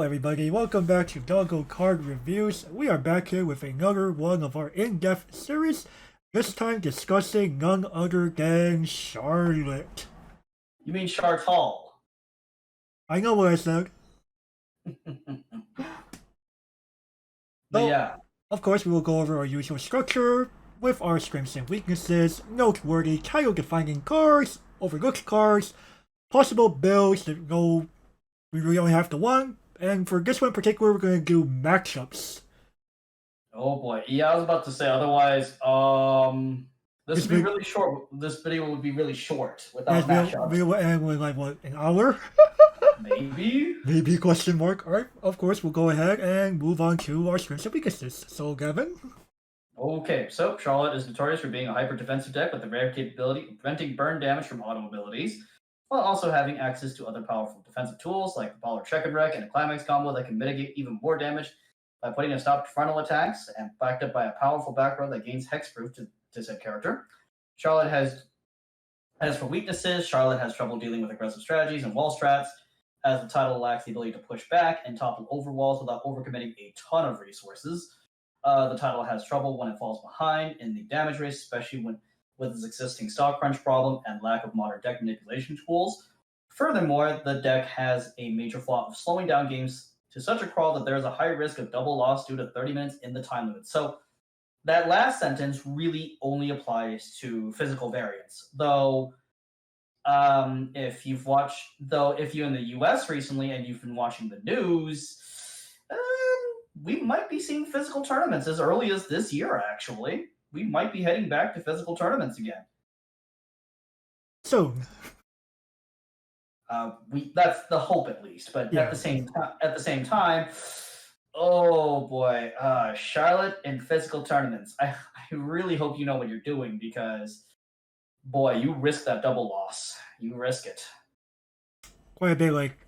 everybody, welcome back to Doggo Card Reviews. We are back here with another one of our in-depth series, this time discussing none other than Charlotte. You mean Chartal? I know what I said. But yeah, Of course, we will go over our usual structure, with our strengths and weaknesses, noteworthy, title-defining cards, overlooked cards, possible builds that go, we really only have the one, and for this one in particular, we're going to do matchups. oh boy. Yeah, I was about to say otherwise, this would be really short. This video would be really short without matchups. We will end with like what, an hour? Maybe? Maybe question mark. Alright, of course we'll go ahead and move on to our strengths and weaknesses. So Gavin? Okay, so Charlotte is notorious for being a hyper-defensive deck with the rare capability of preventing burn damage from auto abilities, while also having access to other powerful defensive tools like the Baller Check and Wreck and a Climax combo that can mitigate even more damage by putting a stop to frontal attacks, and backed up by a powerful back row that gains hexproof to said character. Charlotte has, as for weaknesses, Charlotte has trouble dealing with aggressive strategies and wall strats, as the title lacks the ability to push back and topple over walls without overcommitting a ton of resources. The title has trouble when it falls behind in the damage race, especially with its existing stock crunch problem and lack of modern deck manipulation tools. Furthermore, the deck has a major flaw of slowing down games to such a crawl that there is a high risk of double loss due to 30 minutes in the time limit. So that last sentence really only applies to physical variants, though. If you're in the US recently and you've been watching the news, we might be seeing physical tournaments as early as this year, actually. We might be heading back to physical tournaments again. Soon. That's the hope, at least. But yeah. At the same time, oh boy, Charlotte in physical tournaments. I really hope you know what you're doing, because boy, you risk that double loss. You risk it. Quite a bit. Like,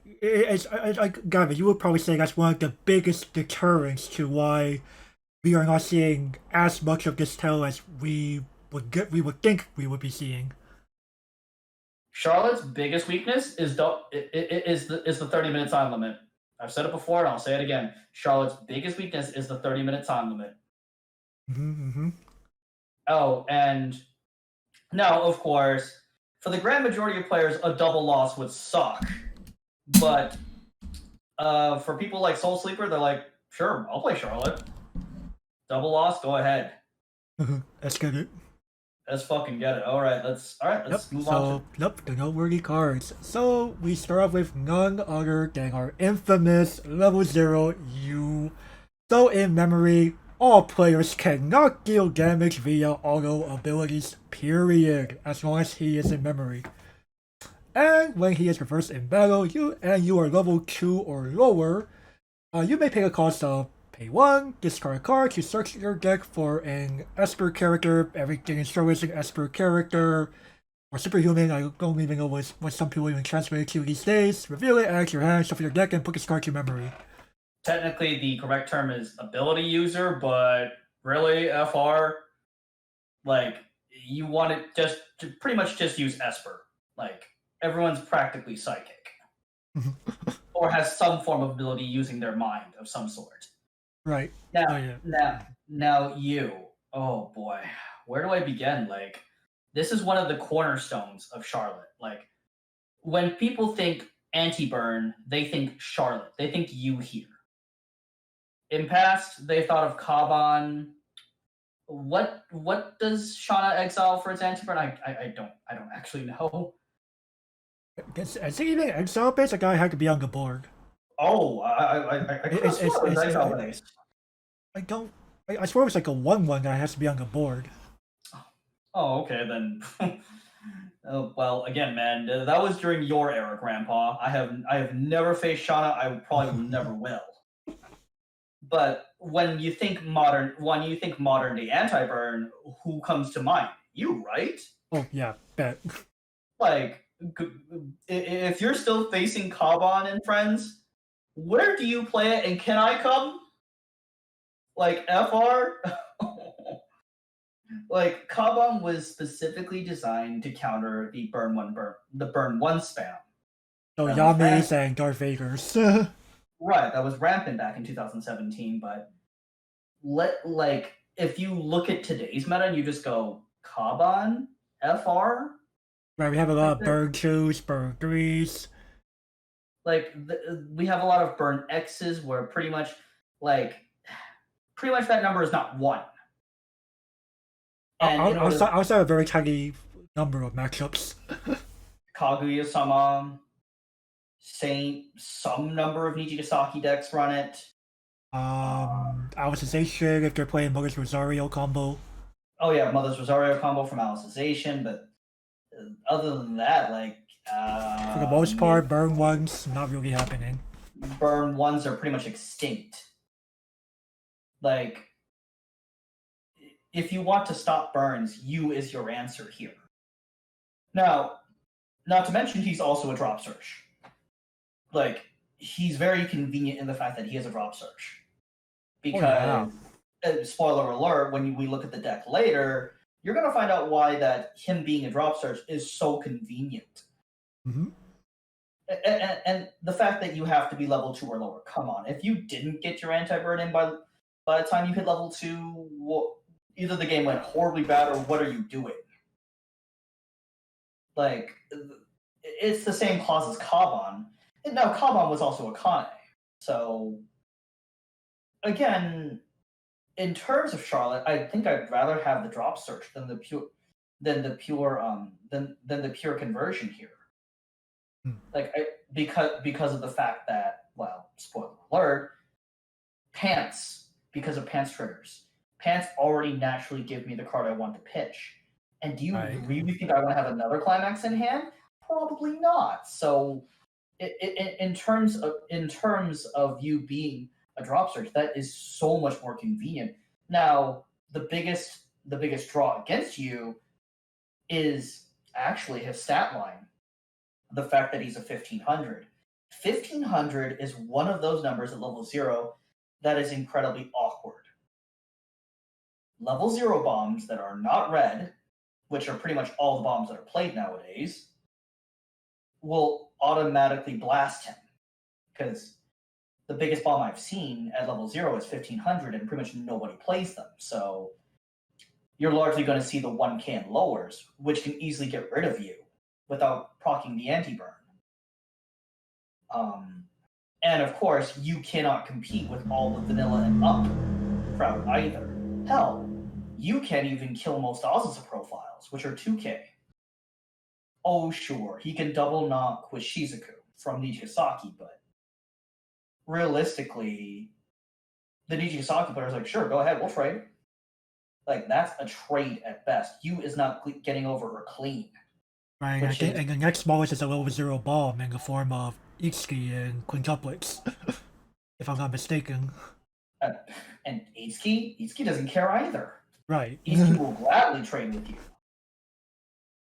Gavin, you would probably say that's one of the biggest deterrents to why we are not seeing as much of this title as we would think we would be seeing. Charlotte's biggest weakness is the 30-minute time limit. I've said it before and I'll say it again. Charlotte's biggest weakness is the 30-minute time limit. Oh, and now, of course, for the grand majority of players, a double loss would suck. But for people like Soul Sleeper, they're like, sure, I'll play Charlotte. Double loss, go ahead. Let's get it. Let's fucking get it. All right, let's move on. The noteworthy cards. So we start off with none other than our infamous level 0 U. So in memory, all players cannot deal damage via auto abilities, period, as long as he is in memory. And when he is reversed in battle, you are level 2 or lower, you may pay a cost of pay 1, discard a card to search your deck for an Esper character. Everything in Star is an Esper character, or superhuman. I don't even know what some people even translate it to these days. Reveal it, add to your hand, shuffle your deck, and put this card to memory. Technically, the correct term is ability user, but really, FR, like, you want it just to pretty much just use Esper. Like, everyone's practically psychic. Or has some form of ability using their mind of some sort. Right. Now you. Oh boy. Where do I begin? Like, this is one of the cornerstones of Charlotte. Like, when people think anti-burn, they think Charlotte. They think you here. In past, they thought of Kaban. What does Shauna exile for its anti-burn? I don't actually know. I think even exile base, a guy had to be on the board. Oh, I swear it was like a 1/1 that has to be on the board. Oh, okay then. Oh, well, again, man, that was during your era, Grandpa. I have never faced Shauna. I probably never will. But when you think modern day anti-burn, who comes to mind? You, right? Oh yeah, bet. Like, if you're still facing Kaban and friends, where do you play it, and can I come? Like, FR? Like, Kaban was specifically designed to counter the burn one spam. Oh, Yame's and Darth Vader's. Right, that was rampant back in 2017, but if you look at today's meta and you just go Kaban, FR, Right, we have a lot like of burn 2s, burn 3s. we have a lot of burn X's where like pretty much that number is not one. And in order I also have a very tiny number of matchups. Kaguya-sama, some number of Nijigasaki decks run it. Alicization if they're playing Mother's Rosario combo. Oh yeah, Mother's Rosario combo from Alicization, but other than that, For the most part, burn ones not really happening. burn ones are pretty much extinct. Like, if you want to stop burns, Yu is your answer here. Now, not to mention, he's also a drop search. Like, he's very convenient in the fact that he has a drop search. Because, spoiler alert, when we look at the deck later, you're going to find out why that him being a drop search is so convenient. Mm-hmm. And the fact that you have to be level 2 or lower, come on. If you didn't get your anti-burn in by the time you hit level 2, either the game went horribly bad or what are you doing? Like, it's the same clause as Kaban. And now, Kaban was also a Kane. So, again, in terms of Charlotte, I think I'd rather have the drop search than the pure conversion here. Like, because of the fact that, well, spoiler alert, Pants, because of Pants triggers, Pants already naturally give me the card I want to pitch. And do you really think I want to have another climax in hand? Probably not. So, in terms of you being a drop search, that is so much more convenient. Now, the biggest draw against you is actually his stat line. The fact that he's a 1500. 1500 is one of those numbers at level 0 that is incredibly awkward. Level 0 bombs that are not red, which are pretty much all the bombs that are played nowadays, will automatically blast him. Because the biggest bomb I've seen at level 0 is 1500, and pretty much nobody plays them. So you're largely going to see the 1k and lowers, which can easily get rid of you without proccing the anti-burn. And of course, you cannot compete with all the vanilla and up crowd either. Hell, you can't even kill most Azusa profiles, which are 2k. Oh sure, he can double knock with Shizuku from Nijigasaki, but realistically, the Nijigasaki player's like, sure, go ahead, we'll trade. Like, that's a trade at best. Yu is not getting over her clean. Right, and the next smallest is a level 0 bomb in the form of Itsuki and quintuplets, if I'm not mistaken. And Itsuki doesn't care either. Right. Itsuki will gladly trade with you.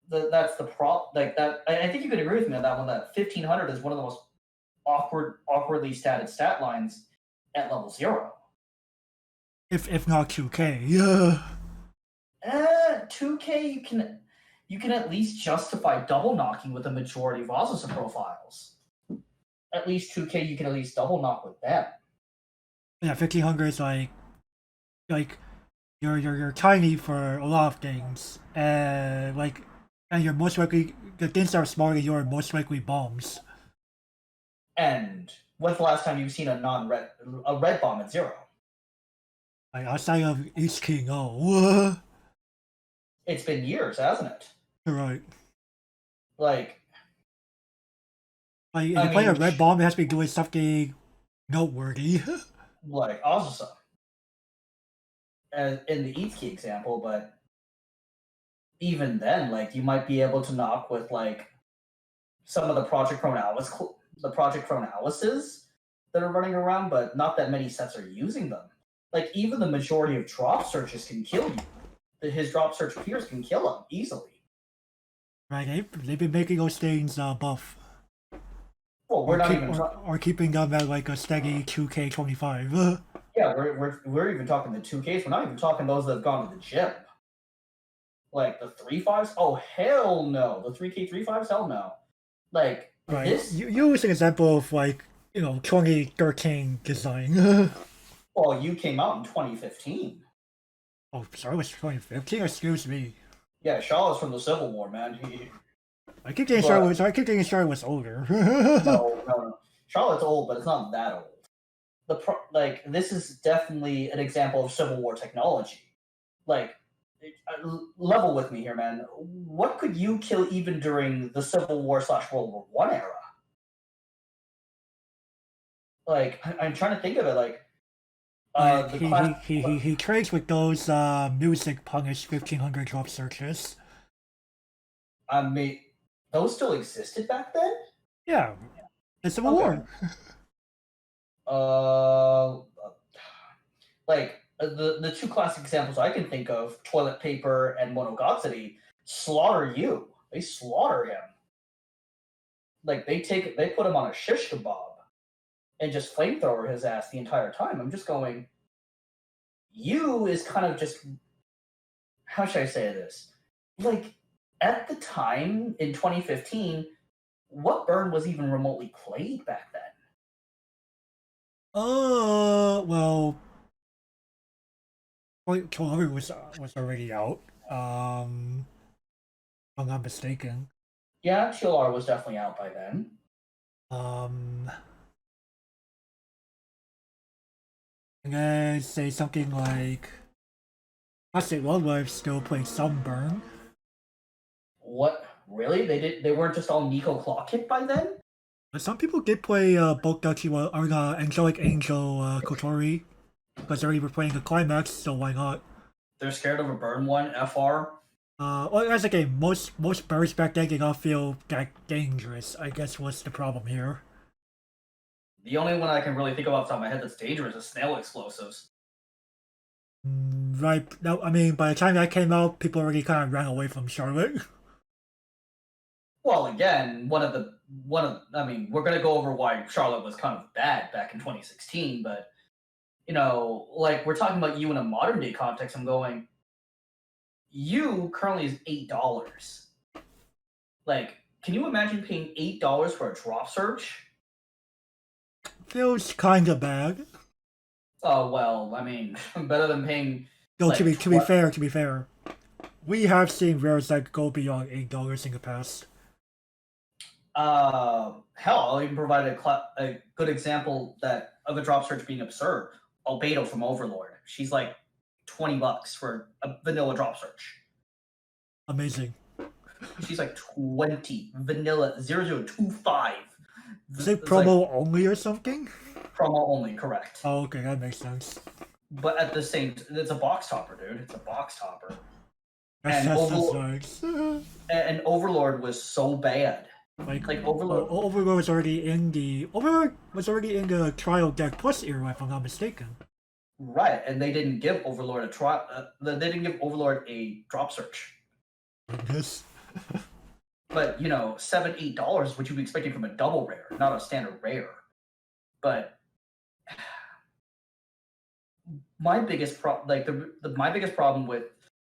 That's the problem. Like that, I think you could agree with me on that one. That 1500 is one of the most awkwardly statted stat lines at level 0. If not 2k, yeah. 2k you can at least justify double knocking with the majority of Azusa profiles. At least 2k you can at least double knock with them. Yeah, 1500 is like you're tiny for a lot of things, and you're most likely the things that are smaller than you are most likely bombs. And when's the last time you've seen a red bomb at 0? Like outside of Itsuki, no. It's been years, hasn't it? Right. Like if you play a red bomb, it has to be doing something noteworthy. Like Azusa. In the Itsuki example, but even then, like, you might be able to knock with like some of the Project Chronalis that are running around, but not that many sets are using them. Like, even the majority of drop searches can kill you. His drop search peers can kill him easily. Right, they've been making those things buff. Well, or keeping them at like a steady 2k25. Yeah, we're even talking the 2Ks. We're not even talking those that have gone to the gym. Like the 3-5s? Oh hell no! The 3K 3-5s? Hell no! Like right. this. You use an example of like 2013 design. Well, you came out in 2015. Oh, sorry, it was 2015. Excuse me. Yeah, Charlotte's from the Civil War, man. I keep getting But started was older. no. Charlotte's old, but it's not that old. Like this is definitely an example of Civil War technology. Like, level with me here, man. What could you kill even during the Civil War / World War One era? Like, I'm trying to think of it. Like, Like the class. he trades with those music punished 1500 drop searches. I mean, those still existed back then. Yeah, the Civil Okay. War. Uh, like the two classic examples I can think of, toilet paper and Monogatari, slaughter you. They slaughter him. Like they put him on a shish kebab and just flamethrower his ass the entire time. I'm just going. You is kind of just, how should I say this? Like at the time in 2015, what burn was even remotely played back then? Well, Killer was already out. If I'm not mistaken. Yeah, TLR was definitely out by then. Um, and then say something like, Classic Love Life still plays some burn. What, really? They weren't just all Nico Clock hit by then? But some people did play both Dachiwa or Angelic Angel Kotori because they already were playing the climax, so why not? They're scared of a burn one, FR. Well, as a game, most birds back then did not feel that dangerous. I guess was the problem here. The only one I can really think of off the top of my head that's dangerous is snail explosives. Right. No, I mean, by the time that came out, people already kind of ran away from Charlotte. Well, again, I mean, we're gonna go over why Charlotte was kind of bad back in 2016, but like we're talking about you in a modern day context. I'm going, you currently is $8. Like, can you imagine paying $8 for a drop search? Feels kind of bad. Oh well, I mean, better than paying Though like to be fair, we have seen rares that go beyond $8 in the past. hell, I'll even provide a good example that of a drop search being absurd. Albedo from Overlord. She's like $20 for a vanilla drop search. Amazing. She's like 20 vanilla 0025. Is it promo only or something? Promo only, correct. Oh, okay, that makes sense. But at the same, it's a box topper, dude. It's a box topper. That's nice. And Overlord was so bad. Like Overlord was already in the trial deck plus era, if I'm not mistaken. Right, and they didn't give Overlord a trial. They didn't give Overlord a drop search. Yes. But $7-8 is what you'd be expecting from a double rare, not a standard rare. But my biggest my biggest problem with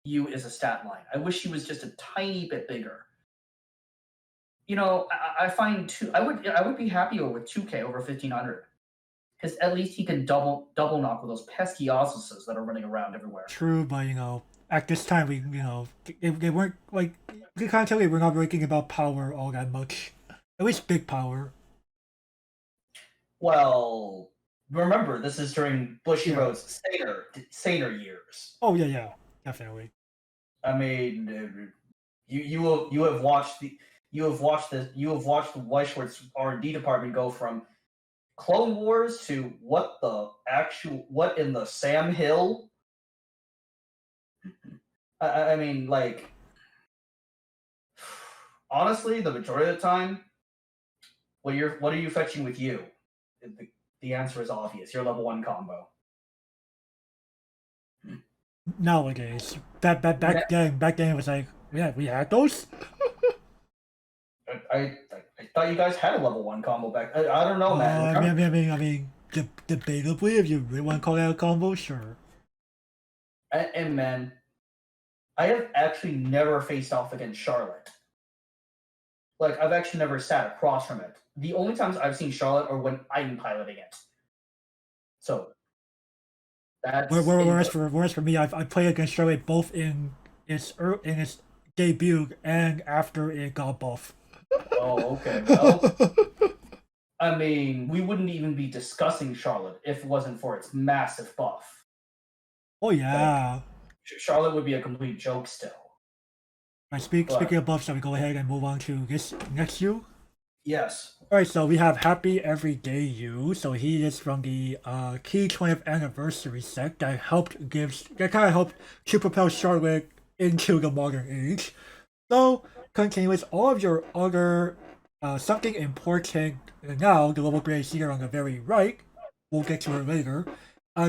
you is a stat line. I wish he was just a tiny bit bigger. I find I would be happier with 2K over 1500 because at least he can double knock with those pesky Ossuses that are running around everywhere. True, but at this time they weren't like you can't tell me we're not breaking about power all that much. At least big power. Well, remember this is during Bushiroad's saner years. Oh yeah, definitely. I mean, you have watched the Weiss Schwarz R&D department go from Clone Wars to what in the Sam Hill? I mean, like, honestly, the majority of the time, what are you fetching with you? The answer is obvious. You're level 1 combo. Nowadays, back then it was like, yeah, we had those. I thought you guys had a level 1 combo back. I don't know, man. I mean, debatably, if you really want to call that a combo, sure. And man, I have actually never faced off against Charlotte. Like, I've actually never sat across from it. The only times I've seen Charlotte are when I'm piloting it. So that's in. Whereas for me, I played against Charlotte both in its debut and after it got buff. Oh, okay. Well, I mean, we wouldn't even be discussing Charlotte if it wasn't for its massive buff. Oh Like, yeah. Charlotte would be a complete joke still. Right, But speaking of buffs, shall we go ahead and move on to this next you? yes, Alright, so we have Happy Everyday You. So he is from the key 20th anniversary set that kind of helped to propel Charlotte into the modern age. So continue with all of your other something important now. The level grade is here on the very right. We'll get to it later.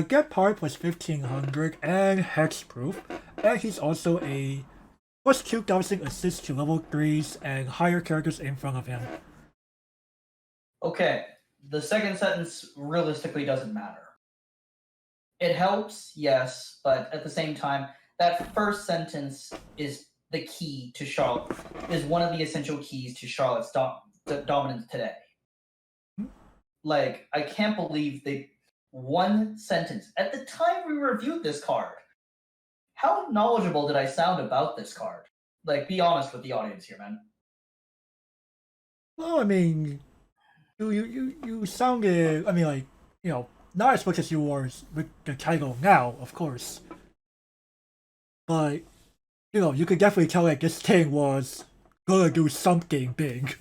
Get power plus 1500 and hexproof, and he's also a plus 2000 assist to level 3s and higher characters in front of him. okay. The second sentence realistically doesn't matter. It helps, yes, but at the same time, that first sentence is the key to Charlotte, is one of the essential keys to Charlotte's dominance today. Like, I can't believe they one sentence. At the time we reviewed this card, how knowledgeable did I sound about this card? Like, be honest with the audience here, man. Well, I mean, you sounded. I mean, like, not as much as you were with the title now, of course. But you could definitely tell that this thing was gonna do something big.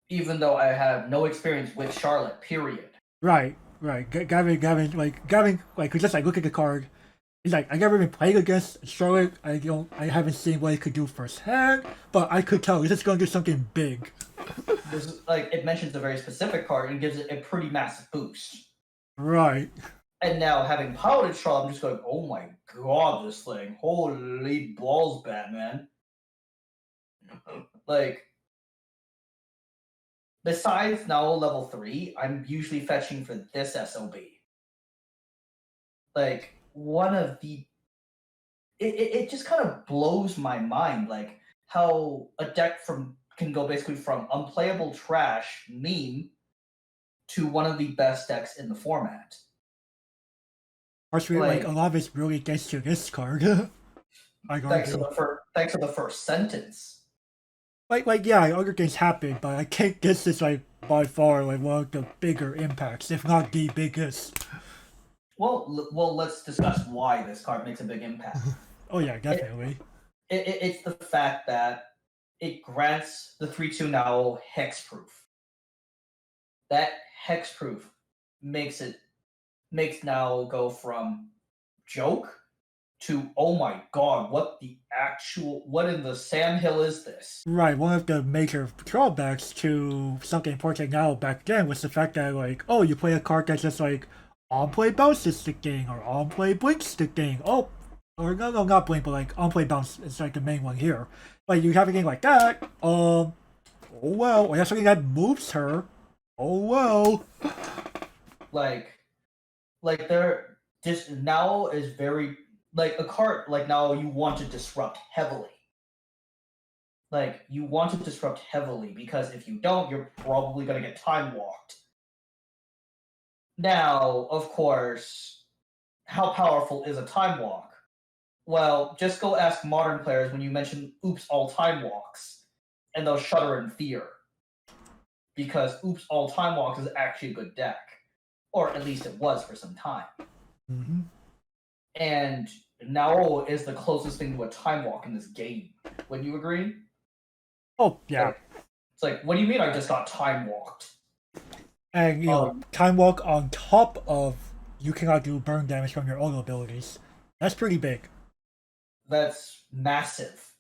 Even though I have no experience with Charlotte, period. Right. Gavin, like, could just like look at the card. He's like, I never even played against Charlotte. I haven't seen what he could do firsthand, but I could tell he's just gonna do something big. This is, like, it mentions a very specific card and gives it a pretty massive boost. Right. And now, having piloted Charlotte, I'm just going, oh my god, this thing. Holy balls, Batman. Like, besides now level 3, I'm usually fetching for this SOB. Like, one of the... It just kind of blows my mind, like, how a deck can go basically from unplayable trash meme to one of the best decks in the format. Actually, like, a lot of it really gets to this card. Thanks to the first sentence. Yeah, other things happen, but I think this is like by far like one of the bigger impacts, if not the biggest. Well, let's discuss why this card makes a big impact. Oh yeah, definitely. It's the fact that it grants the 3/2 now hexproof. That hexproof makes now go from joke to, oh my god, what in the Sam Hill is this? Right, one of the major drawbacks to something important now back then was the fact that, like, oh, you play a card that's just like on play bounces the thing or on play blinks the thing. Oh, or no, not blink, but like on play bounce is like the main one here. Like, you have a game like that, oh well, or you have something that moves her, oh well. Like there just now is very, like, a card like now you want to disrupt heavily. Like, you want to disrupt heavily because if you don't, you're probably gonna get time walked. Now, of course, how powerful is a time walk? Well, just go ask modern players when you mention oops all time walks, and they'll shudder in fear. Because oops all time walks is actually a good deck. Or at least it was for some time. Mm-hmm. And now is the closest thing to a time walk in this game. Wouldn't you agree? Oh yeah. Like, it's like, what do you mean I just got time walked? And time walk on top of you cannot do burn damage from your auto abilities. That's pretty big. That's massive.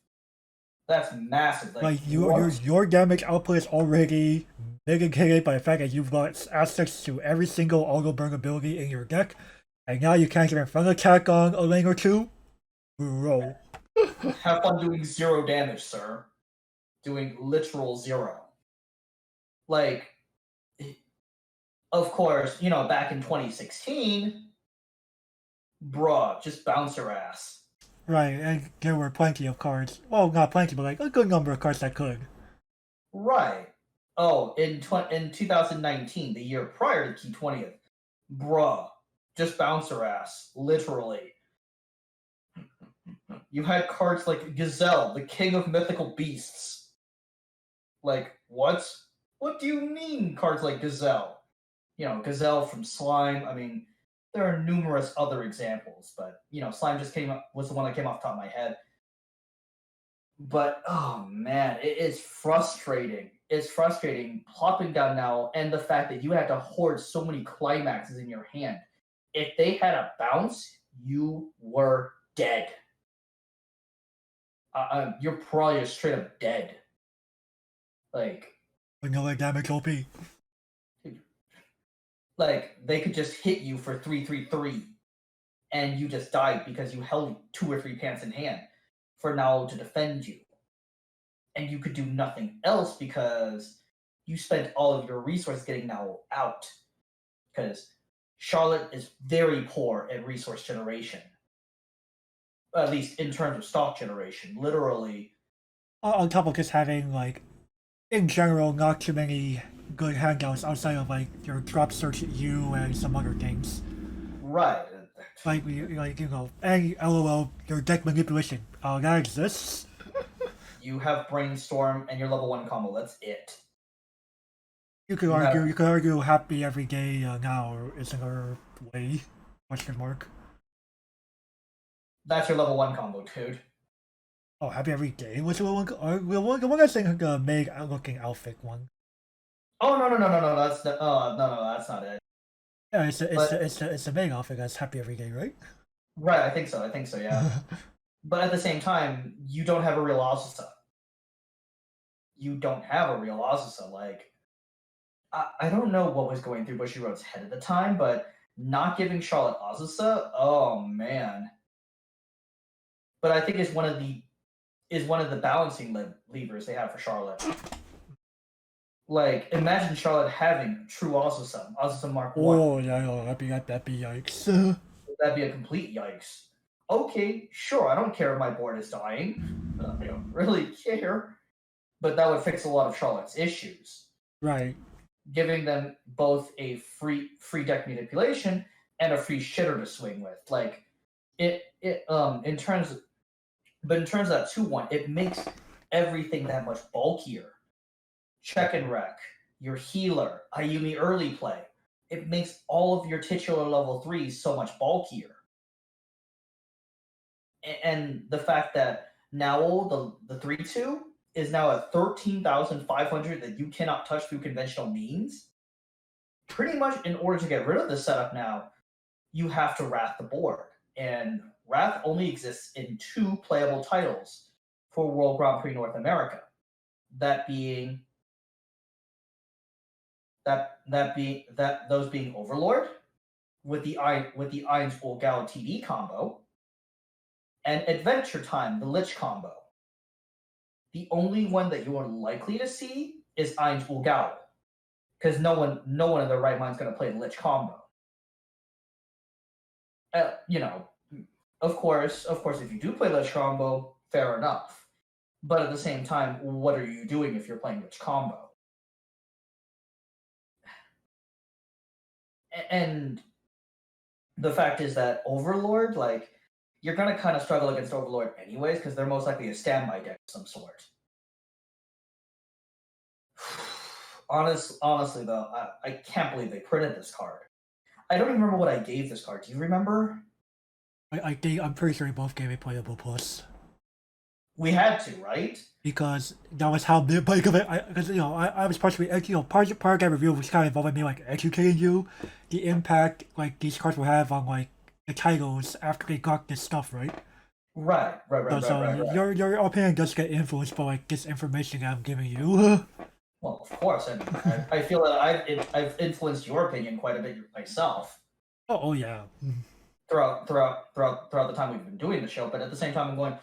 That's massive. Like your damage output is already mitigated by the fact that you've got access to every single auto burn ability in your deck, and now you can't even front attack on a lane or two. Bro. Have fun doing 0 damage, sir. Doing literal 0. Like, of course, back in 2016, bruh, just bounce her ass. Right, and there were plenty of cards. Well, not plenty, but like a good number of cards that could. Right. Oh, in 2019, the year prior to T20th, bruh, just bounce her ass, literally. You had cards like Gazelle, the king of mythical beasts. Like, what? What do you mean cards like Gazelle? Gazelle from Slime. I mean, there are numerous other examples, but Slime just was the one that came off the top of my head. But oh man, it is frustrating. It's frustrating plopping down now, and the fact that you had to hoard so many climaxes in your hand. If they had a bounce, you were dead. You're probably just straight up dead. Like, Vanilla damage OP. they could just hit you for 3-3-3, and you just died because you held 2 or 3 pants in hand for now to defend you, and you could do nothing else because you spent all of your resources getting now out. Because Charlotte is very poor at resource generation, at least in terms of stock generation. Literally, On top of just having, like, in general, not too many good handouts outside of, like, your drop search U and some other things. right. Like, any LOL, your deck manipulation. That exists. You have Brainstorm and your level 1 combo. That's it. You could argue happy every day now isn't our way. Question mark. That's your level 1 combo, dude. Oh, happy every day. What's the one that's saying the Meg looking outfit one? Oh no. That's no, that's not it. Yeah, it's the Meg outfit that's happy every day, right? Right, I think so, yeah. But at the same time, you don't have a real Azusa. Like, I don't know what was going through Bushiroad's head at the time, but not giving Charlotte Azusa, oh man. But I think it's one of the balancing levers they have for Charlotte. Like, imagine Charlotte having true Azusa Mark 1. Oh yeah, that'd be yikes. That'd be a complete yikes. Okay, sure, I don't care if my board is dying. I don't really care. But that would fix a lot of Charlotte's issues. Right. Giving them both a free deck manipulation and a free shitter to swing with. Like, in terms of that 2-1, it makes everything that much bulkier. Check and wreck, your healer, Ayumi early play. It makes all of your titular level 3s so much bulkier. And the fact that now the 3-2 is now at 13,500 that you cannot touch through conventional means. Pretty much in order to get rid of this setup now, you have to Wrath the board. And Wrath only exists in 2 playable titles for World Grand Prix North America. Those being Overlord with the Ainz Ulgao TD combo, and Adventure Time, the Lich combo. The only one that you are likely to see is Ainz Ulgao, because no one in their right mind is going to play the Lich combo. Of course, if you do play Lich combo, fair enough. But at the same time, what are you doing if you're playing Lich combo? And the fact is that Overlord, like, you're going to kind of struggle against Overlord anyways, because they're most likely a standby deck of some sort. Honestly, though, I can't believe they printed this card. I don't even remember what I gave this card. Do you remember? I'm pretty sure we both gave it playable plus. We had to, right? Because that was how the like of it. Because I was partially part of that review was kind of involving me like educating you the impact like these cards will have on like the titles after they got this stuff, right? Right. Your opinion does get influenced by like this information that I'm giving you. Well, of course, and I feel that I've influenced your opinion quite a bit myself. Oh yeah. Throughout the time we've been doing the show, but at the same time I'm going.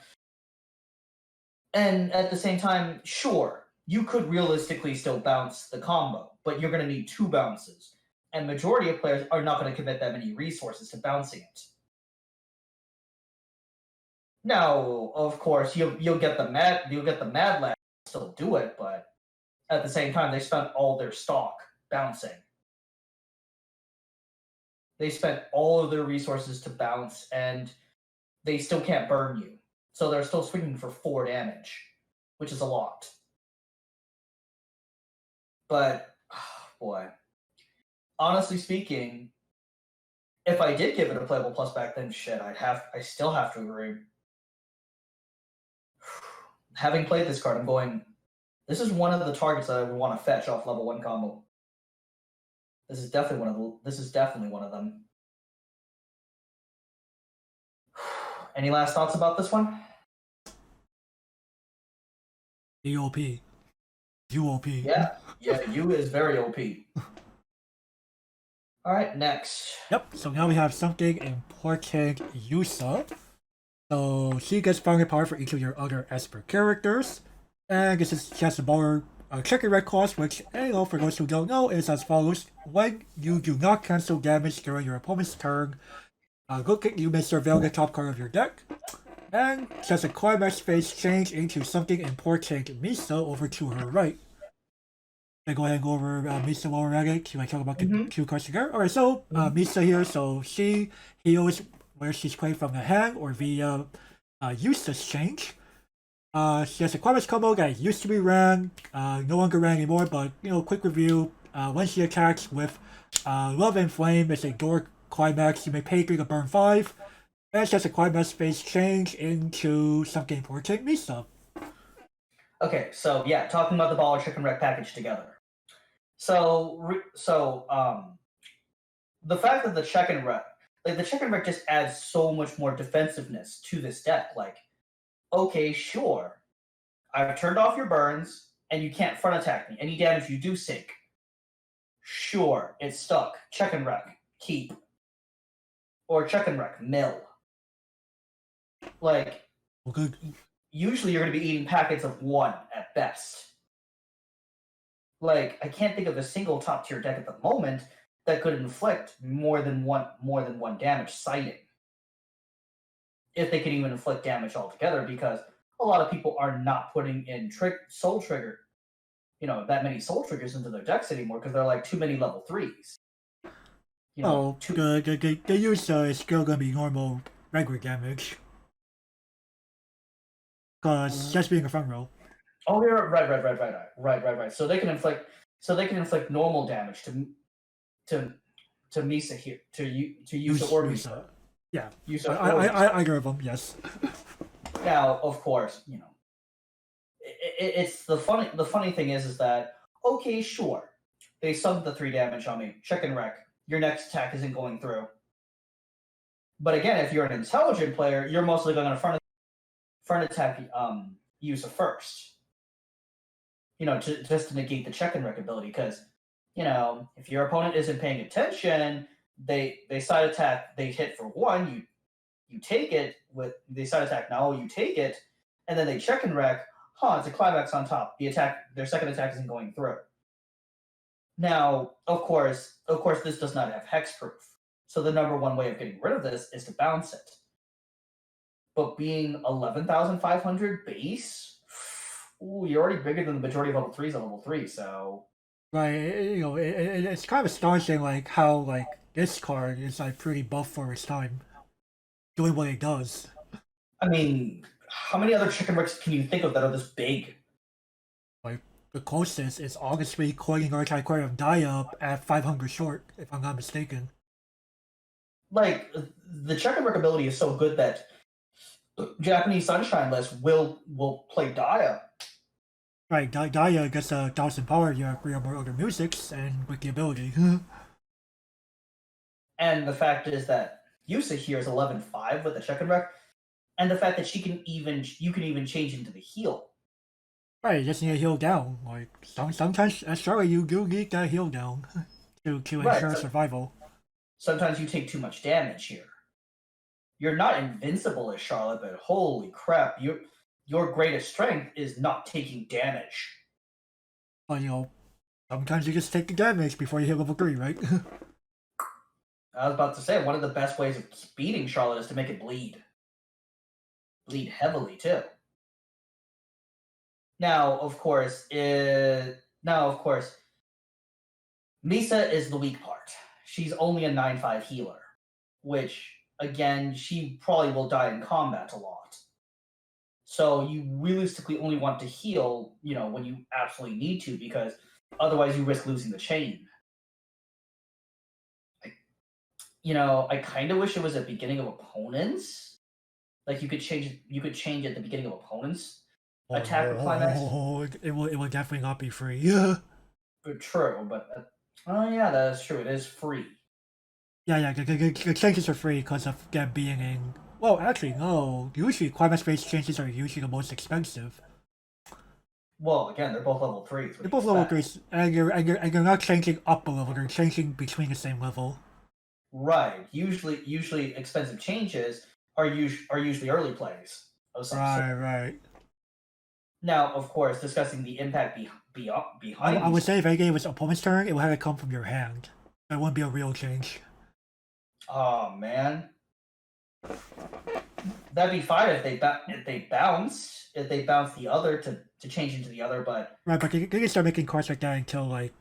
And at the same time, sure, you could realistically still bounce the combo, but you're going to need 2 bounces, and majority of players are not going to commit that many resources to bouncing it. Now, of course, you'll get the mad lad still do it, but at the same time, they spent all their stock bouncing. They spent all of their resources to bounce, and they still can't burn you. So they're still swinging for 4 damage, which is a lot. But, oh boy. Honestly speaking, if I did give it a playable plus back then, shit, I still have to agree. Having played this card, I'm going, this is one of the targets that I would want to fetch off level 1 combo. This is definitely one of them. Any last thoughts about this one? EOP. UOP. Yeah, U is very OP. All right, next. Yep, so now we have something important, Yusa. So she gets founding power for each of your other Esper characters. And this is just a more tricky red cost, which, for those who don't know, is as follows. When you do not cancel damage during your opponent's turn, you may surveil the top card of your deck. And just a climax phase change into something important, Misa, over to her right. I go ahead and go over Misa while we're at it. Can I talk about the 2 cards together? Alright, so Misa here, so she heals where she's playing from the hand or via useless change. She has a climax combo that used to be ran, no longer ran anymore, but quick review. When she attacks with Love and Flame, it's a door climax. You may pay 3 to burn 5. And it's just a climax phase change into something important, Misa. Okay, so yeah, talking about the Baller Chicken Wreck package together. So the fact that the Chicken Wreck, the Chicken Wreck just adds so much more defensiveness to this deck. Like, okay, sure, I've turned off your burns, and you can't front attack me. Any damage you do sink. Sure, it's stuck. Chicken Wreck, keep. Or Chicken Wreck, mill. Like, okay. Usually you're going to be eating packets of 1 at best. Like, I can't think of a single top tier deck at the moment that could inflict more than one damage sighting. If they can even inflict damage altogether, because a lot of people are not putting in soul trigger, that many soul triggers into their decks anymore because they're like too many level 3s. The user is still gonna be normal regular damage. Cause just being a front row. Oh, yeah, right. So they can inflict normal damage to Misa here, to Yusa or Misa. Yeah, either of them, yes. Now, of course, it's the funny thing is that okay, sure, they sunk the 3 damage on me. Chicken Wreck, your next attack isn't going through. But again, if you're an intelligent player, you're mostly going to front attack Yusa first. Just to negate the Chicken Wreck ability, because if your opponent isn't paying attention, they side attack, they hit for 1, you take it with they side attack, now you take it, and then they Chicken Wreck, it's a climax on top. Their second attack isn't going through. Now, of course, this does not have hexproof. So the number one way of getting rid of this is to bounce it. But being 11,500 base, you're already bigger than the majority of level 3s at level 3, so... Right, it's kind of astonishing, how, this card is, pretty buff for its time. Doing what it does. I mean, how many other Chicken Wrecks can you think of that are this big? The closest is August coining Archi-Aquarium die-up at 500 short, if I'm not mistaken. The Chicken Wreck ability is so good that Japanese Sunshine list will play Dia. Right, Dia gets 1,000 power, you have 3 or more other musics, and with the ability. And the fact is that Yusa here is 11.5 with the Chicken Wreck, and the fact that you can even change into the heal. Right, you just need to heal down. Sometimes at Charlotte you do need that heal down to ensure survival. Sometimes you take too much damage here. You're not invincible as Charlotte, but holy crap, your greatest strength is not taking damage. But sometimes you just take the damage before you hit level 3, right? I was about to say, one of the best ways of beating Charlotte is to make it bleed. Bleed heavily, too. Now, of course, Now, of course, Misa is the weak part. She's only a 9/5 healer, which again, she probably will die in combat a lot. So you realistically only want to heal, when you absolutely need to, because otherwise you risk losing the chain. I kind of wish it was at the beginning of opponents. Like you could change at the beginning of opponents attack or climax. It will definitely not be free. Yeah. True, but oh yeah, that is true. It is free. Yeah. The changes are free because of them being in. Well, actually, no. Usually, climate-based changes are usually the most expensive. Well, again, they're both level 3. They're both level 3, and you're not changing up a level. You're changing between the same level. Right. Usually expensive changes are usually early plays of some sort. Right. Now, of course, discussing the impact behind. I would say if any game was opponent's turn, it would have to come from your hand. It wouldn't be a real change. Oh man, that'd be fine if they bounce the other to change into the other, but Right, but they didn't start making cards like that until like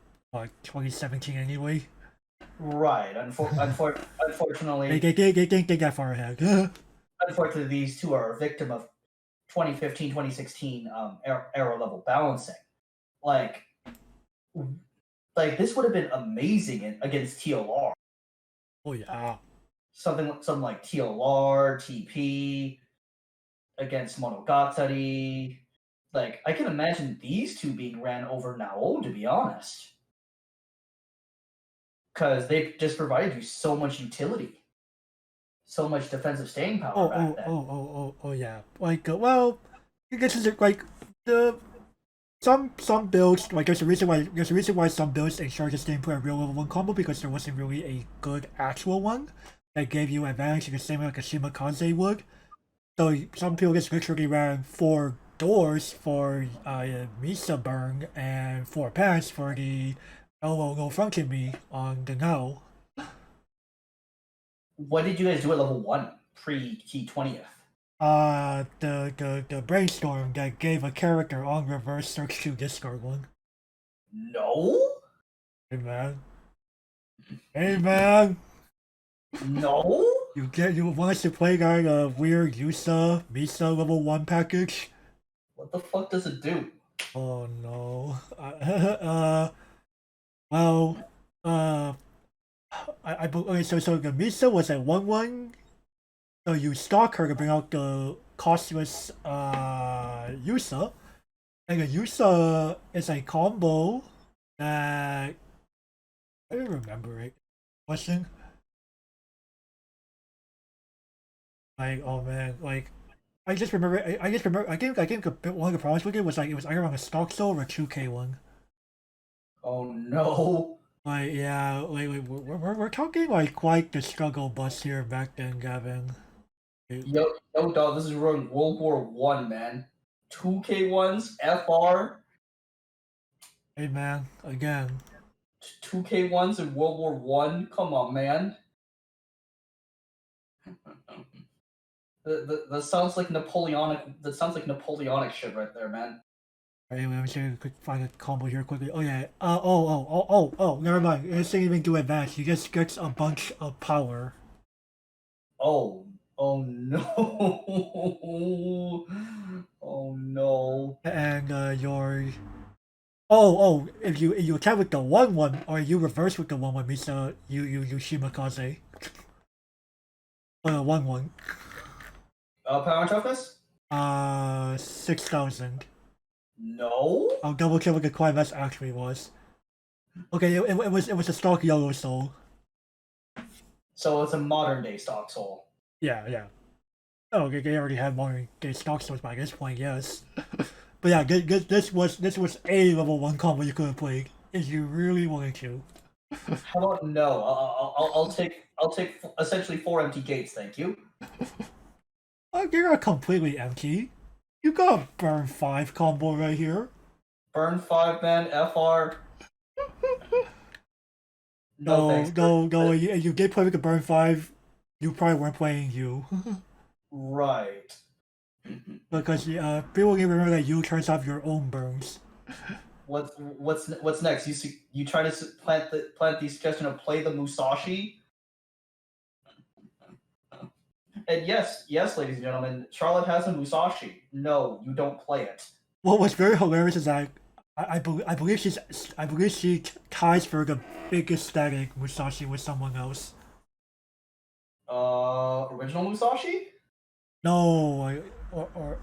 2017 anyway. right. Unfortunately, They didn't get that far ahead. unfortunately, these two are a victim of 2015, 2016 era level balancing. Like this would have been amazing against TLR. Oh yeah. Something like TLR, TP against Monogatari. Like I can imagine these two being ran over now, to be honest. Because they just provided you so much utility. So much defensive staying power back then. Oh yeah. Like well, this is like the some builds like there's a reason why some builds ensure just didn't put a real level 1 combo because there wasn't really a good actual one that gave you advantage in the same way like a Shimakaze would. So some people just literally ran 4 doors for Misa burn and 4 pants for the no function me on the now. What did you guys do at level 1 pre-key 20th? The brainstorm that gave a character on reverse search to discard one. No? Hey man! No? You want us to play that weird Misa level 1 package? What the fuck does it do? Oh no. Well, okay, so the Misa was a 1/1. So you stalk her to bring out the costless Yusa. And the Yusa is a combo that I don't remember it. Question? Like oh man, like I just remember I think one of the problems with it was like it was either on a stock soul or a 2K one. Oh no. Like yeah, like we're talking like quite the struggle bus here back then, Gavin. Yo, dog, this is running World War One, man. 2K1s, FR. Hey man, again. 2K1s in World War One. Come on, man. That sounds like Napoleonic. That sounds like Napoleonic shit right there, man. Alright, let me see if I could find a combo here quickly. Oh yeah. Never mind. It doesn't even do advance. He just gets a bunch of power. Oh no. Oh no. And your if you attack with the 1/1 or you reverse with the 1/1 means you Shimakaze. Or the 1/1. Power and toughness? 6,000. No. I'll double check what the climax actually was. Okay, it was a stock yellow soul. So it's a modern day stock soul. Yeah. Oh, they already had modern day stock souls by this point, yes. But yeah, this was a level 1 combo you could have played if you really wanted to. How about no? I'll take essentially 4 empty gates, thank you. You're not completely empty. You got a burn 5 combo right here. Burn 5 man, FR. No, thanks. No. You did play with the burn 5. You probably weren't playing you. Right. Because people can remember that you turns off your own burns. What's next? You try to plant the suggestion of play the Musashi. And yes, ladies and gentlemen, Charlotte has a Musashi. No, you don't play it. What was very hilarious is that I believe she ties for the biggest static Musashi with someone else. Original Musashi? No, or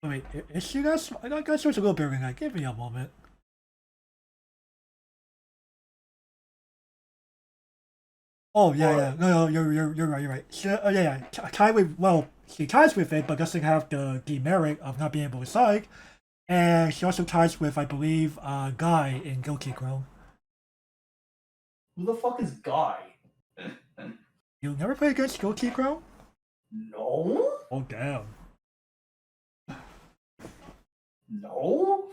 wait, is she that? I guess she was a little bigger than that. Give me a moment. Oh yeah, no, you're right. She, yeah. Tie with she ties with it, but doesn't have the demerit of not being able to side. And she also ties with, I believe, Guy in Guilty Crown. Who the fuck is Guy? You never played against Guilty Crown? No. Oh damn. No.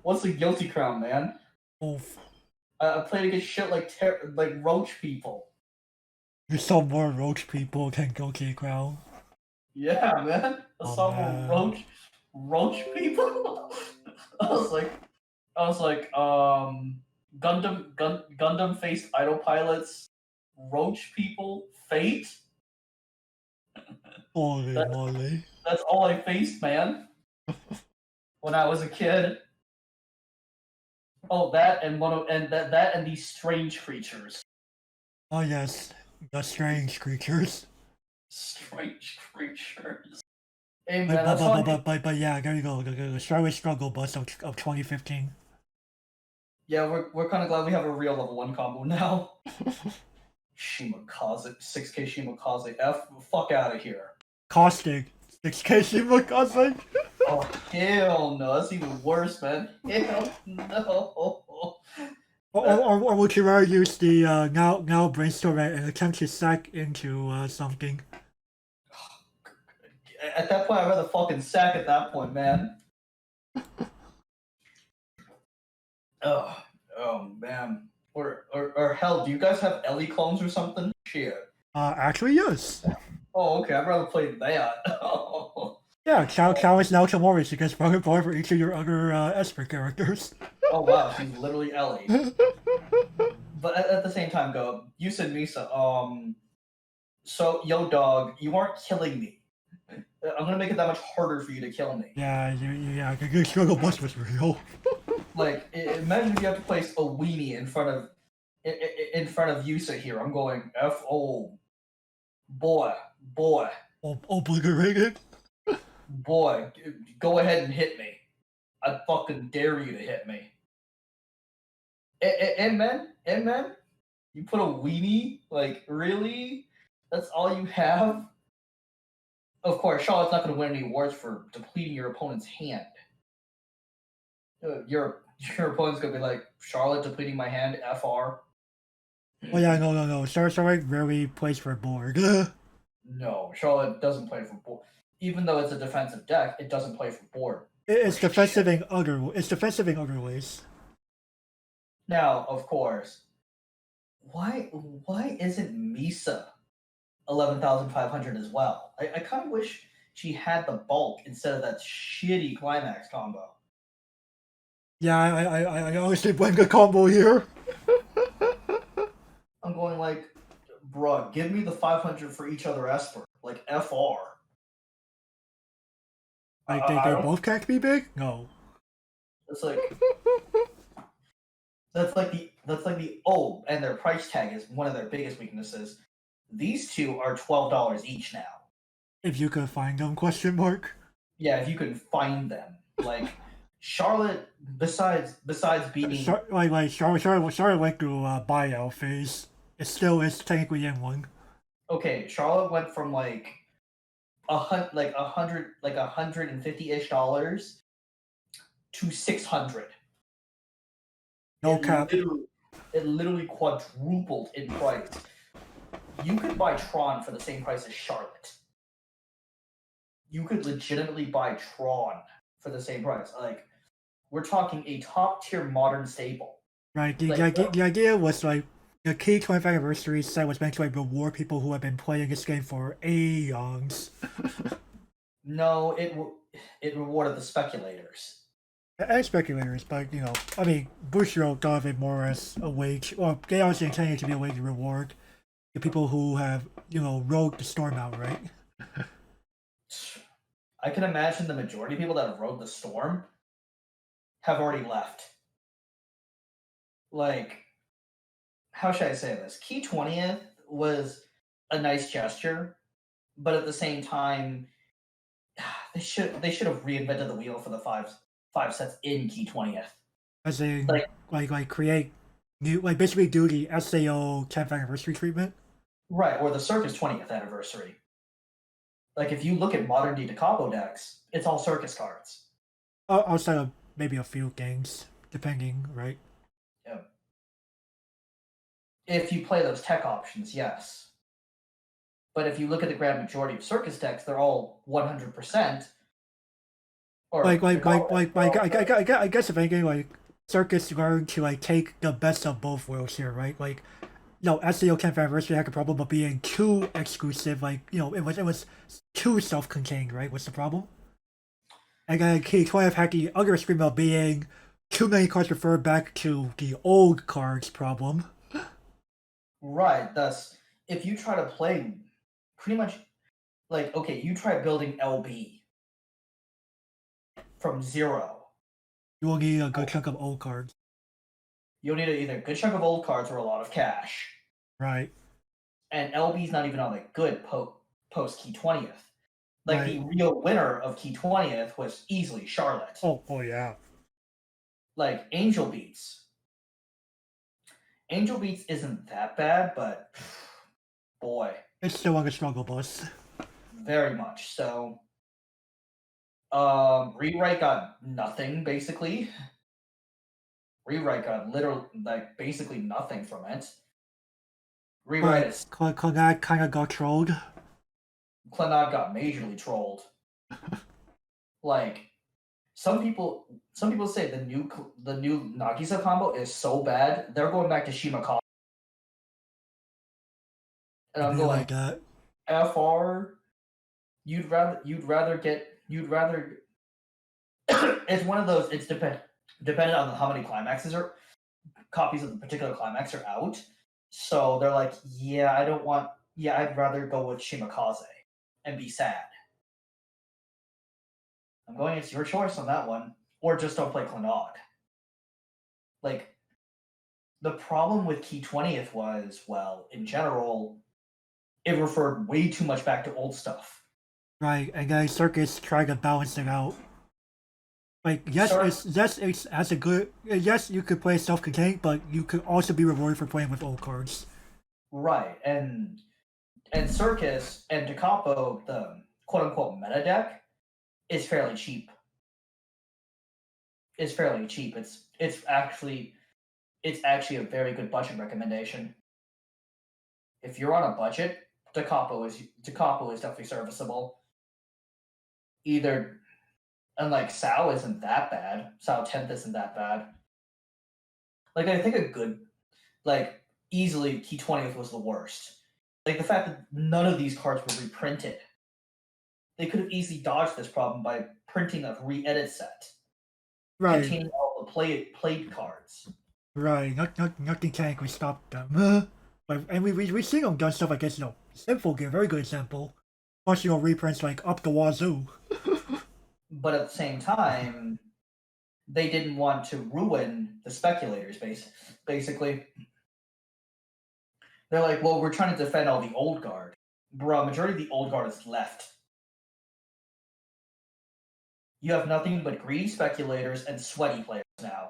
What's the Guilty Crown, man? Oh. I played against shit like roach people. You saw more roach people than Guilty Crown. Yeah, man. I saw more roach people. I was like, Gundam faced autopilots, roach people, Fate. Holy moly. That's all I faced, man. When I was a kid. Oh, that and these strange creatures. Oh yes, the strange creatures. Strange creatures. Hey man, but yeah, there you go. The Starway Struggle bus of 2015. Yeah, we're kind of glad we have a real level 1 combo now. Shimakaze, 6k Shimakaze, fuck out of here. Caustic, 6k Shimakaze. Oh hell no, that's even worse, man. Hell no. Or would you rather use the now brainstorm and attempt to sack into something? At that point, I'd rather fucking sack at that point, man. Oh man. Or hell, do you guys have Ellie clones or something? Shit. Actually, yes. Oh, okay, I'd rather play that. Yeah, Chow is now tomorrow. She gets broken bar for each of your other Esper characters. Oh wow, she's literally Ellie. But at the same time, Go, you said Misa. So yo, dog, you aren't killing me. I'm gonna make it that much harder for you to kill me. Yeah, the struggle bus was real. Like, imagine if you have to place a weenie in front of Yusa here. I'm going F-O. Boy. Obliterated? Boy, go ahead and hit me. I fucking dare you to hit me. And man, you put a weenie? Like, really? That's all you have? Of course, Charlotte's not going to win any awards for depleting your opponent's hand. Your opponent's going to be like, Charlotte depleting my hand, FR. Oh yeah, no. Charlotte rarely plays for board. No, Charlotte doesn't play for board. Even though it's a defensive deck, it doesn't play for board. It's defensive in other ways. Now, of course, why isn't Misa 11,500 as well? I kind of wish she had the bulk instead of that shitty climax combo. Yeah, I honestly blame the combo here. I'm going like, bruh, give me the 500 for each other Esper, like FR. Like they both can't be big? No. It's like that's like the and their price tag is one of their biggest weaknesses. These two are $12 each now. If you could find them? ? Yeah, if you can find them. Like Charlotte, besides beating Charlotte went through a buyout phase. It still is technically in one. Okay, Charlotte went from like $150-ish to 600. No cap. It literally quadrupled in price. You could buy Tron for the same price as Charlotte. You could legitimately buy Tron for the same price. Like, we're talking a top tier modern staple. Right. The idea was like the key 25th anniversary set was meant to like reward people who have been playing this game for aeons. No, it rewarded the speculators. And speculators, but I mean, Bushro thought of it more as a way to, well, they also intended it to be a way to reward the people who have, rode the storm out, right? I can imagine the majority of people that have rode the storm have already left. Like, how should I say this? Key 20th was a nice gesture, but at the same time, they should have reinvented the wheel for the five sets in Key 20th. As in, Like, like create new, like basically do the SAO 10th anniversary treatment. right, or the Circus 20th anniversary. Like, if you look at modern D DeCapo decks, it's all circus cards. Outside of maybe a few games, depending, right? Yeah. If you play those tech options, yes. But if you look at the grand majority of circus decks, they're all 100%. Or I guess if anything, like Circus learned to like take the best of both worlds here, right? Like, SAO 10th anniversary had a problem of being too exclusive, like, it was too self-contained, right? What's the problem? And then K12 had the other extreme of being too many cards referred back to the old cards problem. right, thus, if you try to play pretty much like, okay, you try building LB from zero. You will need a good chunk of old cards. You'll need either a good chunk of old cards or a lot of cash. Right. And LB's not even on the good post Key 20th. Like, Right. the real winner of Key 20th was easily Charlotte. Oh yeah. Like, Angel Beats. Angel Beats isn't that bad, but boy, It's still on a struggle bus. very much so. Rewrite got nothing basically. Rewrite got literally like basically nothing from it. Rewrite But is Clannad kind of got trolled. Clannad got majorly trolled. Like, some people say the new Nagisa combo is so bad they're going back to Shimaka. And I'm going like that. FR. You'd rather it's one of those. It's dependent on how many climaxes or copies of the particular climax are out. So they're like, yeah, I don't want. Yeah, I'd rather go with Shimakaze and be sad. I'm going. It's your choice on that one, or just don't play Clannad. Like, the problem with Key 20th was, well, in general, it referred way too much back to old stuff. Right, and then Circus tried to balance it out. Like, yes, it's as a good. Yes, you could play self-contained, but you could also be rewarded for playing with old cards. Right, and Circus and DeCapo, the quote-unquote meta deck, is fairly cheap. It's actually a very good budget recommendation. If you're on a budget, DeCapo is definitely serviceable. Either, and like Sao isn't that bad. Sao 10th isn't that bad. Like, I think a good, like, easily Key 20th was the worst. Like, the fact that none of these cards were reprinted. They could have easily dodged this problem by printing a re-edit set Right, containing all the played cards. right. Nothing technically stopped them. And we've seen them done stuff like this. Simple Gear, very good example. Functional reprints like up the wazoo. But at the same time, they didn't want to ruin the speculators. Basically, they're like, well, we're trying to defend all the old guard. Bro, majority of the old guard is left. You have nothing but greedy speculators and sweaty players now.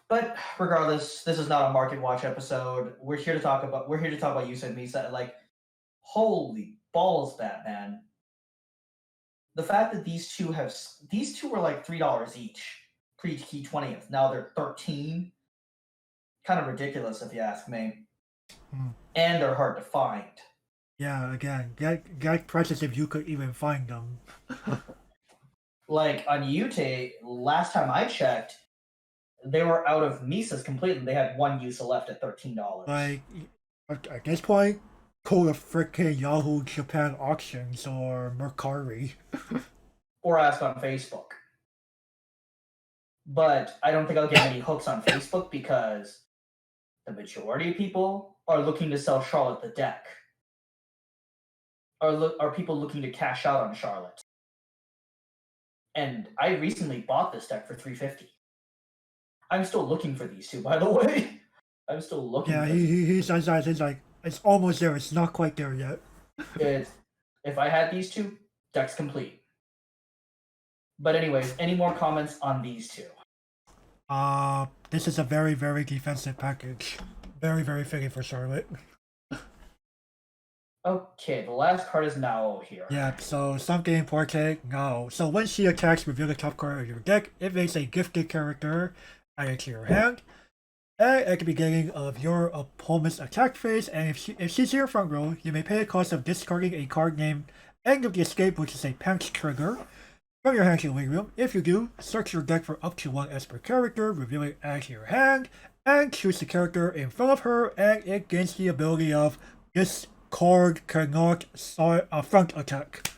But regardless, this is not a Market Watch episode. We're here to talk about Yusa and Misa. And like, holy balls, Batman! The fact that these two were like $3 each pre-Key 20th. Now they're 13. Kind of ridiculous if you ask me. And they're hard to find. Yeah, again, get prices if you could even find them. Like, on Ute, last time I checked, they were out of Mises completely. They had one Yusa left at $13. Like, at this point, call the frickin' Yahoo Japan auctions or Mercari. or ask on Facebook. But I don't think I'll get many hooks on Facebook because the majority of people are looking to sell Charlotte the deck. Are people looking to cash out on Charlotte? And I recently bought this deck for $350. I'm still looking for these two, by the way. I'm still looking Yeah, for these. he's like it's almost there. It's not quite there yet. If I had these two, deck's complete. But anyways, any more comments on these two? This is a very, very defensive package. Very, very fitting for Charlotte. Okay, the last card is Nao here. Yeah, so something important now. So when she attacks, reveal the top card of your deck. If it's a gifted character, add it to your hand. And at the beginning of your opponent's attack phase, and if she's here front row, you may pay the cost of discarding a card named End of the Escape, which is a punch trigger, from your hand to your living room. If you do, search your deck for up to one Esper character, reveal it, add to your hand, and choose the character in front of her, and it gains the ability of this card cannot front attack.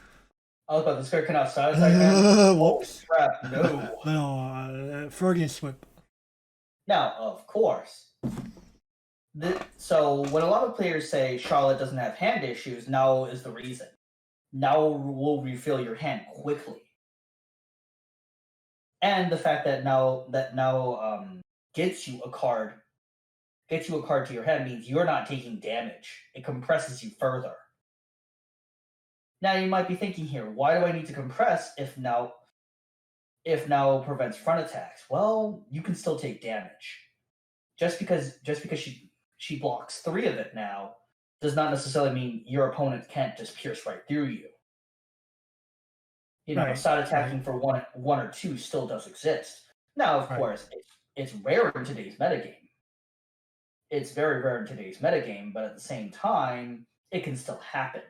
I was about this card cannot side attack. Oh Whoops. crap! No. No, Freudian slip. Now, of course. So when a lot of players say Charlotte doesn't have hand issues, Nao is the reason. Nao will refill your hand quickly. And the fact that Nao gets you a card to your hand means you're not taking damage. It compresses you further. Now you might be thinking here, why do I need to compress if Nao prevents front attacks? Well, you can still take damage. Just because she blocks 3 of it now does not necessarily mean your opponent can't just pierce right through you. Right, side attacking for one or two still does exist. Now, of course, it's rare in today's metagame. It's very rare in today's metagame, but at the same time, it can still happen.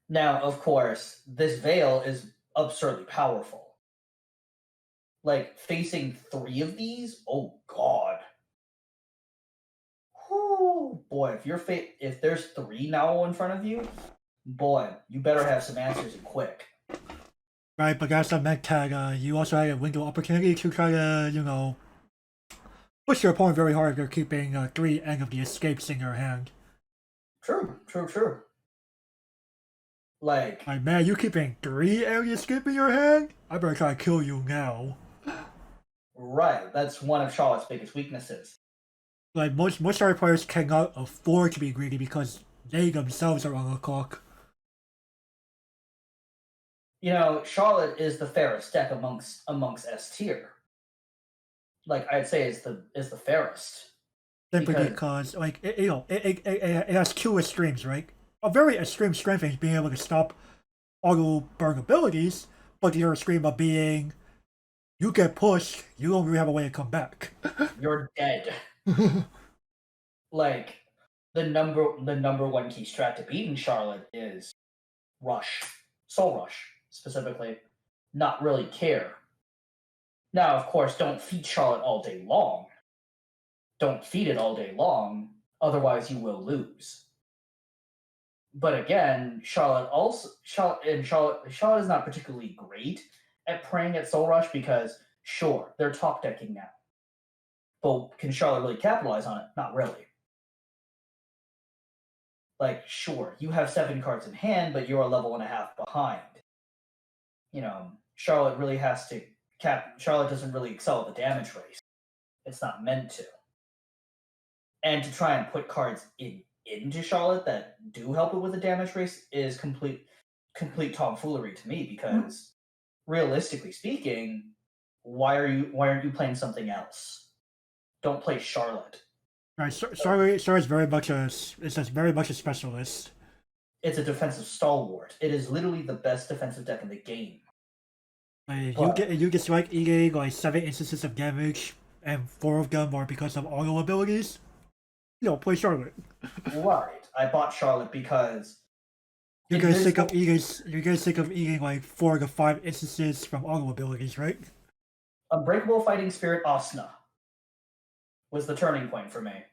Now, of course, this Veil is absurdly powerful. Like, facing 3 of these? Oh, God. Oh, boy, if there's 3 now in front of you, boy, you better have some answers and quick. Right, but that's a mech tag. You also had a window opportunity to try to, push your opponent very hard if they're keeping 3 End of the Escapes in your hand. True. Like, man, you keeping 3 End of the Escape in your hand? I better try to kill you now. Right, that's one of Charlotte's biggest weaknesses. Like, most other players cannot afford to be greedy because they themselves are on the clock. Charlotte is the fairest deck amongst S tier. Like, I'd say is the fairest. Simply because like, it has 2 extremes, right? A very extreme strength is being able to stop auto burn abilities, but the other extreme of being, you get pushed, you don't really have a way to come back. You're dead. Like, the number 1 key strat to beating Charlotte is rush. Soul rush, specifically. Not really care. Now, of course, don't feed Charlotte all day long. Don't feed it all day long, otherwise you will lose. But again, Charlotte is not particularly great at preying at Soul Rush because, sure, they're top decking now. But can Charlotte really capitalize on it? Not really. Like, sure, you have 7 cards in hand, but you're a level and a half behind. Charlotte really has to Charlotte doesn't really excel at the damage race. It's not meant to. And to try and put cards into Charlotte that do help it with the damage race is complete tomfoolery to me, because realistically speaking, why aren't you playing something else? Don't play Charlotte. Right, Charlotte is very much a specialist. It's a defensive stalwart. It is literally the best defensive deck in the game. You get like eating like 7 instances of damage, and 4 of them are because of auto abilities. Play Charlotte. Right. I bought Charlotte because you guys think of eating like 4 to 5 instances from auto abilities, right? Unbreakable Fighting Spirit Asuna was the turning point for me.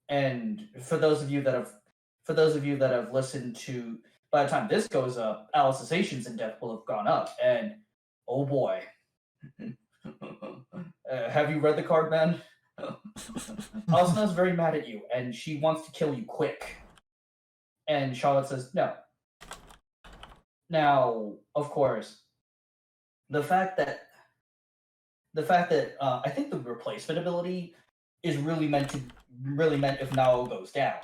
And for those of you that have listened to, by the time this goes up, Alicizzation's in depth will have gone up, and oh boy. Have you read the card, man? Asna's very mad at you, and she wants to kill you quick. And Charlotte says, no. Now, of course, the fact that I think the replacement ability is really meant if Nao goes down.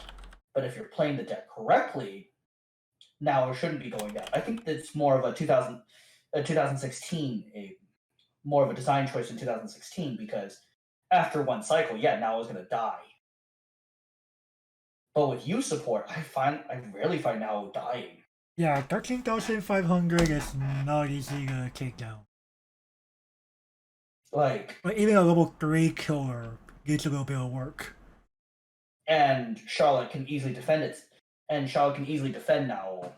But if you're playing the deck correctly, Nao shouldn't be going down. I think it's more of a 2016, more of a design choice in 2016, because after one cycle, yeah, Nao is going to die. But with U support, I rarely find Nao dying. Yeah, 13,500 is not easy to take down. Like, but even a level 3 killer needs a little bit of work. And Charlotte can easily defend it. And Charlotte can easily defend now.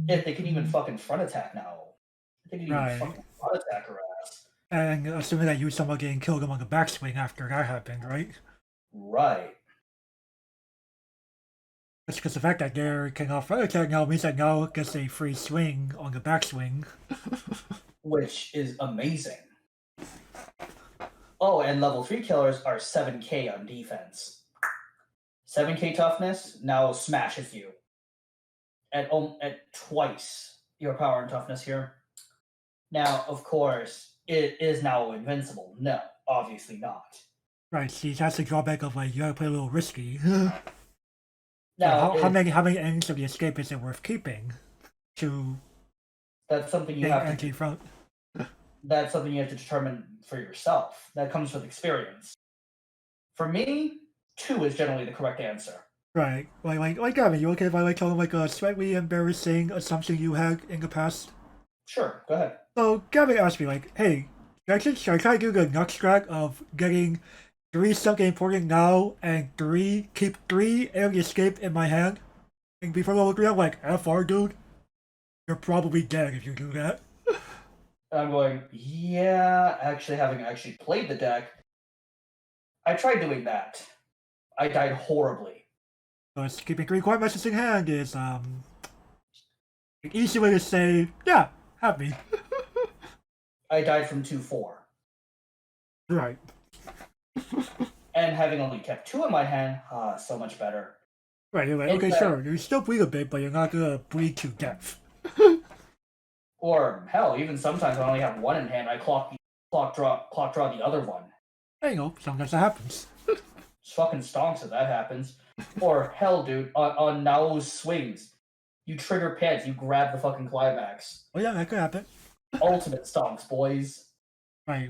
If they can even fucking front attack now. If they can even fucking front attack her ass. And assuming that you somehow getting killed on the backswing after that happened, right? Right. That's because the fact that they cannot front attack now means that now gets a free swing on the backswing. Which is amazing. Oh, and level 3 killers are 7k on defense. 7k toughness now smashes you. At twice your power and toughness here. Now, of course, it is now invincible. No, obviously not. Right, see, that's the drawback of like you gotta play a little risky. Now, how many ends of the escape is it worth keeping? That's something you have to front. That's something you have to determine for yourself. That comes with experience. For me, 2 is generally the correct answer. Right. Like Gavin, you okay if I tell him like a slightly embarrassing assumption you had in the past? Sure, go ahead. So Gavin asked me like, hey, should I try to do the nux track of getting 3 something important now and keep 3 area escape in my hand? And before level 3, I'm like, FR dude, you're probably dead if you do that. I'm going, yeah, having actually played the deck, I tried doing that. I died horribly. Because keeping 3 quiet messages in hand is, an easy way to say, yeah, have me. I died from 2-4. Right. And having only kept 2 in my hand, so much better. Right, you're like, okay, sure, you still bleed a bit, but you're not gonna bleed to death. Or, hell, even sometimes I only have 1 in hand, I clock draw the other one. There you go, sometimes that happens. It's fucking stonks if that happens. Or, hell, dude, on Nao's swings, you trigger pants, you grab the fucking climax. Oh yeah, that could happen. Ultimate stonks, boys. Right,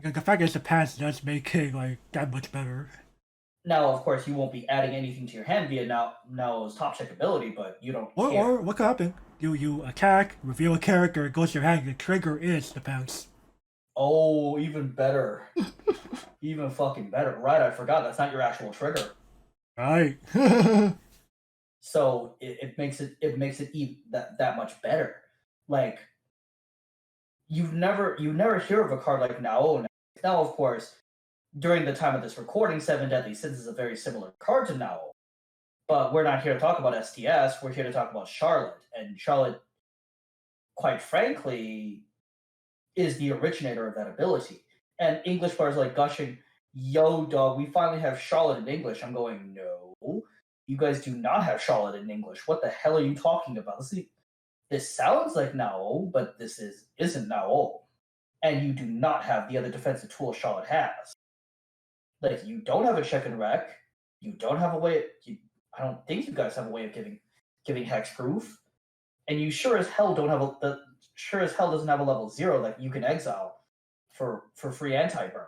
the fact is the pants does make it, like, that much better. Now, of course, you won't be adding anything to your hand via Nao's top check ability, but you don't care. Or what could happen? You attack, reveal a character, it goes to your hand, the trigger is the pounce. Oh, even better. Even fucking better. Right, I forgot, that's not your actual trigger. Right. So it makes it even that much better. Like, you never hear of a card like Nao. Now, of course, during the time of this recording, 7 Deadly Sins is a very similar card to Nao. But we're not here to talk about STS, we're here to talk about Charlotte. And Charlotte, quite frankly, is the originator of that ability. And English players like gushing, yo, dog, we finally have Charlotte in English. I'm going, no, you guys do not have Charlotte in English. What the hell are you talking about? This sounds like Nao, but this isn't Nao. And you do not have the other defensive tools Charlotte has. Like, you don't have a check and wreck. You don't have a way. I don't think you guys have a way of giving hexproof. And you sure as hell doesn't have a level 0 that you can exile for free anti-burn.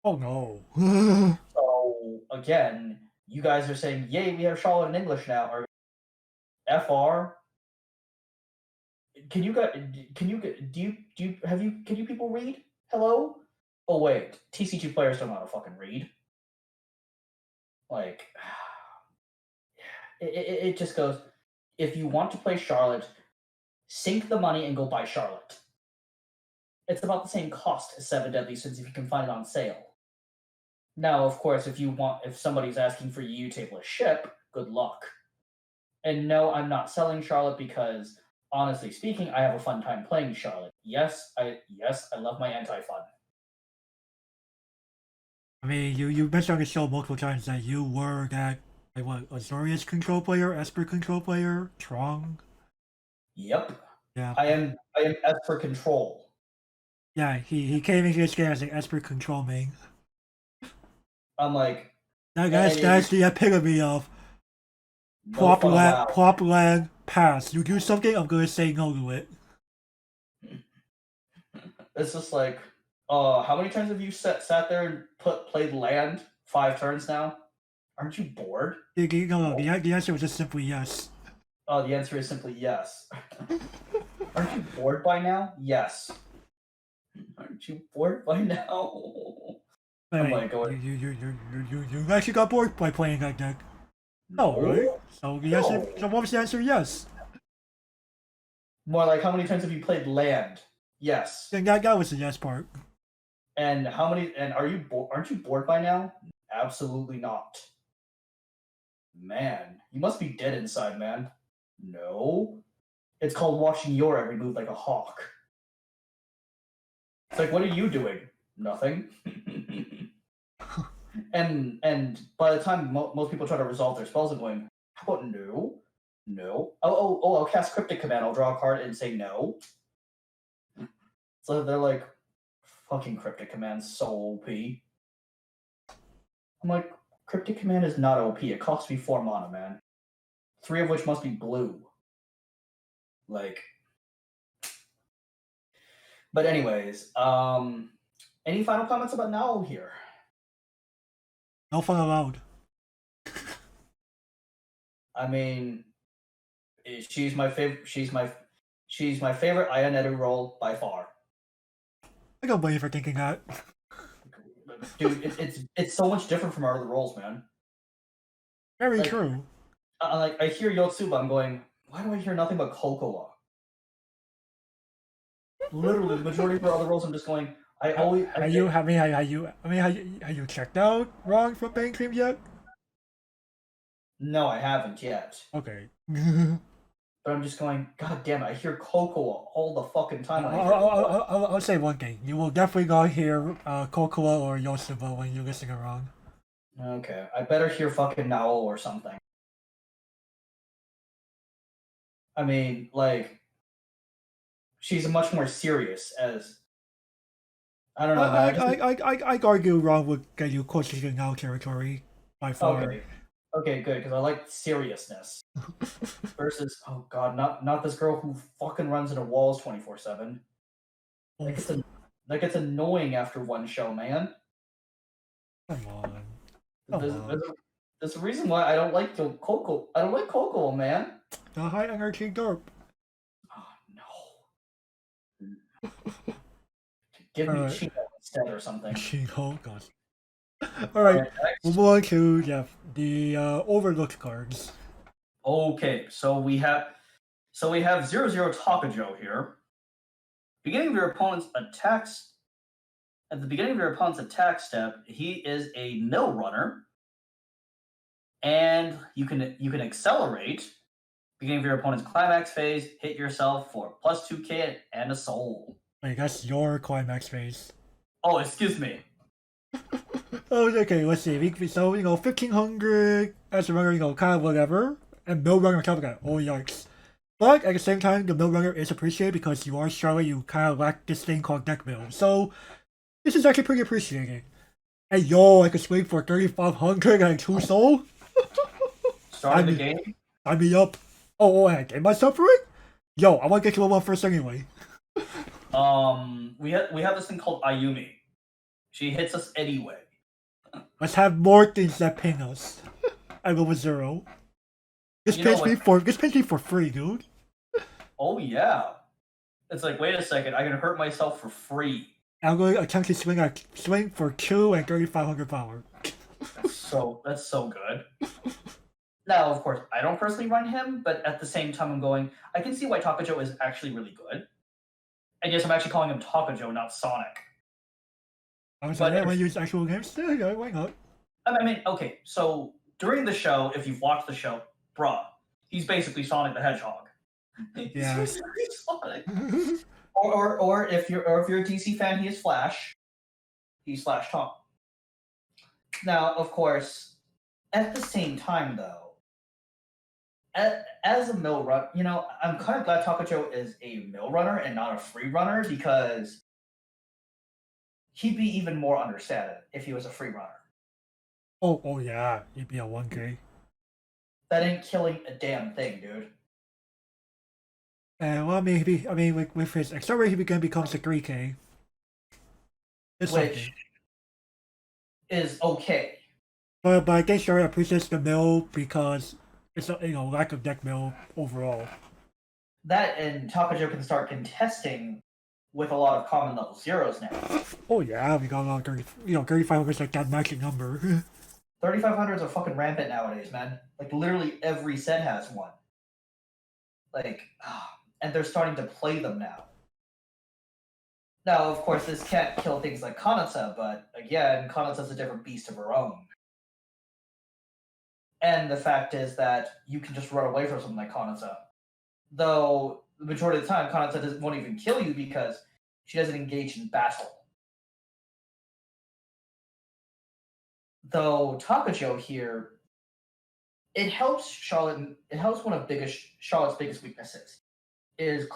Oh no. So again, you guys are saying, yay, we have Charlotte in English now, or FR. Can you people read? Hello? Oh wait, TCG players don't know how to fucking read. Like, it just goes, if you want to play Charlotte, sink the money and go buy Charlotte. It's about the same cost as 7 Deadly Sins if you can find it on sale. Now, of course, if somebody's asking for you to table a ship, good luck. And no, I'm not selling Charlotte because, honestly speaking, I have a fun time playing Charlotte. Yes, I love my anti-fun. I mean, you mentioned on the show multiple times that you were that like what Azorius control player, Esper control player, Trong. Yep. Yeah, I am S for control. yeah. He came into this game as an Esper control main. I'm like, That's the epitome of no fun allowed. plop land, pass. You do something, I'm gonna say no to it. It's just like, how many times have you sat there and played land 5 turns now? Aren't you bored? No, the answer was just simply yes. Oh, the answer is simply yes. Aren't you bored by now? Yes. Aren't you bored by now? Hey, my God. you actually got bored by playing that deck. No, right? So the answer, so what was the answer? Yes. More like, how many times have you played land? Yes. Then that was the yes part. And how many? And aren't you bored by now? Absolutely not. Man, you must be dead inside, man. No. It's called watching your every move like a hawk. It's like, what are you doing? Nothing. and by the time most people try to resolve their spells, I'm going, how about no? No. Oh, I'll cast Cryptic Command. I'll draw a card and say no. So they're like, fucking Cryptic Command's so OP. I'm like, Cryptic Command is not OP. It costs me 4 mana, man. 3 of which must be blue. Like, but anyways, any final comments about Nao here? No fun allowed. I mean, she's my favorite. She's my favorite Ionetu role by far. I don't blame you for thinking that. Dude, it's so much different from our other roles, man. Very true. Like, I hear Yotsuba, I'm going, why do I hear nothing but Kokoa? Literally, the majority of our other roles, I'm just going. Have you checked out Wrong from Bang Cream yet? No, I haven't yet. Okay. But I'm just going, God damn it, I hear Kokoa all the fucking time. I'll say one thing. You will definitely not hear Kokoa or Yotsuba when you listen around. Okay, I better hear fucking Nao or something. I mean, like, she's much more serious as... I don't know, man. I'd argue Wrong would get you closer to Nao territory by far. Okay, good, because I like seriousness. Versus, oh god, not this girl who fucking runs into walls 24/7. That gets annoying after one show, man. Come on. There's a reason why I don't like Coco. I don't like Coco, man. The high energy derp. Oh no. Give me Chino instead or something. Chino, god. Alright, we'll move on to the overlooked cards. Okay, so we have 0/0 Takajo here. Beginning of your opponent's attacks. At the beginning of your opponent's attack step, he is a mill runner, and you can accelerate. Beginning of your opponent's climax phase, hit yourself for +2k and a soul. Wait, that's your climax phase. Oh, excuse me. Oh, okay. Let's see. So 1500 as a runner, kind of whatever, and mill runner on top of that. Oh yikes! But at the same time, the mill runner is appreciated because you are Charlotte. You kind of lack this thing called deck mill. So this is actually pretty appreciated. Hey yo, I could swing for 3500 and 2 soul. Starting the game. Sign me up. Oh, I gave myself for it. Yo, I want to get to level 1 first anyway. We have this thing called Ayumi. She hits us anyway. Let's have more things that ping us. I level 0. This pays me for free, dude. Oh yeah. It's like, wait a second, I can hurt myself for free. I'm going to attempt to swing for 2 and 3500 power. That's so good. Now, of course, I don't personally run him, but at the same time, I'm going, I can see why Takajo is actually really good. And yes, I'm actually calling him Takajo, not Sonic. I was like, I want to use actual names? Yeah, why not? I mean, okay, so during the show, if you've watched the show, bruh, He's basically Sonic the Hedgehog. Yeah. He's Sonic. Or if you're a DC fan, he is Flash. He's Flash Tom. Now, of course, at the same time, though, as a mill run, I'm kind of glad Takajo is a mill runner and not a free runner because he'd be even more understated if he was a free runner. Oh yeah, he'd be a 1K. That ain't killing a damn thing, dude. And well, I mean, with his accelerator, he becomes a 3K. It's Which something. is okay. But I think Charlotte appreciates the mill because it's a lack of deck mill overall. That and Takajo can start contesting with a lot of common level zeros now. Oh yeah, we got a lot of 35 is like that magic number. 3500s are fucking rampant nowadays, man. Like literally every set has one. Like, and they're starting to play them now. Now, of course, this can't kill things like Kanata, but again, Kanata's a different beast of her own. And the fact is that you can just run away from something like Kanata. Though, the majority of the time, Kanata won't even kill you because she doesn't engage in battle. Though Takajo here, it helps Charlotte. It helps one of Charlotte's biggest weaknesses is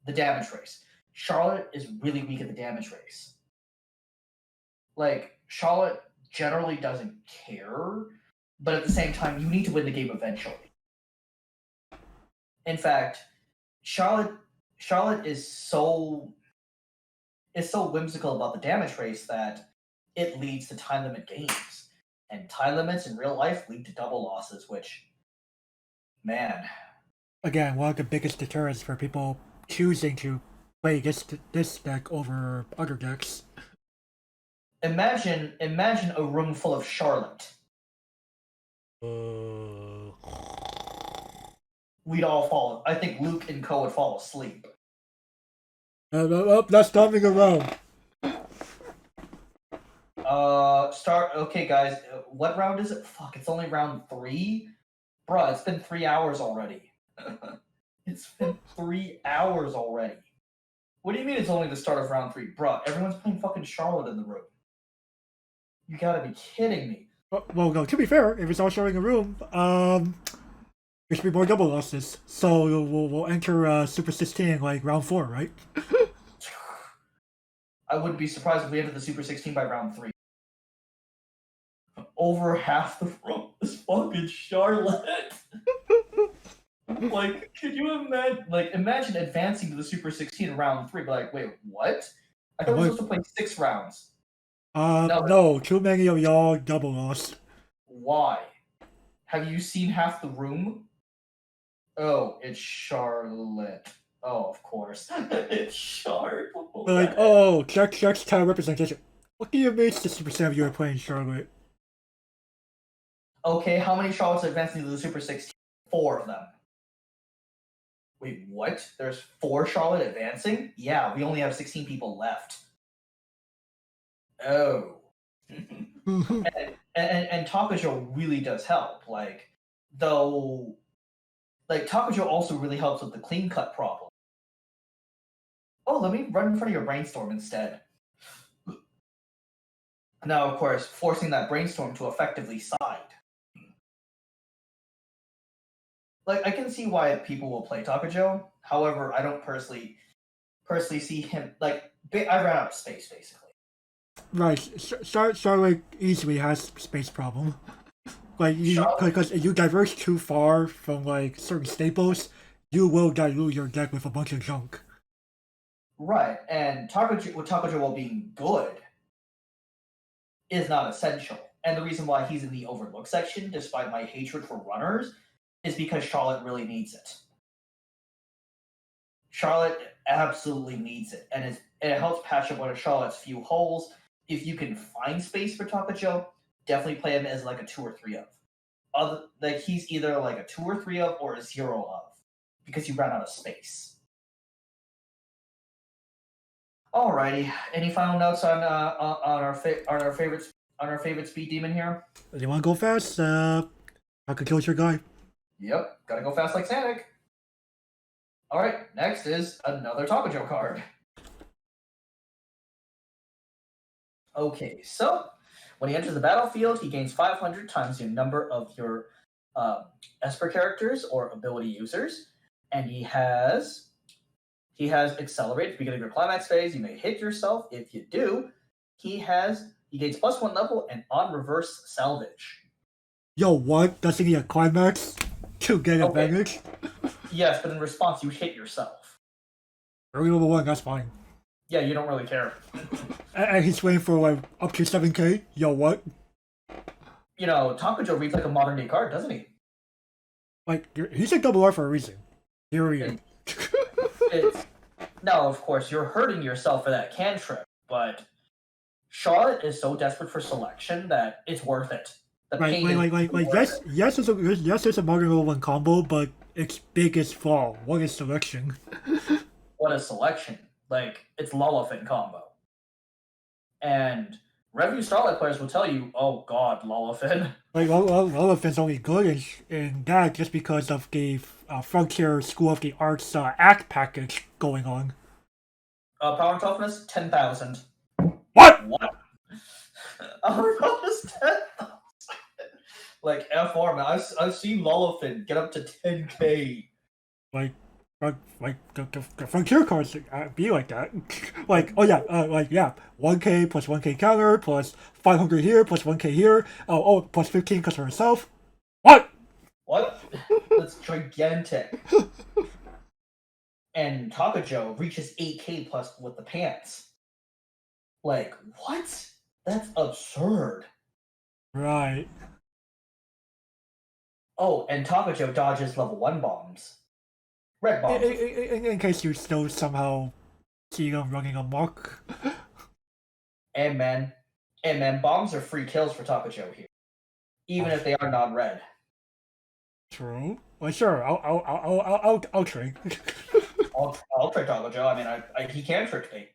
the damage race. Charlotte is really weak at the damage race. Like Charlotte generally doesn't care, but at the same time, you need to win the game eventually. In fact, Charlotte is so whimsical about the damage race that it leads to time limit games. And time limits in real life lead to double losses, which, man. Again, one of the biggest deterrents for people choosing to play this deck over other decks. Imagine a room full of Charlotte. We'd all fall. I think Luke and Co would fall asleep. That's coming around. Okay, guys. What round is it? Fuck, it's only round 3? Bruh, it's been 3 hours already. It's been 3 hours already. What do you mean it's only the start of round 3? Bruh, everyone's playing fucking Charlotte in the room. You gotta be kidding me. Well, no, to be fair, if it's all showing a room, there should be more double losses. So we'll enter Super 16 like round 4, right? I wouldn't be surprised if we entered the Super 16 by round 3. Over half the room is fucking Charlotte. Like, could you imagine? Like, imagine advancing to the Super 16 in round 3. But like, wait, what? I thought we were supposed to play 6 rounds. No, too many of y'all double lost. Why? Have you seen half the room? Oh, it's Charlotte. Oh, of course. It's Charlotte. Like, oh, check town representation. What do you mean 60% of you are playing Charlotte? Okay, how many Charlottes are advancing to the Super 16? 4 of them. Wait, what? There's 4 Charlotte advancing? Yeah, we only have 16 people left. Oh. and Takajo really does help. Like, though, like, Takajo also really helps with the clean cut problem. Oh, let me run in front of your brainstorm instead. Now, of course, forcing that brainstorm to effectively side. Like, I can see why people will play Takajo. However, I don't personally see him, like, I ran out of space, basically. Right, Charlotte easily has space problem. Like, because if you diverge too far from, like, certain staples, you will dilute your deck with a bunch of junk. Right, and Takajo while being good is not essential. And the reason why he's in the overlook section, despite my hatred for runners, is because Charlotte really needs it. Charlotte absolutely needs it, and it helps patch up one of Charlotte's few holes. If you can find space for Takajo, definitely play him as like a 2 or 3 of. Like he's either like a 2 or 3 of or a 0 of, because you ran out of space. Alrighty, any final notes on our favorite speed demon here? You want to go fast? I could kill your guy. Yep, gotta go fast like Sonic. All right, next is another Takujo card. Okay, so when he enters the battlefield, he gains 500 times the number of your Esper characters or ability users, and he has accelerate at the beginning of your climax phase. You may hit yourself. If you do, he gains +1 level and on reverse salvage. Yo, what? Does he need a climax to get Okay. advantage? Yes, but in response, you hit yourself. Early level 1, that's fine. Yeah, you don't really care. And he's waiting for like up to 7k? Yo, what? You know, Takujo reads like a modern day card, doesn't he? Like, he's a double R for a reason. Period. Now, of course, you're hurting yourself for that cantrip, but Charlotte is so desperate for selection that it's worth it. The Right, pain is like worth it. yes, it's a modern level 1 combo, but its biggest flaw, what is selection? What a selection. Like, it's Lullafin combo. And Review Starlight players will tell you, oh god, Lullafin. Like, Lullafin's only good in that just because of the Frontier School of the Arts act package going on. Power and toughness, 10,000. What? What? Power toughness, 10,000. Like, FR, man. I've seen Lullafin get up to 10k. Like the Frontier cards be like that. Like, oh yeah, 1k plus 1k counter plus 500 here plus 1k here. Oh, plus 15 because for herself. What? What? That's gigantic. And Takujo reaches 8k plus with the pants. Like, what? That's absurd. Right. Oh, and Takujo dodges level 1 bombs. Red bombs. In case you still somehow see them running amok. And man, bombs are free kills for Takujo here, even if they are not red. True. Well, sure. I'll trade. I'll trade Takujo. I mean, he can trick me.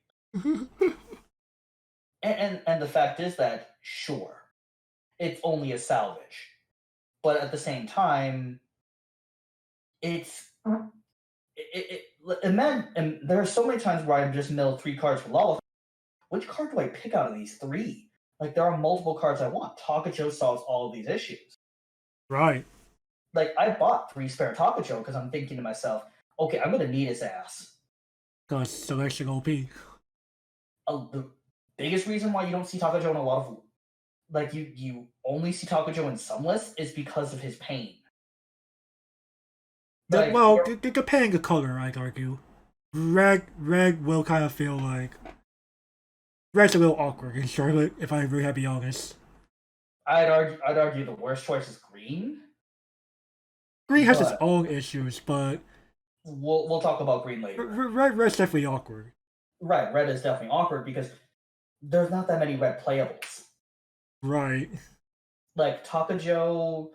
and the fact is that sure, it's only a salvage, but at the same time, and there are so many times where I just mill 3 cards for Lala. Which card do I pick out of these 3? Like, there are multiple cards I want. Takujo solves all of these issues. Right. Like, I bought 3 spare Takujo because I'm thinking to myself, okay, I'm gonna need his ass. Because selection OP. The biggest reason why you don't see Takujo in a lot of, like, you only see Takujo in some lists is because of his pain. Like, well, depending the color, I'd argue. Red will kind of feel like red's a little awkward in Charlotte, if I really have to be honest. I'd argue the worst choice is green. Green has its own issues, but we'll talk about green later. Red's definitely awkward. Right, red is definitely awkward because there's not that many red playables. Right. Like Takujo,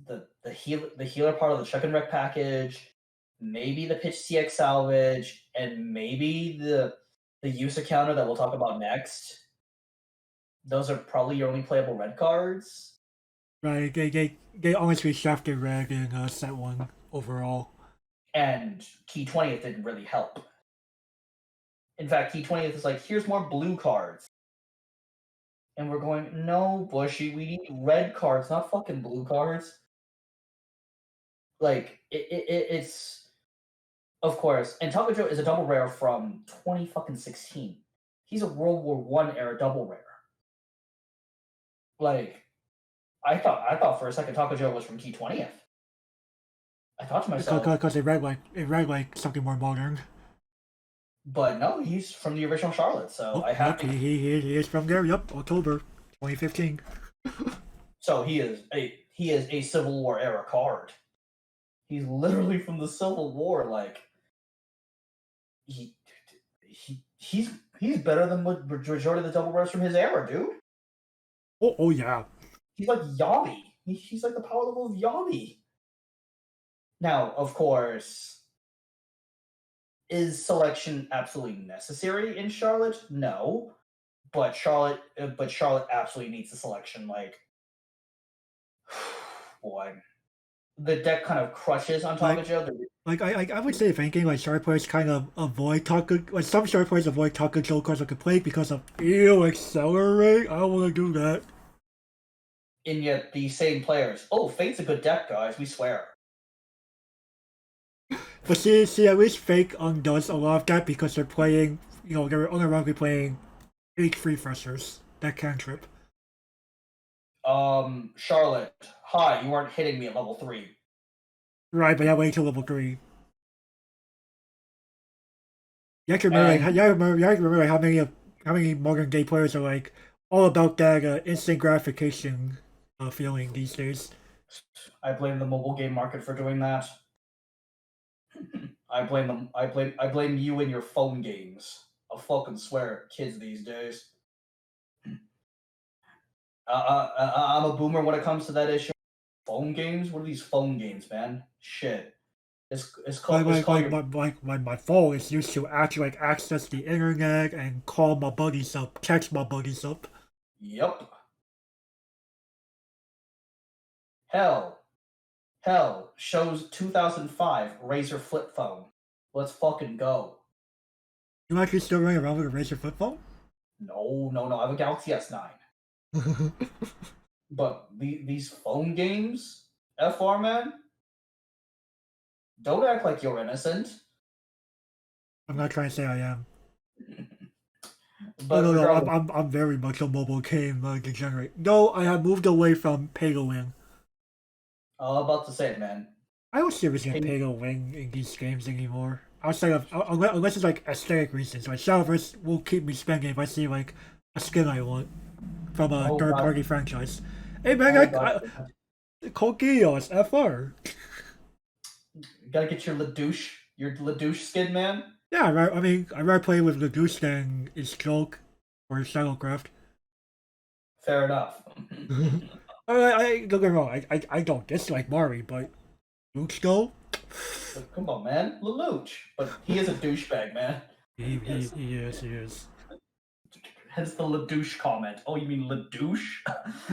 the healer part of the Check and Wreck package, maybe the Pitch CX salvage, and maybe the user counter that we'll talk about next. Those are probably your only playable red cards. Right, they honestly shafted red in set 1 overall. And Key 20th didn't really help. In fact, Key 20th is like, here's more blue cards. And we're going, no, Bushy, we need red cards, not fucking blue cards. Like, it's... Of course, and Takujo is a double rare from 2016. He's a World War I era double rare. Like, I thought for a second Takujo was from Key 20th. I thought to myself... Because it read like something more modern. But no, he's from the original Charlotte, so I have to... He is from there, yep, October 2015. So he is a Civil War era card. He's literally from the Civil War, like... He's better than the majority of the double rares from his era, dude. Oh yeah. He's like Yami. He's like the power level of Yami. Now, of course, is selection absolutely necessary in Charlotte? No, but Charlotte absolutely needs the selection. Like, boy, the deck kind of crushes on top of each other. I would say if anything, like shard players kind of avoid like some shard players avoid talk control cards like complete because of accelerate. I don't want to do that. And yet the same players, oh, Fate's a good deck, guys. We swear. But see, at least Fake does a lot of that because they're playing, they're unironically playing H3 freshers that cantrip. Charlotte, hi, you aren't hitting me at level 3. Right, but yeah, wait till level 3. You have to remember, how many modern day players are like all about that instant gratification feeling these days. I blame the mobile game market for doing that. I blame them. I blame you and your phone games. I fucking swear, kids these days. I'm a boomer when it comes to that issue. Phone games? What are these phone games, man? Shit. It's called. My phone is used to actually like access the internet and call my buddies up, text my buddies up. Yep. Hell, shows 2005 Razer flip phone. Let's fucking go. You actually still running around with a Razer flip phone? No. I have a Galaxy S9. But these phone games, FR man, don't act like you're innocent. I'm not trying to say I am. But no, I'm very much a mobile game degenerate. No, I have moved away from pay to win. I was about to say, man. I don't seriously pay to win in these games anymore. Outside of unless it's like aesthetic reasons, like Shadowverse will keep me spending if I see like a skin I want from a third-party franchise. Hey man, Code Geass, FR. You gotta get your Ladouche skin, man. Yeah, I mean, I'd rather play with Ladouche than is Joke or Shadowcraft. Fair enough. Don't get me wrong, I don't dislike Mari, but Luke though? Come on, man. Lelouch. But he is a douchebag, man. He is. Hence the Ladouche comment. Oh, you mean Ladouche?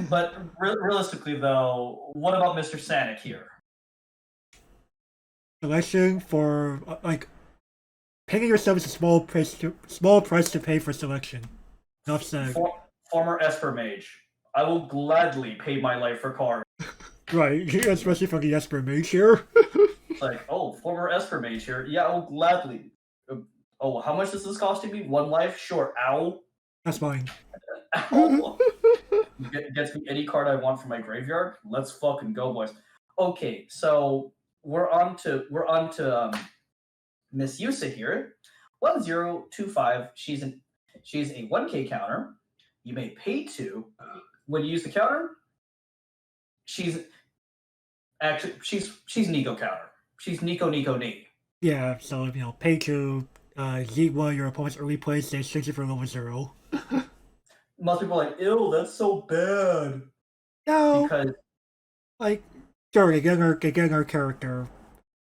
But realistically, though, what about Mr. Sanic here? Selection for paying yourself is a small price to pay for selection. Enough said. Former Esper Mage. I will gladly pay my life for cards. Right, especially from the Esper Mage here. It's like, oh, former Esper Mage here. Yeah, I will gladly. Oh, how much is this costing me? 1 life? Sure. Ow. That's fine. Ow. Gets me any card I want from my graveyard. Let's fucking go, boys. Okay, so we're on to Miss Yusa here. 1025. She's a 1K counter. You may pay 2. When you use the counter, she's Nico counter. She's Nico Ni. Yeah, so pay 2. Yeet one of your opponent's early plays, they change it for level 0. Most people are like, ew, that's so bad. No, because sure, they're getting our character,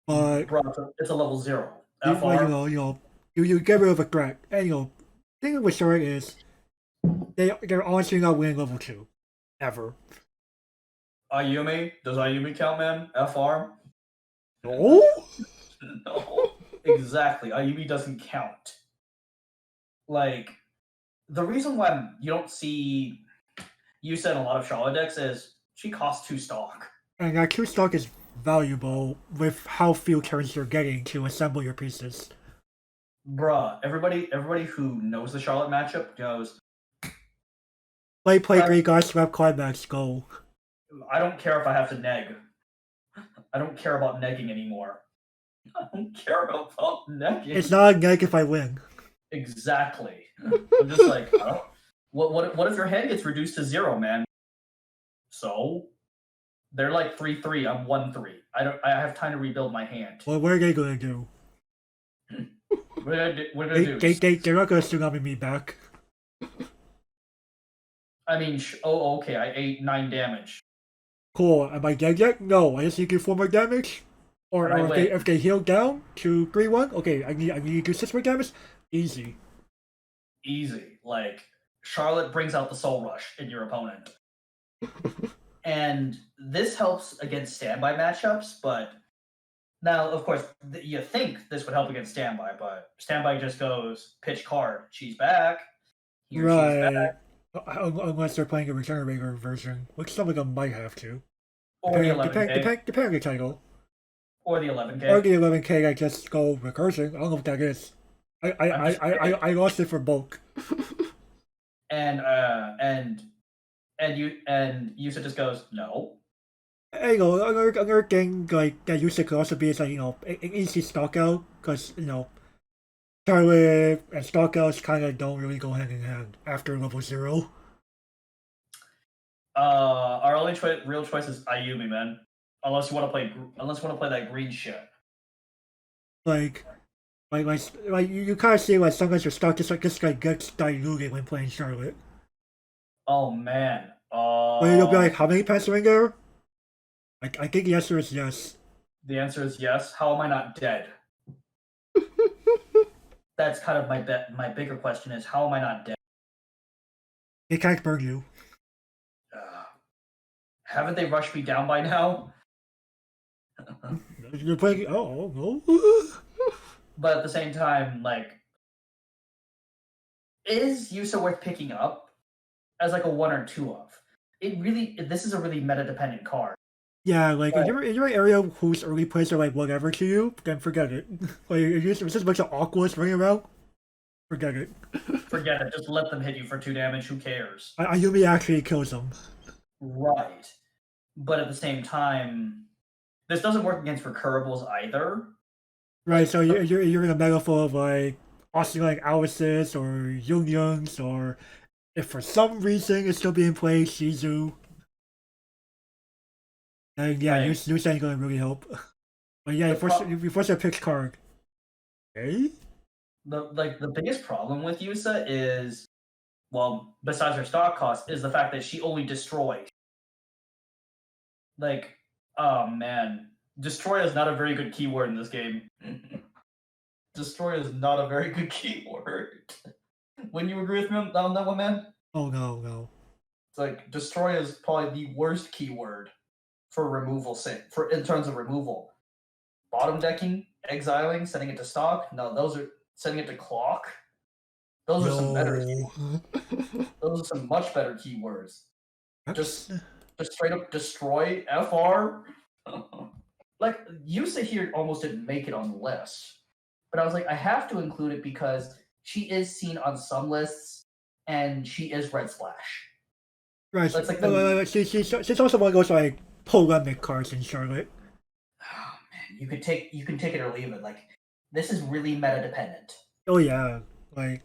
but bro, it's a level 0. You get rid of a threat, and the thing with Shard is they're honestly not winning level 2 ever. Ayumi? Does Ayumi count, man? FR? No. No. Exactly. Ayumi doesn't count. The reason why you don't see Yusa in a lot of Charlotte decks is she costs 2 stock. And that 2 stock is valuable with how few turns you're getting to assemble your pieces. Bruh, everybody who knows the Charlotte matchup goes, Play great guys, swap climax, go. I don't care if I have to neg. I don't care about negging anymore. I don't care about negging. It's not a neg if I win. Exactly. I'm just like, oh, what if your hand gets reduced to 0, man? So they're like 3-3. I'm 1-3. I have time to rebuild my hand. Well, what are they gonna do? What are they gonna do? They're not gonna tsunami me back. I mean, okay. I ate 9 damage. Cool. Am I dead yet? No. I just need to do 4 more damage. Or if they heal down to 3-1, okay. I need to do 6 more damage. Easy. Charlotte brings out the Soul Rush in your opponent. And this helps against standby matchups, but now, of course, you think this would help against standby, but standby just goes pitch card. She's back. He or she is back. Right. Unless they're playing a regenerator version, which some of them might have to. Or the 11K. Depending on the title. Or the 11K. Or the 11K, I just go recursion. I don't know what that is. I lost it for bulk. And Yusa just goes, no. You know, another thing like that used to could also be is like, you know, an easy stock out, because, you know, Charlie and stockouts kind of don't really go hand in hand after level 0. Our only real choice is Ayumi, man. Unless you want to play that green shit. Like you kind of see like sometimes your stock just gets diluted when playing Charlotte. Oh man. But you'll be like, how many pets are in there? I think the answer is yes. The answer is yes. How am I not dead? That's kind of my bigger question is, how am I not dead? They can't burn you. Haven't they rushed me down by now? You're playing. Oh no. But at the same time, like, is Yusa worth picking up as like a 1 or 2 of? This is a really meta dependent card. Yeah, like if you're an area whose early plays are like whatever to you, then forget it. Like if it's just a bunch of awkwards running around, forget it. Forget it. Just let them hit you for 2 damage. Who cares? Ayumi actually kills them. Right, but at the same time, this doesn't work against recurables either. Right, so you're in a meta full of like Austin like Alice's or Youngs, or if for some reason it's still being played, Shizu. And yeah, Right. News ain't gonna really help. But yeah, you force a pitch card. Okay? The biggest problem with Yusa is, well, besides her stock cost, is the fact that she only destroys. Like, oh man, destroy is not a very good keyword in this game. Destroy is not a very good keyword. Wouldn't you agree with me on that one, man? Oh no. It's like destroy is probably the worst keyword for removal. For in terms of removal, bottom decking, exiling, setting it to stock. No, those are setting it to clock. Those are some better. Those are some much better keywords. Just straight up destroy FR. Like Yusa here almost didn't make it on the list, but I was like, I have to include it because she is seen on some lists, and she is red splash. Right. That's like she's also one of those like polemic cards in Charlotte. Oh man, you can take it or leave it. Like, this is really meta dependent. Oh yeah, like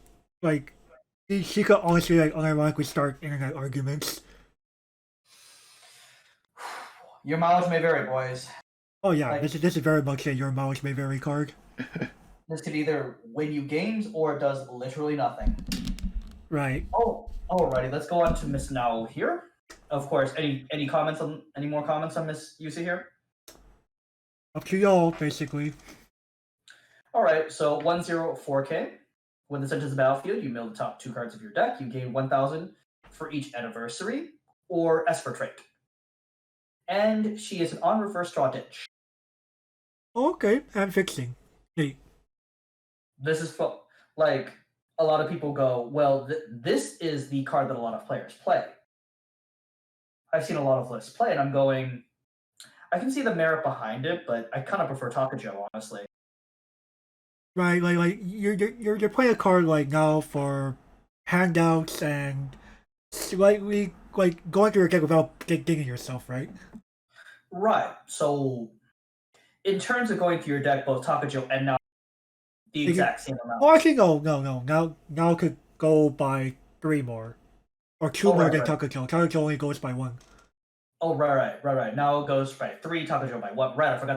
she could honestly like unironically start internet arguments. Your mileage may vary, boys. Oh yeah, Like, this is very much a your mileage may vary card. This could either win you games or it does literally nothing. Right. Oh, alrighty. Let's go on to Miss Now here. Of course, any more comments on Miss Yusa here? Up to y'all, basically. All right. So 104K. When this enters the battlefield, you mill the top 2 cards of your deck. You gain 1,000 for each anniversary or Esper trait. And she is an on reverse draw ditch. Okay, I'm fixing. Hey. This is like a lot of people go, well, this is the card that a lot of players play. I've seen a lot of lists play, and I'm going, I can see the merit behind it, but I kind of prefer Takajo, honestly. Right, like you're playing a card like now for handouts and slightly like going through your deck without digging yourself, right? Right. So, in terms of going through your deck, both Takajo and now the exact same amount. Oh, actually, no. Now could go by 3 more, or 2 more than Takajo. Takajo only goes by 1. Oh, right. Now it goes by 3, Takajo by 1. Right, I forgot.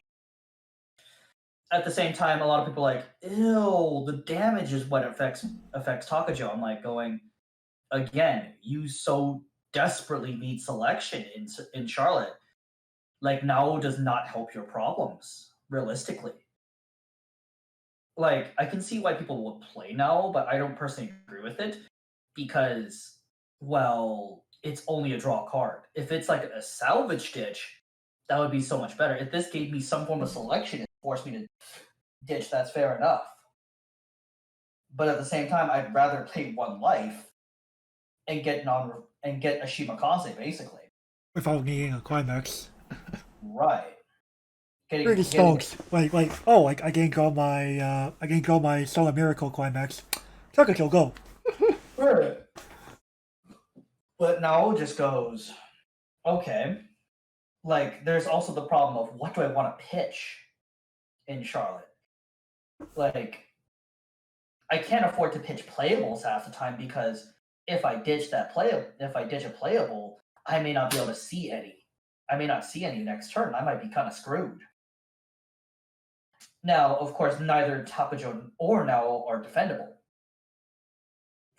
At the same time, a lot of people are like, ew, the damage is what affects Takajo. I'm like going, again, you so desperately need selection in Charlotte. Like, Nao does not help your problems, realistically. Like, I can see why people would play Nao, but I don't personally agree with it. Because, well, it's only a draw card. If it's like a salvage ditch, that would be so much better. If this gave me some form of selection and forced me to ditch, that's fair enough. But at the same time, I'd rather pay 1 life and get a Shimakaze basically. Without needing a climax. Right. Pretty stonks. Like, oh, I can go my Solar Miracle climax. Takato, go. Right. But now it just goes, okay. Like, there's also the problem of what do I want to pitch in Charlotte? Like, I can't afford to pitch playables half the time because if I ditch a playable, I may not be able to see any. I may not see any next turn. I might be kind of screwed. Now, of course, neither Takujo or Nao are defendable.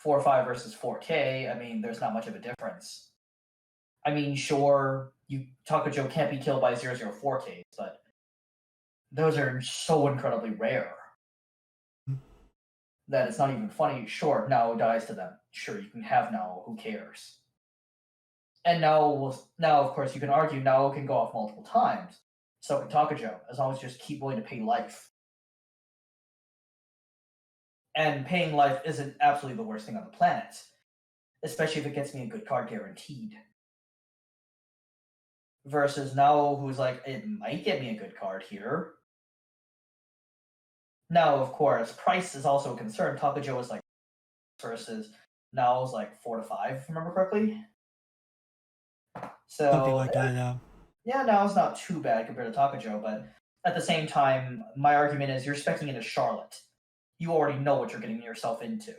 4-5 versus 4K, I mean, there's not much of a difference. I mean, sure, Takujo can't be killed by 004Ks, but those are so incredibly rare that it's not even funny. Sure, Nao dies to them. Sure, you can have Nao, who cares? And now, of course, you can argue Nao can go off multiple times. So can Takujo, as long as you just keep willing to pay life. And paying life isn't absolutely the worst thing on the planet, especially if it gets me a good card guaranteed. Versus Nao, who's like, it might get me a good card here. Now, of course, price is also a concern. Takujo is like versus Nao's like 4-5, if I remember correctly. So Something like that, yeah. Yeah, Nao's not too bad compared to Takujo, but at the same time, my argument is you're expecting into Charlotte. You already know what you're getting yourself into.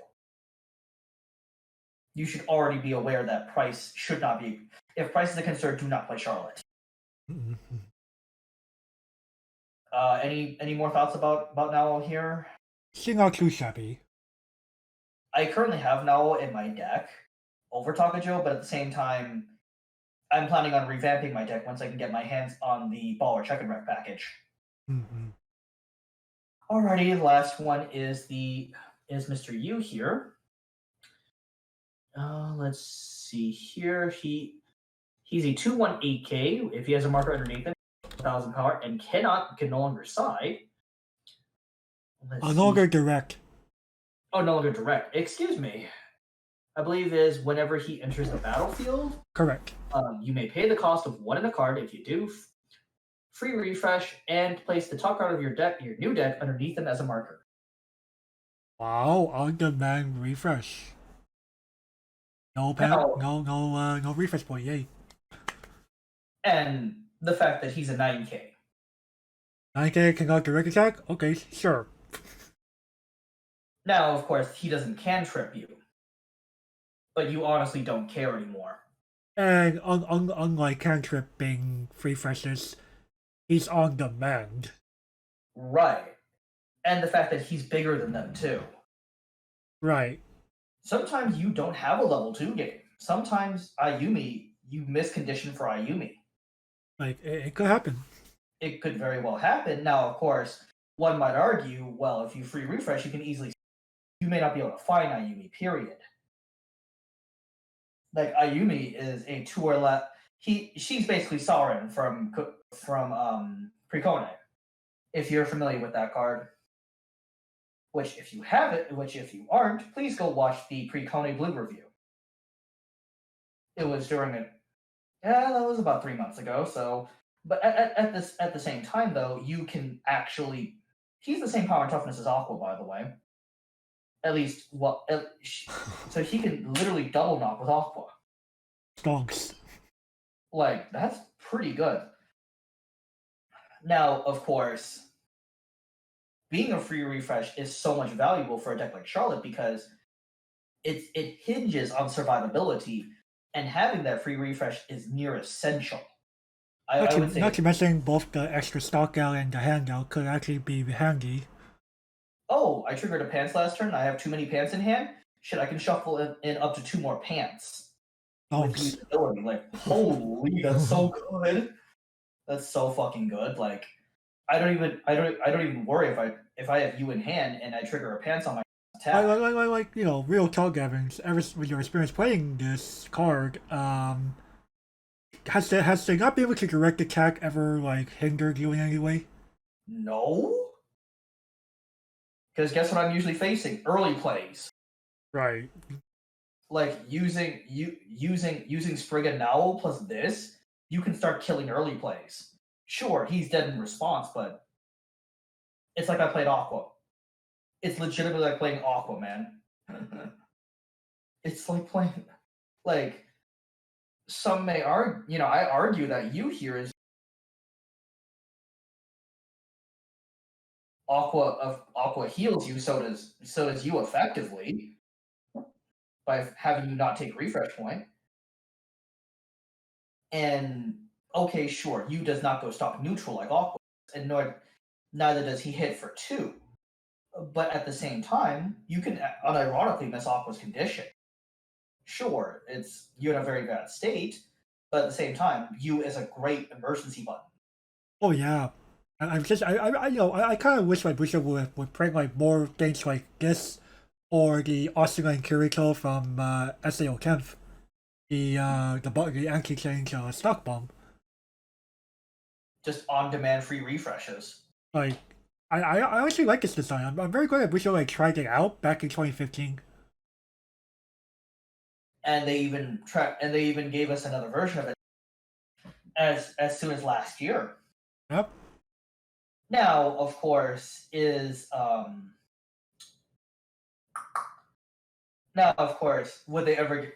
You should already be aware that price should not be. If price is a concern, do not play Charlotte. Any more thoughts about Nao here? She's not too shabby. I currently have Nao in my deck over Takujo, but at the same time, I'm planning on revamping my deck once I can get my hands on the Baller Check and Wreck package. Alrighty, the last one is Mr. Yu here. Let's see here. He's a 2/8K. If he has a marker underneath it, 1,000 power, and can no longer side. No longer direct. Oh, no longer direct. Excuse me. I believe is whenever he enters the battlefield. Correct. You may pay the cost of 1 in a card. If you do, free refresh and place the top card of your new deck, underneath them as a marker. Wow, on-demand refresh. No refresh point, yay. And the fact that he's a 9K. 9K cannot direct attack? Okay, sure. Now, of course, he doesn't cantrip you. But you honestly don't care anymore. And unlike cantripping refreshes, he's on demand. Right. And the fact that he's bigger than them, too. Right. Sometimes you don't have a level 2 game. Sometimes Ayumi, you miss condition for Ayumi. Like, it could happen. It could very well happen. Now, of course, one might argue, well, if you free refresh, you may not be able to find Ayumi, period. Like, Ayumi is a 2 or less. She's basically Sauron from Precone, if you're familiar with that card. Which, if you have it, which if you aren't, please go watch the Precone Blue review. It was that was about 3 months ago. So, but at the same time though, you can actually. He's the same power and toughness as Aqua, by the way. At least, so he can literally double knock with Aqua. Stonks. Like, that's pretty good. Now, of course, being a free refresh is so much valuable for a deck like Charlotte because it hinges on survivability, and having that free refresh is near essential. Not to mention both the extra stock out and the handout could actually be handy. Oh, I triggered a pants last turn. I have too many pants in hand. Shit, I can shuffle in up to 2 more pants. With usability. Like, holy, that's so good. That's so fucking good. Like, I don't even worry if I have you in hand and I trigger a pants on my attack. Real talk, Evans. Ever with your experience playing this card, has they not been able to direct attack ever like hindered you in any way? No, because guess what I'm usually facing? Early plays. Right. Like using Spriggan Nowl plus this, you can start killing early plays. Sure, he's dead in response, but it's like I played Aqua. It's legitimately like playing Aqua, man. It's like playing like some may argue. I argue that you here is Aqua heals you, so does you effectively by having you not take refresh point. And okay, sure, you does not go stock neutral like Aqua, and neither does he hit for 2. But at the same time, you can unironically miss Aqua's condition. Sure, you're in a very bad state, but at the same time, you is a great emergency button. Oh yeah. I kind of wish my Butcher would print like more things like this, or the Austin and Kirito from SAO Kempf, the anti-change stock bomb. Just on-demand free refreshes. Like, I actually like this design. I'm very glad that Butcher like tried it out back in 2015. And they even gave us another version of it as soon as last year. Yep. Now, of course, would I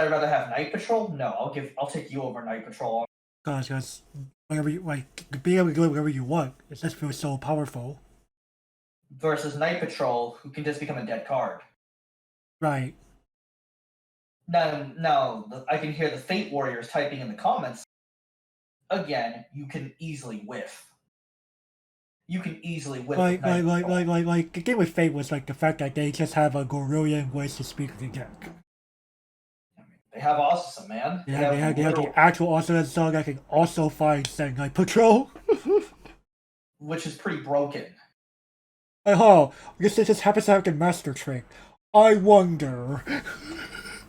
rather have Night Patrol? No, I'll take you over Night Patrol. Because whatever you like, being able to do whatever you want, it just feels so powerful. Versus Night Patrol, who can just become a dead card. Right. Now, I can hear the Fate Warriors typing in the comments. Again, you can easily whiff. Like the game with Fate was like the fact that they just have a Gorillion ways to speak of the deck. They have awesome, man. They have the actual awesome song that can also find Saturday Night Patrol. Which is pretty broken. I guess it just happens to have the master trick. I wonder.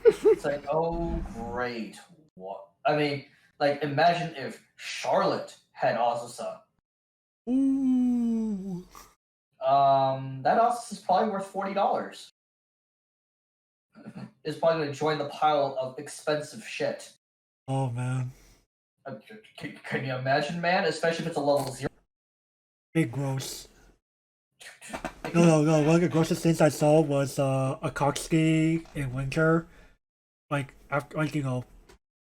It's like, oh great. What? I mean, like, imagine if Charlotte had Azusa. Ooh. That Azusa is probably worth $40. Is probably going to join the pile of expensive shit. Oh man. Can you imagine, man? Especially if it's a level 0. Big gross. No. One of the grossest things I saw was a Akatsuki in winter.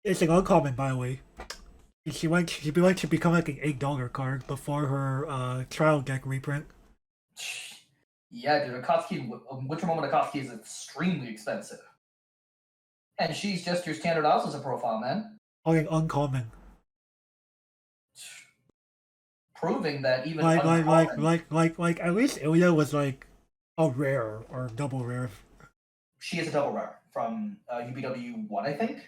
It's an uncommon, by the way. She went to become like an $8 card before her trial deck reprint. Yeah, dude, Winter Moment Akatsuki is extremely expensive. And she's just your standard Azusa profile, man. Oh, like uncommon. Proving that even like at least Ilya was like a rare or double rare. She is a double rare from UBW 1, I think.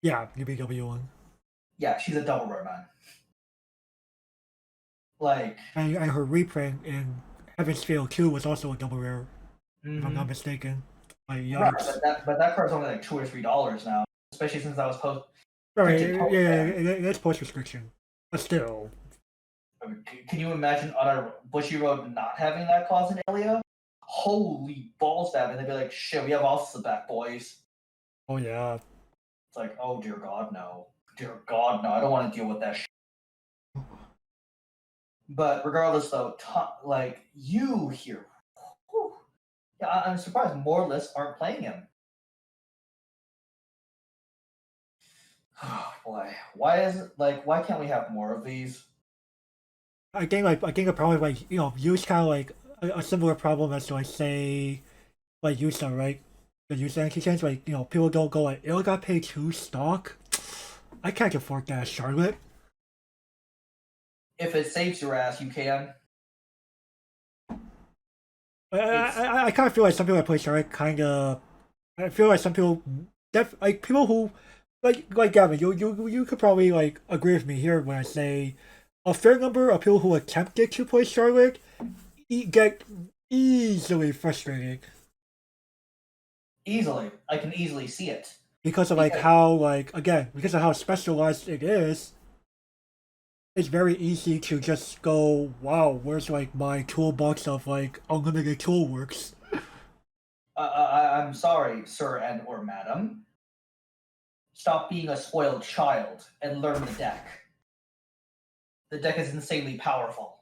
Yeah, UBW 1. Yeah, she's a double rare, man. Like, and her reprint in Heaven's Field 2 was also a double rare, if I'm not mistaken. Like, right, but that card's only like $2 or $3 now, especially since that was post. Right, it's post restriction, but still. Can you imagine on a Bushy Road not having that clause in Ilya? Holy balls, man! And they'd be like, "Shit, we have Azusa back, boys." Oh yeah. It's like, oh dear God, no! Dear God, no! I don't want to deal with that shit. But regardless, though, like you here, whew, yeah, I'm surprised more lists aren't playing him. Oh boy, why can't we have more of these? I think a problem like use kind of like a similar problem as to like say like Yusa, right? The Yusa anti-change, like people don't go like Ilya got paid 2 stock. I can't afford that, Charlotte. If it saves your ass, you can. I kind of feel like some people that play Charlotte I feel like some people like people who like Gavin, you could probably like agree with me here when I say a fair number of people who attempted to play Charlotte get easily frustrating Easily, I can easily see it. because of like Because how like again because of how specialized it is. It's very easy to just go, wow, where's like my toolbox of like unlimited tool works? I'm sorry, sir and or madam. Stop being a spoiled child and learn the deck. The deck is insanely powerful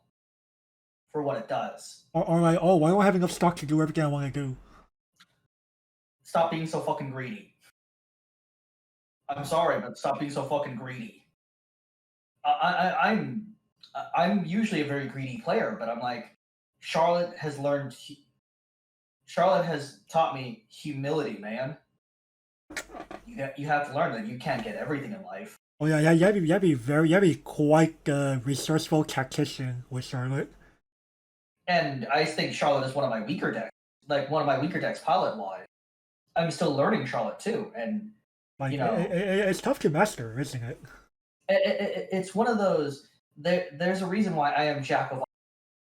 for what it does. Or like, oh, why don't I have enough stock to do everything I want to do? Stop being so fucking greedy. I'm sorry, but stop being so fucking greedy. I'm usually a very greedy player, but I'm like, Charlotte has learned. Charlotte has taught me humility, man. You have to learn that you can't get everything in life. Oh yeah, yeah, you have to be quite a resourceful tactician with Charlotte. And I think Charlotte is one of my weaker decks, like one of my weaker decks pilot wise. I'm still learning Charlotte too, and Like, you know, it's tough to master, isn't it? it's one of those. There's a reason why I am Jack of all,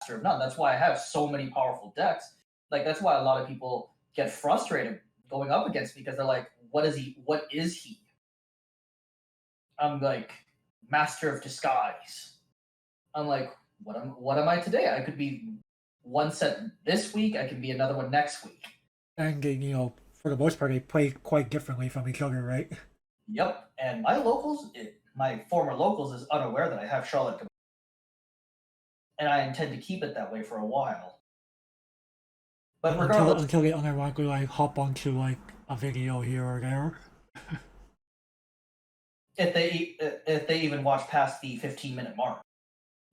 master of none. That's why I have so many powerful decks. Like that's why a lot of people get frustrated going up against me because they're like, "What is he? What is he?" I'm like, Master of Disguise. I'm like, what am I today? I could be one set this week. I could be another one next week. And for the most part, they play quite differently from each other, right? Yep. And my locals, my former locals, is unaware that I have Charlotte, and I intend to keep it that way for a while. But Until regardless, until they unironically like hop onto like a video here or there. if they even watch past the 15-minute mark,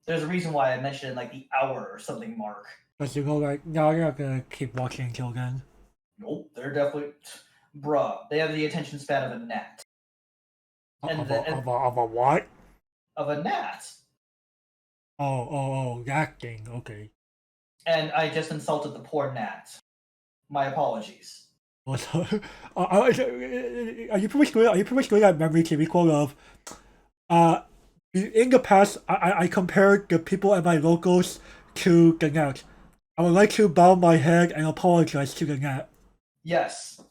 there's a reason why I mentioned like the hour or something mark. But you go like, no, you're not gonna keep watching until then. Nope, they're definitely, bruh. They have the attention span of a gnat, and Of a what? of a gnat. That thing. Okay. And I just insulted the poor gnat. My apologies. Also, are you pretty much good? Are you pretty much good at memory to recall of uh in the past, I compared the people at my locals to the net. I would like to bow my head and apologize to the net. Yes.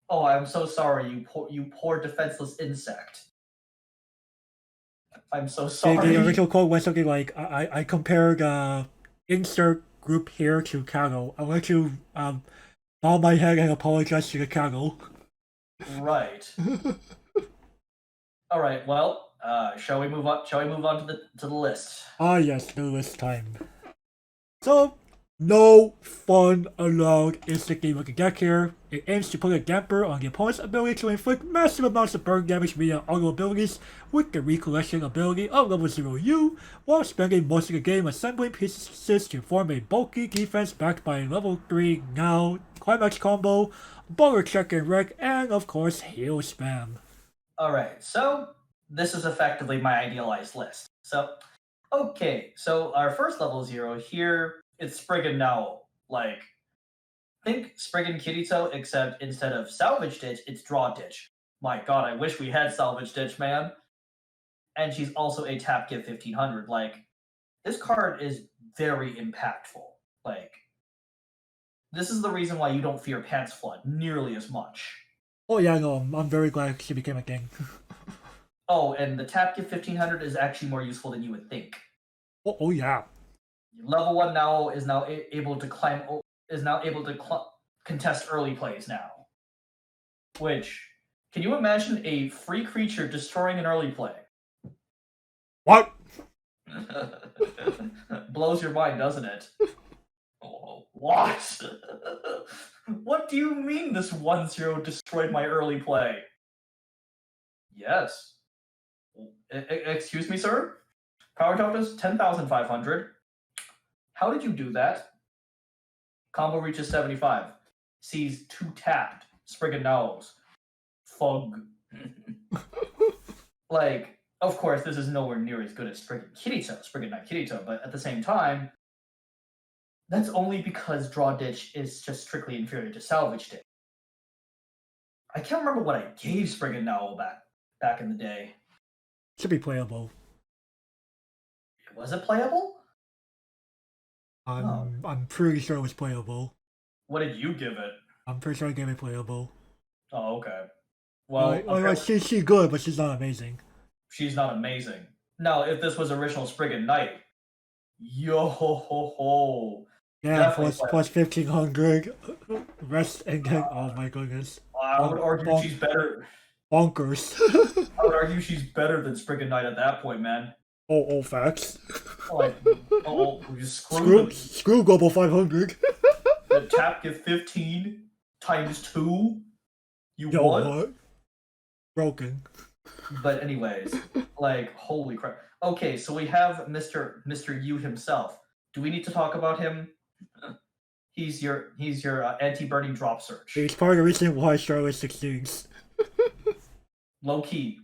Oh, I'm so sorry, you poor defenseless insect. I'm so The sorry. original quote went something like, I compared insert group here to cattle. I would like to bow my head and apologize to the cattle. Right. All right. Well, shall we move on? Shall we move on to the list? Ah yes, the list time. So, no fun allowed is the game of the deck here. It aims to put a damper on the opponent's ability to inflict massive amounts of burn damage via auto abilities with the recollection ability of level 0 U, while spending most of the game assembling pieces to form a bulky defense backed by a level 3 now climax combo, baller check and wreck, and of course heal spam. All right. So this is effectively my idealized list. So, okay. So our first level 0 here, it's Spriggan now. Like, think Spriggan Kirito, except instead of Salvage Ditch, it's Draw Ditch. My God, I wish we had Salvage Ditch, man. And she's also a tap give 1500. Like, this card is very impactful. Like, this is the reason why you don't fear Pants Flood nearly as much. Oh yeah, no, I'm very glad she became a king. Oh, and the tap give 1500 is actually more useful than you would think. Oh yeah. Level 1 now is now able to climb, is now able to contest early plays now. Which, can you imagine a free creature destroying an early play? What? Blows your mind, doesn't it? Oh, what? What do you mean this 1-0 destroyed my early play? Yes. Excuse me, sir? Power toughness 10,500. How did you do that? Combo reaches 75. Sees 2 tapped. Spriggan knows. Fug. Like, of course, this is nowhere near as good as Spriggan Knight Kirito, but at the same time, that's only because Draw Ditch is just strictly inferior to Salvage Ditch. I can't remember what I gave Spriggan Owl back in the day. Should be playable. Was it playable? Oh, I'm pretty sure it was playable. what did you give it? I'm pretty sure I gave it playable. Oh, okay. Well, Like apparently she's good, but she's not amazing. she's not amazing. Now, if this was original Spriggan Knight, yo ho ho ho, Yeah, definitely play. plus 1500. Rest and then, oh my goodness. I would argue Bonk, she's better. bonkers. I would argue she's better than Spriggan Knight at that point, man. Oh, facts. Like, oh, you screw Screw Global 500. the tap give 15 times 2. You Yo, won? what? Broken. But anyways, like holy crap. Okay, so we have Mr. Yu himself. Do we need to talk about him? He's your anti-burning drop search. He's part of the reason why Charlotte succeeds. Low key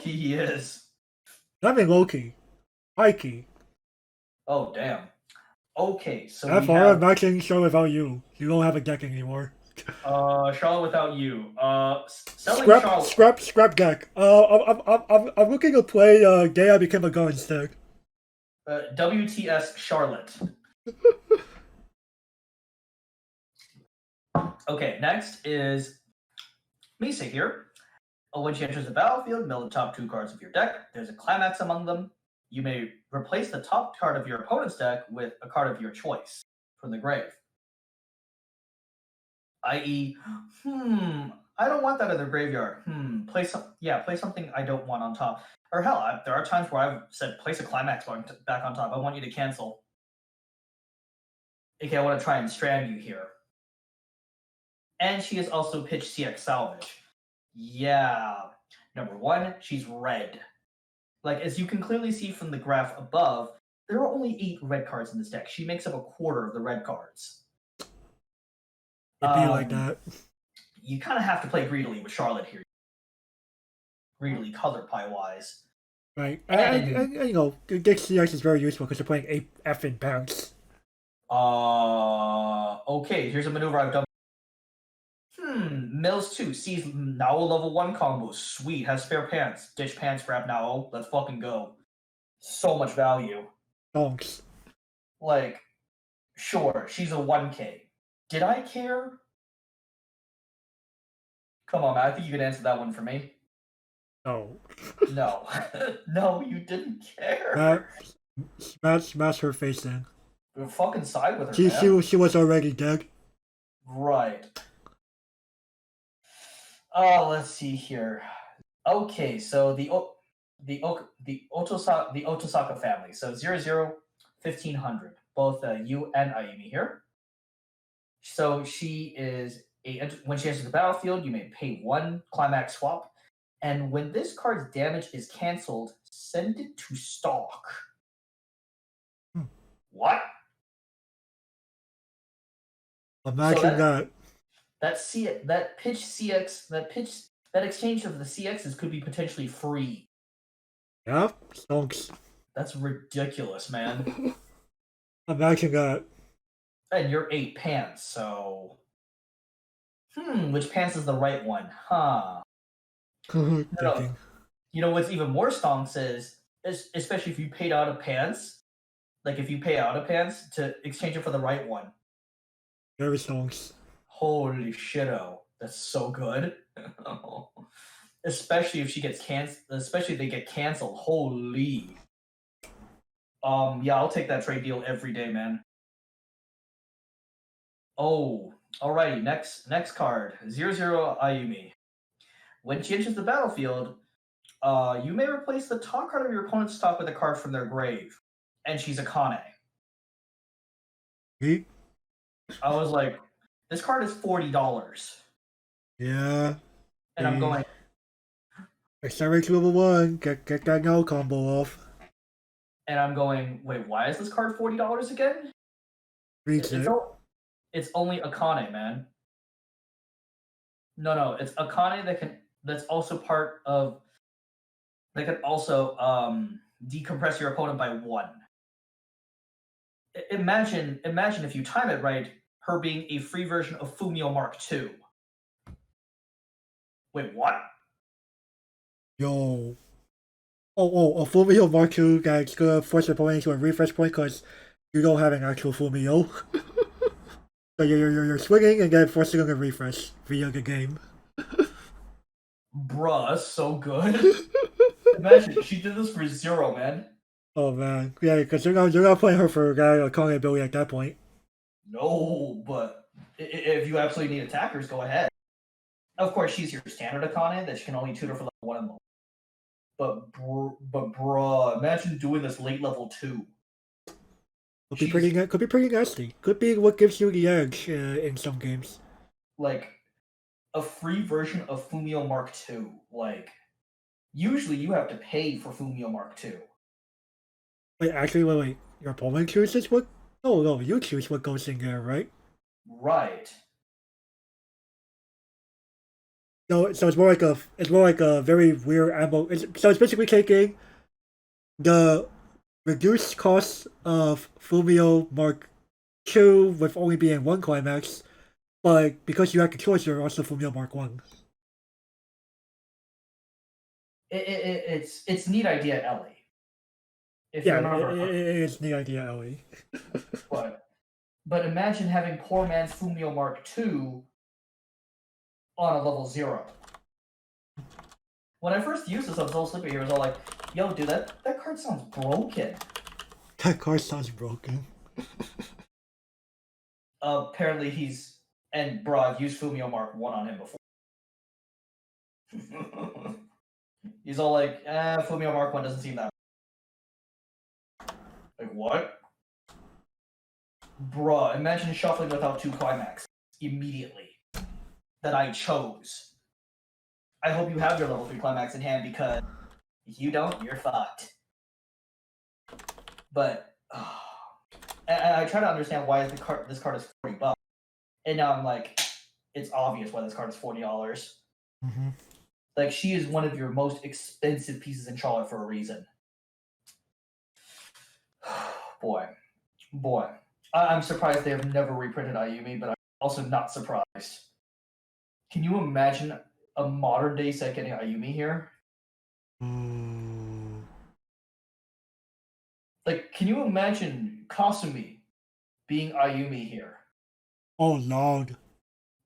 he is. I mean, low key. High key. Oh damn. Okay, so Have we fun have matching Charlotte without you. You don't have a deck anymore. Charlotte without you. Selling Charlotte. Scrap deck. I'm looking to play Day I Became a God instead. WTS Charlotte. Okay, next is Misa here. When she enters the battlefield, mill the top 2 cards of your deck. There's a climax among them. You may replace the top card of your opponent's deck with a card of your choice from the grave. I.e., I don't want that in the graveyard. Play something I don't want on top. Or hell, there are times where I've said place a climax back on top. I want you to cancel. Okay, I want to try and strand you here. And she has also pitched CX Salvage. Yeah. Number 1, she's red. Like, as you can clearly see from the graph above, there are only 8 red cards in this deck. She makes up a quarter of the red cards. It'd be like that. You kind of have to play greedily with Charlotte here. Greedily color pie wise. Right. And you know, Dick CX is very useful because you're playing 8 effing bounce. Okay, here's a maneuver I've done. Mills 2 sees Nao level 1 combo. Sweet, has spare pants. Ditch pants, grab Nao. Let's fucking go. So much value. Donks. Like, sure, she's a 1k. Did I care? Come on, man. I think you could answer that one for me. No. No. No, you didn't care. Smash her face in. We'll fucking side with her, man. She was already dead. Right. Let's see here. Okay, so the Otosaka family. So 00, 1500. Both you and Ayumi here. So she is when she enters the battlefield, you may pay 1 climax swap. And when this card's damage is cancelled, send it to stock. What? Imagine that. That exchange of the CXs could be potentially free. Yeah, stonks. That's ridiculous, man. Imagine that. And you're 8 pants, so which pants is the right one? Huh. No. You know what's even more stonks is especially if you paid out of pants, like if you pay out of pants to exchange it for the right one. Very stonks. Holy shitto. That's so good. Especially if she gets especially if they get canceled. Holy. Yeah, I'll take that trade deal every day, man. Oh, alrighty. Next card. 00 Ayumi. When she enters the battlefield, you may replace the top card of your opponent's stock with a card from their grave. And she's a Kane. Me? I was like, this card is $40. Yeah. And I'm going, Accelerate to level 1. Get that no combo off. and I'm going, wait, why is this card $40 again? It's only Akane, man. No, it's Akane that's also part of that can also decompress your opponent by 1. Imagine if you time it right, her being a free version of Fumio Mark II. Wait, what? Yo. A Fumio Mark II that's gonna force your opponent into a refresh point because You don't have an actual Fumio. So you're swinging and then forcing on a refresh via the game. Bruh, that's so good. Imagine she did this for 0, man. Oh man, yeah, because you're not playing her for a calling ability at that point. No, but if you absolutely need attackers, go ahead. Of course, she's your standard Akane that she can only tutor for level 1 and lower. But bruh, imagine doing this late level 2. Could be pretty nasty. Could be what gives you the edge in some games. Like a free version of Fumio Mark II. Like usually you have to pay for Fumio Mark II. Wait, actually, wait. Your opponent chooses what? No, you choose what goes in there, right? Right. No, so it's more like a very weird ammo. So it's basically taking the reduced cost of Fumio Mark II with only being one climax, but because you have the choice, you're also Fumio Mark One. It's neat idea, Ellie. If you Yeah, remember, it's the idea, Ellie. but imagine having poor man's Fumio Mark II on a level 0. When I first used this, I was all sleepy here. I was all like, "Yo, dude, that card sounds broken." That card sounds broken. Apparently, I've used Fumio Mark 1 on him before. He's all like, Fumio Mark 1 doesn't seem that. Like, what? Bruh, imagine shuffling without 2 climax immediately that I chose. I hope you have your level 3 climax in hand because if you don't, you're fucked. But I try to understand why this card is $40, and now I'm like, it's obvious why this card is $40. Mm-hmm. Like, she is one of your most expensive pieces in Charlotte for a reason. boy, I'm surprised they have never reprinted Ayumi, but I'm also not surprised. Can you imagine a modern day set getting Ayumi here? Like, can you imagine Kasumi being Ayumi here? Oh lord.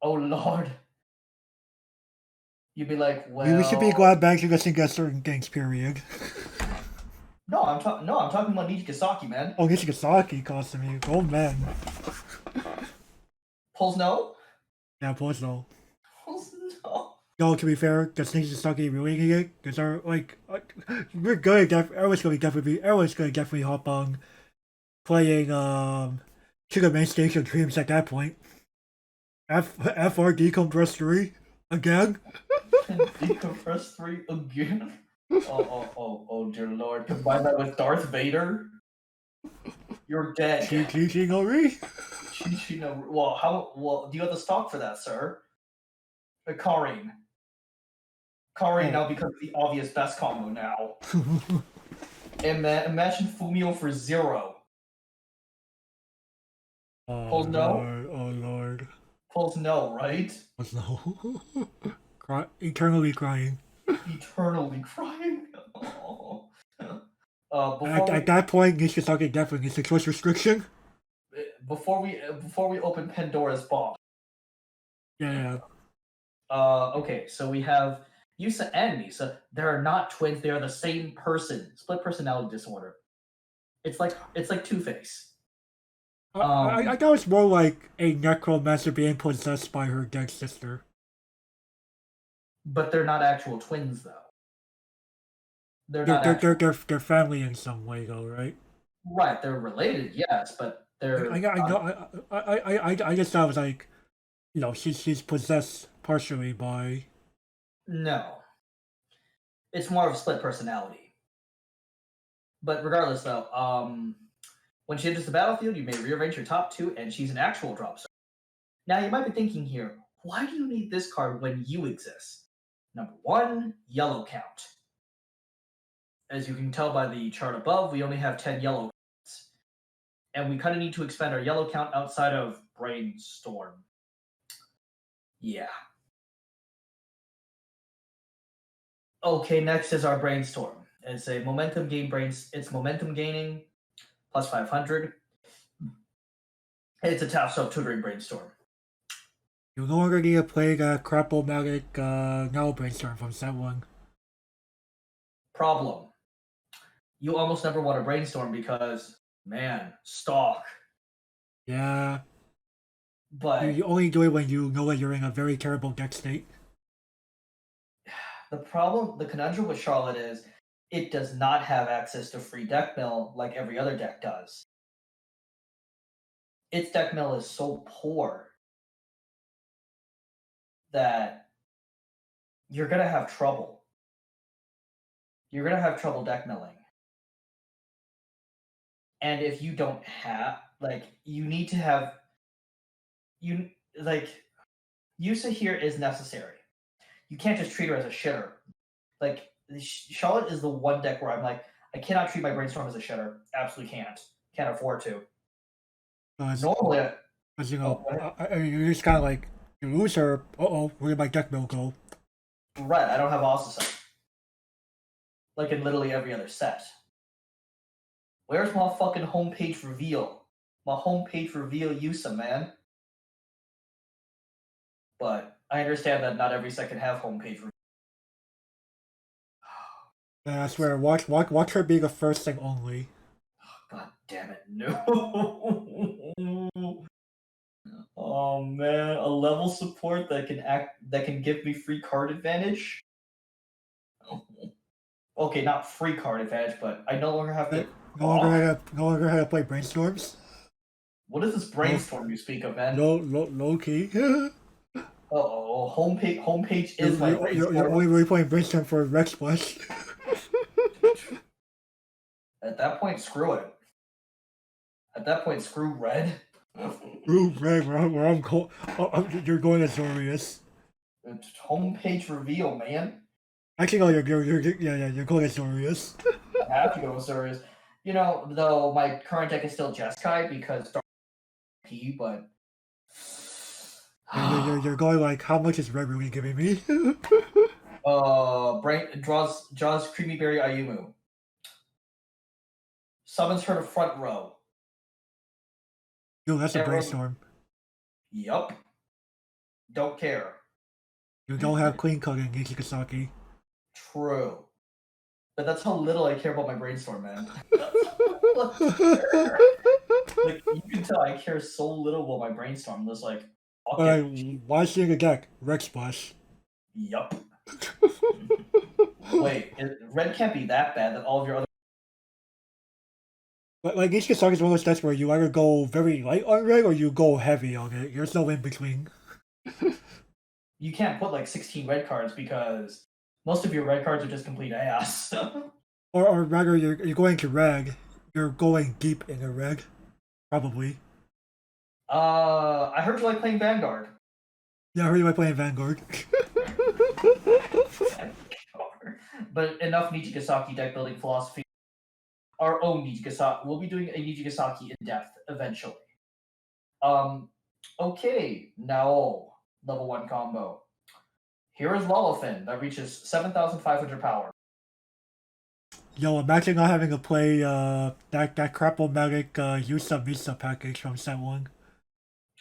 Oh lord. You'd be like, well, We should be glad Banksy doesn't get certain things, period. No, I'm talking about Nijigasaki, man. Oh, Nijigasaki Kasumi. Oh man. Pulls no? Yeah, plus no. Pulls no. No, to be fair, does Nijigasaki really need it? Because we're good. Everyone's gonna definitely hop on playing to the main stage of Dreams at that point. FR Decompress 3 again. Decompress 3 again. Oh, dear lord. Combine that with Darth Vader. You're dead. Chi Nori? Well, do you have the stock for that, sir? Karin. Karin now becomes the obvious best combo now. Imagine Fumio for 0. Pulls no? Oh lord. Pulls no, right? Pulls no. Eternally crying. Eternally crying. Oh. At that point, Nijigasaki definitely needs a choice restriction. Before we open Pandora's box. Yeah. Okay, so we have Yusa and Misa. They are not twins. They are the same person. Split personality disorder. It's like Two-Face. I thought it was more like a necromancer being possessed by her dead sister. But they're not actual twins, though. They're family in some way, though, right? Right, they're related, yes, but they're. I know. I just thought it was like, she's possessed partially by. No, it's more of a split personality. But regardless, though, when she enters the battlefield, you may rearrange your top 2, and she's an actual drop zone. Now, you might be thinking here, why do you need this card when you exist? Number 1, yellow count. As you can tell by the chart above, we only have 10 yellow counts. And we kind of need to expand our yellow count outside of Brainstorm. Yeah. Okay, next is our Brainstorm. It's a momentum gain it's momentum gaining plus 500. It's a tap sub tutoring brainstorm. You no longer need to play the Crapple-matic now brainstorm from set 1. Problem. You almost never want to brainstorm because, man, stalk. Yeah. But You only do it when you know that you're in a very terrible deck state. the conundrum with Charlotte is it does not have access to free deck mill like every other deck does. Its deck mill is so poor that you're gonna have trouble. You're gonna have trouble deck milling. And if you don't have you need to have Yusa here is necessary. You can't just treat her as a shitter. Like Charlotte is the one deck where I'm like, I cannot treat my brainstorm as a shitter. Absolutely can't. Can't afford to. Normally, As you know, you're just kind of like, you lose her, where did my deck mill go? right, I don't have Ossicide. Like in literally every other set. Where's my fucking homepage reveal? My homepage reveal Yusa, man. But I understand that not every set can have homepage reveal. And I swear, watch her be the first thing only. God damn it, no. Oh man, a level support that can give me free card advantage. Okay, not free card advantage, but I no longer have to. No longer had to play brainstorms. What is this brainstorm you speak of, man? Low key. Oh, homepage is my brainstorm. You're only really playing brainstorm for Rex Splash. At that point, screw it. At that point, screw red. Screw red, where I'm going. You're going as Zorius. It's homepage reveal, man. Actually, no, you're going as Zorius. I have to go with Zorius. You know, though my current deck is still Jeskai because P, but you're going like, how much is red really giving me? draws Creamy Berry Ayumu. Summons her to front row. Yo, that's a brainstorm. Yup. Don't care. You don't have clean cut in Nichigasaki. True. But that's how little I care about my brainstorm, man. Like, you can tell I care so little about my brainstorm. I'm just like, okay. Why seeing a deck? Rex Splash. Yup. Wait, red can't be that bad that all of your other. Like Nichigasaki is one of those decks where you either go very light on red or you go heavy on it. There's no in between. You can't put like 16 red cards because most of your red cards are just complete ass. or rather, you're going to red. You're going deep in the red, probably. I heard you like playing Vanguard. Yeah, I heard you like playing Vanguard. But enough Nichigasaki deck building philosophy. Our own Nichigasaki. We'll be doing a Nichigasaki in depth eventually. Okay, now level 1 combo. Here is Lullafin that reaches 7,500 power. Yo, imagine not having to play that Crapple-matic Yusa Misa package from set 1.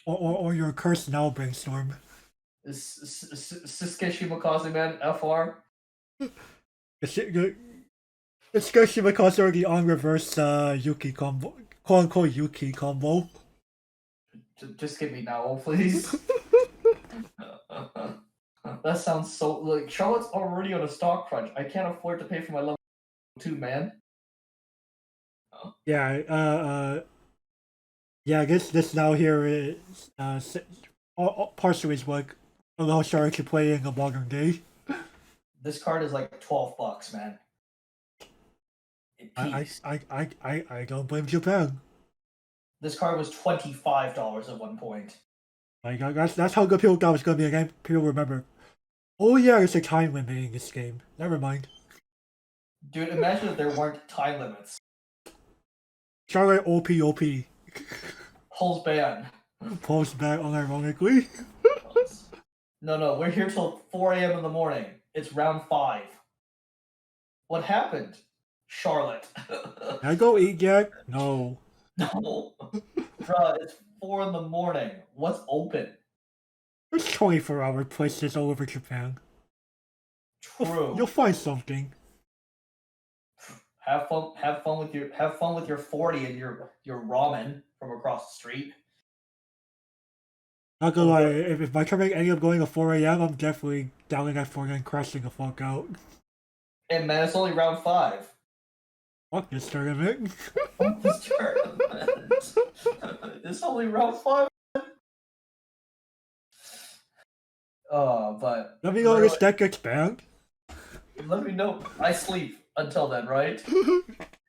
Or your Curse Now brainstorm. Sisuke Shimakaze, man, FR. It's Shimakaze or the on reverse Yuki combo, quote unquote Yuki combo. Just give me now, please. That sounds so like Charlotte's already on a stock crunch. I can't afford to pay for my level 2, man. Yeah, yeah. I guess this now here is partially is what allows Charlotte to play in the modern day. This card is like $12, man. I don't blame Japan. This card was $25 at one point. Like that's how good people thought it was gonna be a game. People remember. Oh yeah, there's a time limit in this game. Never mind. Dude, imagine if there weren't time limits. Charlotte OP. Pulse ban. Pulse ban unironically. No, we're here till 4 a.m. in the morning. It's round 5. What happened? Charlotte. Can I go eat yet? No. No. Bruh, it's 4 in the morning. What's open? There's 24-hour places all over Japan. True. You'll find something. Have fun with your 40 and your ramen from across the street. Not gonna lie, if my tournament ended up going to 4 a.m., I'm definitely down that 4 and crashing the fuck out. And man, it's only round 5. Fuck this tournament. Fuck this tournament. It's only round 5. But Let me know if this deck gets banned. let me know. I sleep until then, right?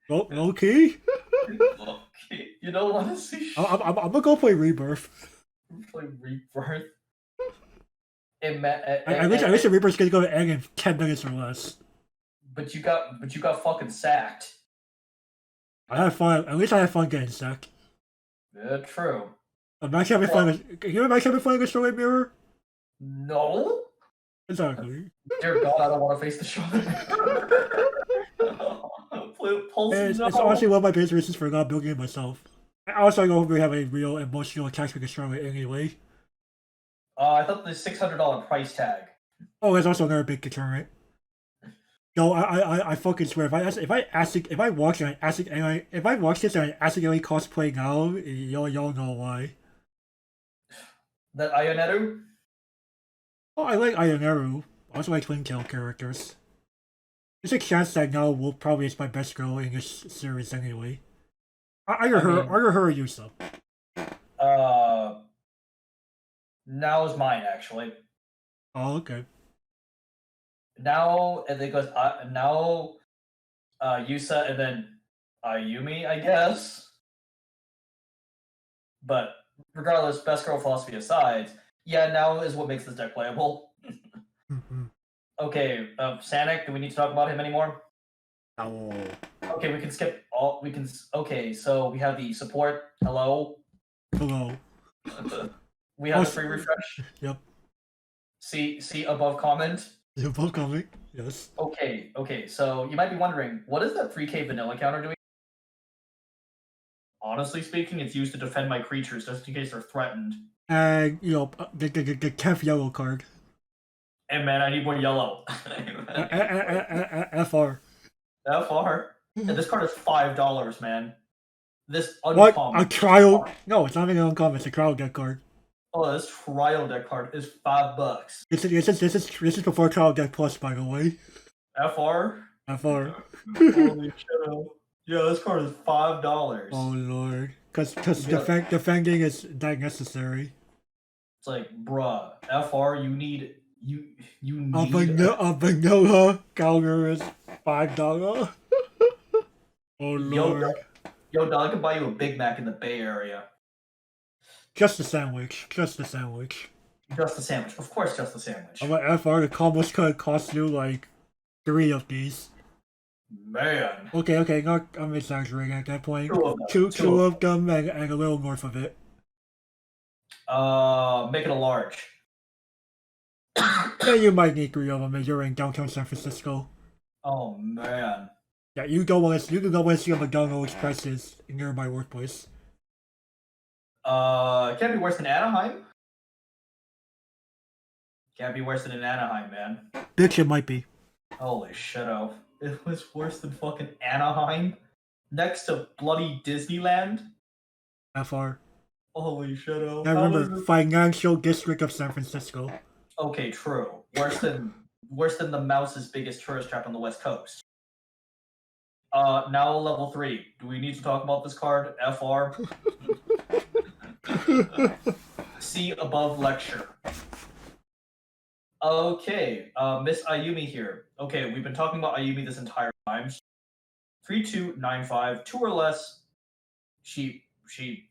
Low key. Okay. You don't want to see shit. I'm gonna go play Rebirth. Play Rebirth. I wish the Rebirth's gonna go to end in 10 minutes or less. But you got fucking sacked. I had fun. At least I had fun getting sacked. Yeah, true. Imagine having fun. Can you imagine having fun with Story Mirror? No. Exactly. Dear God, I don't want to face the show. It's honestly one of my biggest reasons for not building it myself. I also don't really have any real emotional attachment to Charlotte anyway. I thought the $600 price tag. Oh, that's also another big deterrent. No, I fucking swear, if I watch this and I accidentally cosplay now, y'all know why. That Ioneru? Oh, I like Ioneru. I also like Twin Tail characters. There's a chance that now will probably is my best girl in this series anyway. Either her or Yusa. Now is mine actually. Oh, okay. Now and then goes Yusa and then Ayumi, I guess. But regardless, best girl philosophy aside, yeah, now is what makes this deck playable. Okay, Sanic, do we need to talk about him anymore? Oh. Okay, we can skip all. Okay, so we have the support. Hello. Hello. We have the free refresh. Yep. See above comment. Above comment. Yes. Okay. So you might be wondering, what is that 3K vanilla counter doing? Honestly speaking, it's used to defend my creatures just in case they're threatened. And the Kev yellow card. Hey man, I need more yellow. FR. FR. And this card is $5, man. This uncommon. What? A trial? No, it's not even an uncommon. It's a trial deck card. Oh, this trial deck card is $5. This is before trial deck plus, by the way. FR. FR. Holy shit! Yeah, this card is $5. Oh lord, because defending is that necessary. It's like, bruh, FR, you need a vanilla counter is $5. Oh lord. Yo, dog, I can buy you a Big Mac in the Bay Area. Just a sandwich. Just a sandwich. Just a sandwich. Of course, just a sandwich. I'm at FR, the combos could cost you like 3 of these. Man. Okay, I'm exaggerating at that point. Two of them and a little north of it. Make it a large. Yeah, you might need 3 of them if you're in downtown San Francisco. Oh man. Yeah, you don't want to see a McDonald's prices near my workplace. It can't be worse than Anaheim. Can't be worse than in Anaheim, man. Bitch, it might be. Holy shit, oh. It was worse than fucking Anaheim? Next to bloody Disneyland? FR. Holy shit, oh. I remember, financial district of San Francisco. Okay, true. Worse than the Mouse's biggest tourist trap on the West Coast. Now level 3. Do we need to talk about this card? FR. See above lecture. Okay, Miss Ayumi here. Okay, we've been talking about Ayumi this entire time. 3/2/9/5, 2 or less. She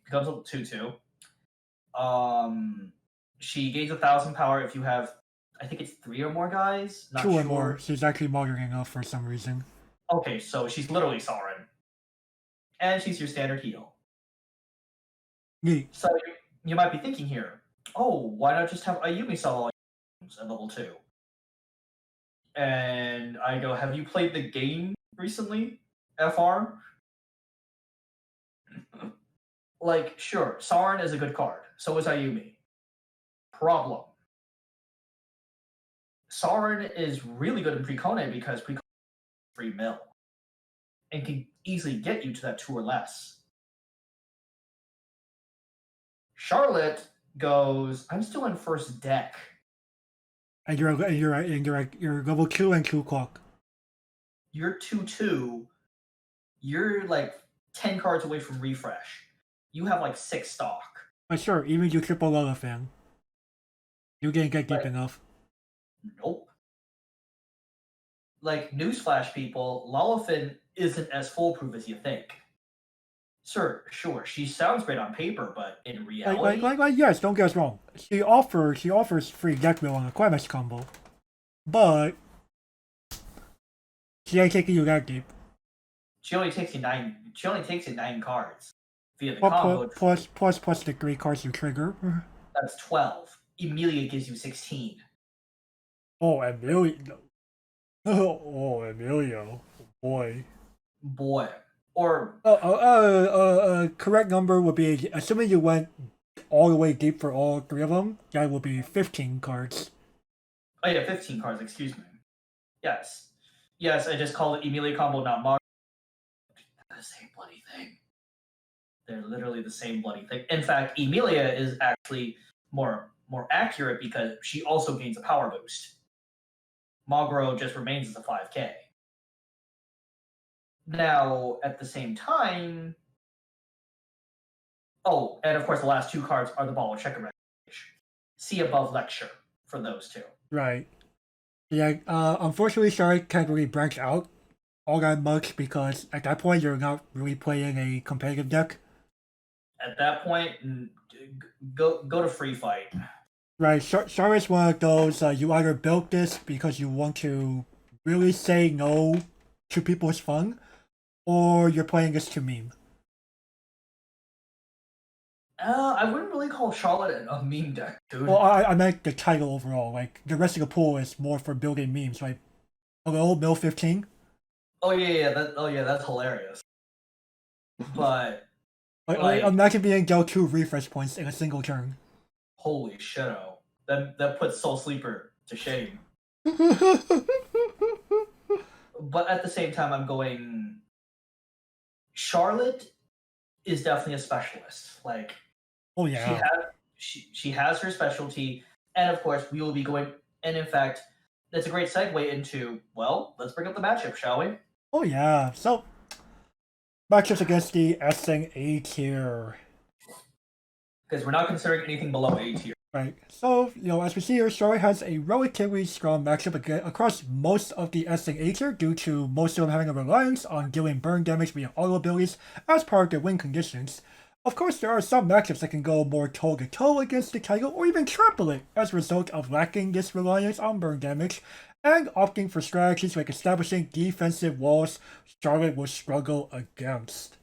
becomes a 2/2. She gains 1,000 power if you have, I think it's 3 or more guys. Not 2 or sure. more. She's actually modding up for some reason. Okay, so she's literally Sauron. And she's your standard heal. Neat. So you might be thinking here, oh, why not just have Ayumi solo at level 2? And I go, have you played the game recently, FR? Like, sure, Sauron is a good card. So is Ayumi. Problem. Sauron is really good in Precone because Precone is free mill and can easily get you to that 2 or less. Charlotte goes, I'm still in first deck. And you're level 2 and 2 clock. You're 2-2. You're like 10 cards away from refresh. You have like 6 stock. But sure, even you triple Lilithang, you didn't get deep Like, enough. nope. Like, newsflash, people, Lolifin isn't as foolproof as you think. Sure, she sounds great on paper, but in reality, Yes, don't get us wrong. She offers free deck build on a Climax combo, but she ain't taking you that deep. she only takes you 9. She only takes you 9 cards via the Plus, combo. plus the 3 cards you trigger. That's 12. Emilia gives you 16. Oh, Emilio. Oh, Emilio. Boy. Boy, or Correct number would be, assuming you went all the way deep for all 3 of them, that would be 15 cards. oh yeah, 15 cards. Excuse me. Yes, I just called it Emilia combo, not Mar. The same bloody thing. They're literally the same bloody thing. In fact, Emilia is actually more accurate because she also gains a power boost. Magro just remains as a 5K. Now, at the same time, oh, and of course, the last 2 cards are the ball of checker. See above lecture for those 2. Right. Yeah, unfortunately, Shark can't really branch out all that much because at that point, you're not really playing a competitive deck. At that point, go to free fight. Right, Shark is one of those, you either built this because you want to really say no to people's fun, or you're playing this to meme. I wouldn't really call Charlotte a meme deck, dude. Well, I meant the title overall. Like, the rest of the pool is more for building memes, like, hello, Mill 15? Oh yeah, that's hilarious. But Like, imagine being dealt 2 refresh points in a single turn. holy shit-o. That puts Soul Sleeper to shame. But at the same time, I'm going. Charlotte is definitely a specialist. Like, Oh yeah. she has her specialty, and of course, we will be going. And in fact, that's a great segue into. Well, let's bring up the matchup, shall we? Oh yeah. So, matchups against the S and A tier. Because we're not considering anything below A tier. Right. So, as we see here, Story has a relatively strong matchup across most of the S and A tier due to most of them having a reliance on dealing burn damage via auto abilities as part of their win conditions. Of course, there are some matchups that can go more toe-to-toe against the title or even trample it as a result of lacking this reliance on burn damage and opting for strategies like establishing defensive walls Charlotte will struggle against.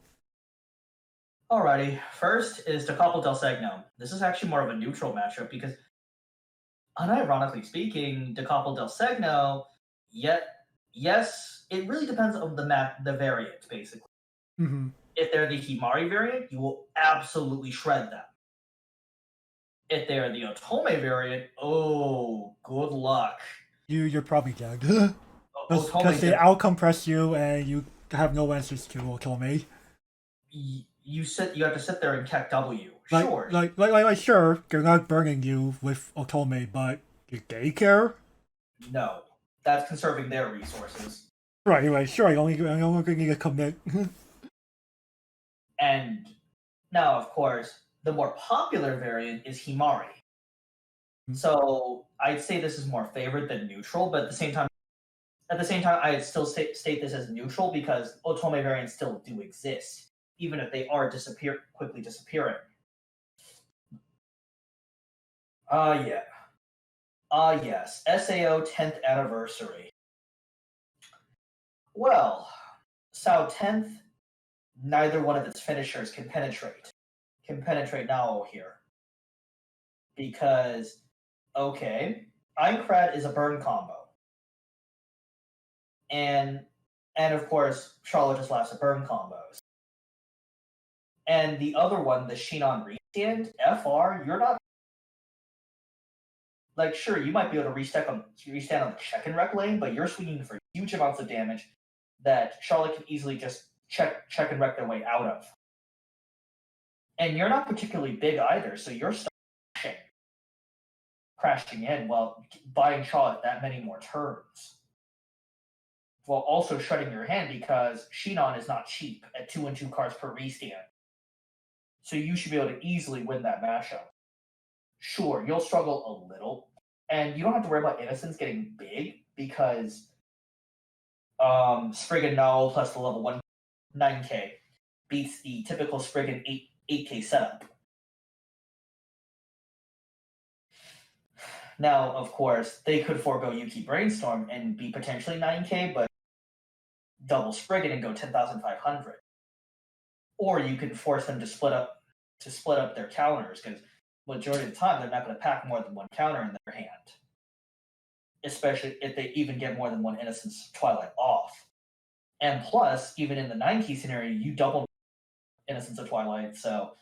Alrighty, first is Decouple Del Segno. This is actually more of a neutral matchup because, unironically speaking, Decouple Del Segno, yes, it really depends on the variant, basically. Mm-hmm. If they're the Himari variant, you will absolutely shred them. If they are the Otome variant, oh, good luck. You're probably dead. Because they out-compress you and you have no answers to Otome. You have to sit there and Keck W. Sure. Sure, they're not burning you with Otome, but do they care? No. That's conserving their resources. Right, sure, I only need to commit. And now, of course, the more popular variant is Himari. So I'd say this is more favored than neutral, but at the same time, I'd still state this as neutral because Otome variants still do exist, even if they are quickly disappearing. Yes, SAO 10th anniversary. Well, SAO 10th, neither one of its finishers can penetrate. Now here. Because, okay, Aincrad is a burn combo. And of course, Charlotte just laughs at burn combos. And the other one, the Shinon restand, FR, you're not like sure you might be able to restand on the check and wreck lane, but you're swinging for huge amounts of damage that Charlotte can easily just check and wreck their way out of. And you're not particularly big either, so you're crashing in while buying Charlotte that many more turns. While also shutting your hand because Shinon is not cheap at 2 and 2 cards per restand. So you should be able to easily win that matchup. Sure, you'll struggle a little, and you don't have to worry about Innocence getting big because Spriggan Null plus the level 1 9k beats the typical Spriggan 8k setup. Now, of course, they could forego Yuki Brainstorm and be potentially 9k, but double Spriggan and go 10,500. Or you could force them to split up their counters because majority of the time they're not going to pack more than one counter in their hand, especially if they even get more than one Innocence Twilight off. And plus, even in the 9k scenario, you double Innocence of Twilight, so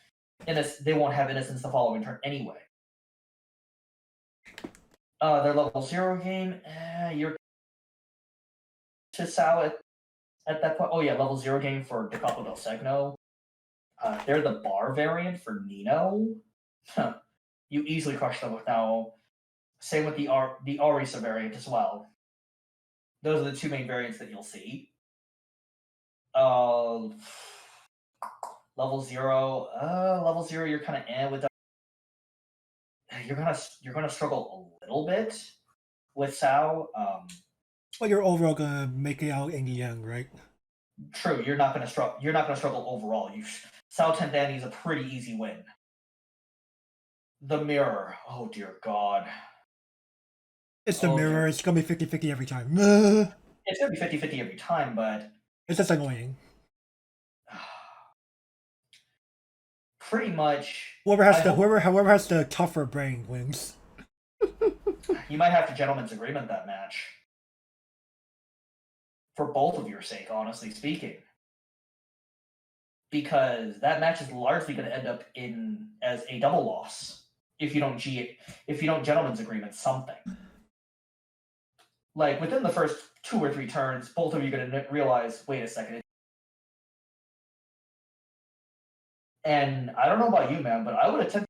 they won't have Innocence the following turn anyway. Their level 0 game, you're to Sao at that point. Oh yeah, level 0 game for De Capo del Segno. They're the bar variant for Nino. You easily crush them with now. Same with the Arisa variant as well. Those are the two main variants that you'll see. Level 0. Level 0, you're kind of with. You're gonna struggle a little bit with Sao. But you're overall gonna make it out in the end, right? True, you're not gonna struggle. You're not gonna struggle overall. Sao Tendani is a pretty easy win. The mirror. Oh dear God. It's the mirror. It's gonna be 50-50 every time. It's gonna be 50-50 every time, but it's just annoying. Pretty much. Whoever has the tougher brain wins. You might have to gentleman's agreement that match. For both of your sake, honestly speaking. Because that match is largely going to end up as a double loss if you don't gentleman's agreement something. Like within the first 2 or 3 turns, both of you are going to realize, wait a second. And I don't know about you, man, but I would attempt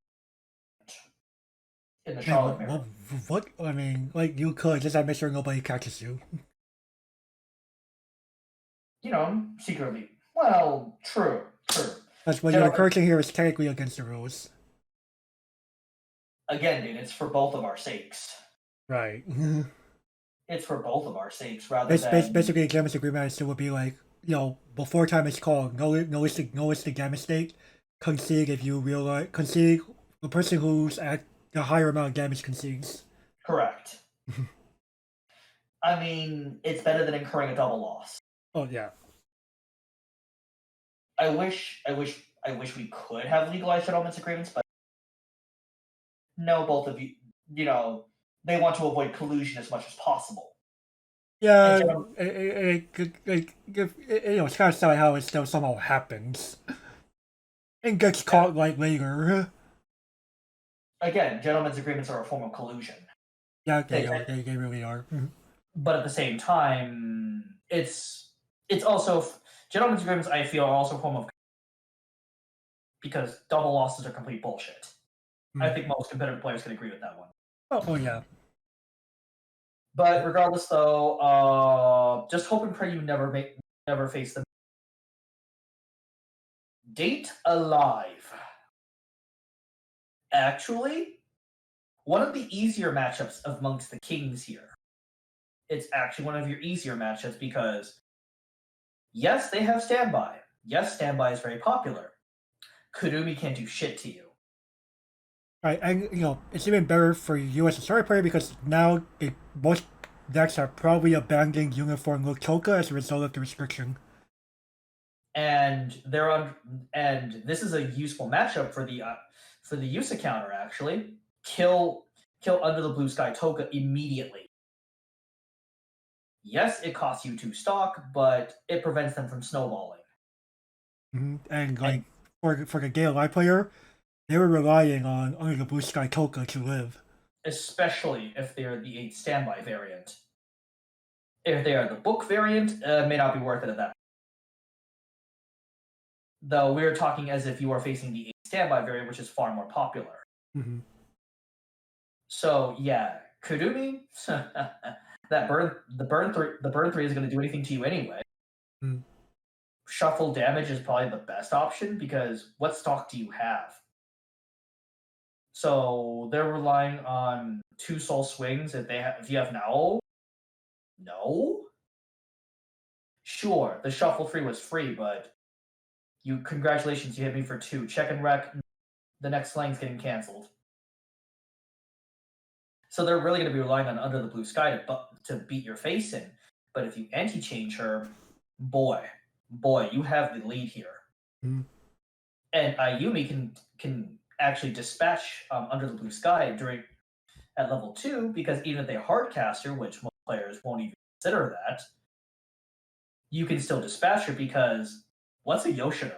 in the Charlotte mirror. What? I mean, like you could just make sure nobody catches you. Secretly. Well, true. That's what you're encouraging here is technically against the rules. Again, dude, it's for both of our sakes. Right. It's for both of our sakes rather than... Basically, a gentleman's agreement still would be like, before time is called, notice the damage state, concede if you realize, concede the person who's at the higher amount of damage concedes. Correct. I mean, it's better than incurring a double loss. Oh yeah. I wish we could have legalized gentlemen's agreements, but no, both of you, they want to avoid collusion as much as possible. Yeah, it's kind of sad how it still somehow happens and gets caught later. Again, gentlemen's agreements are a form of collusion. Yeah, they really are. But at the same time, it's also gentlemen's agreements. I feel are also a form of because double losses are complete bullshit. I think most competitive players can agree with that one. Oh yeah. But regardless, though, just hope and pray you never face them. Date Alive. Actually, one of the easier matchups amongst the kings here. It's actually one of your easier matchups because, yes, they have standby. Yes, standby is very popular. Kurumi can't do shit to you. Right, and it's even better for you as a story player because now most decks are probably abandoning Uniform Lotoka as a result of the restriction. And this is a useful matchup for the Yusa counter actually. Kill Under the Blue Sky Toka immediately. Yes, it costs you 2 stock, but it prevents them from snowballing. And for the Gale Live player, they were relying on Under the Blue Sky Toka to live. Especially if they're the 8 standby variant. If they are the book variant, it may not be worth it at that. Though we're talking as if you are facing the 8 standby variant, which is far more popular. Mm-hmm. So yeah, Kurumi, the burn 3 is going to do anything to you anyway. Mm. Shuffle damage is probably the best option because what stock do you have? So they're relying on 2 soul swings if you have now. No. Sure, the shuffle 3 was free, but congratulations, you hit me for 2. Check and wreck. The next slang's getting canceled. So they're really going to be relying on Under the Blue Sky to beat your face in. But if you anti-change her, boy, you have the lead here. Mm. And Ayumi can actually dispatch Under the Blue Sky at level 2, because even if they hardcaster, which most players won't even consider that, you can still dispatch her because what's a Yoshino?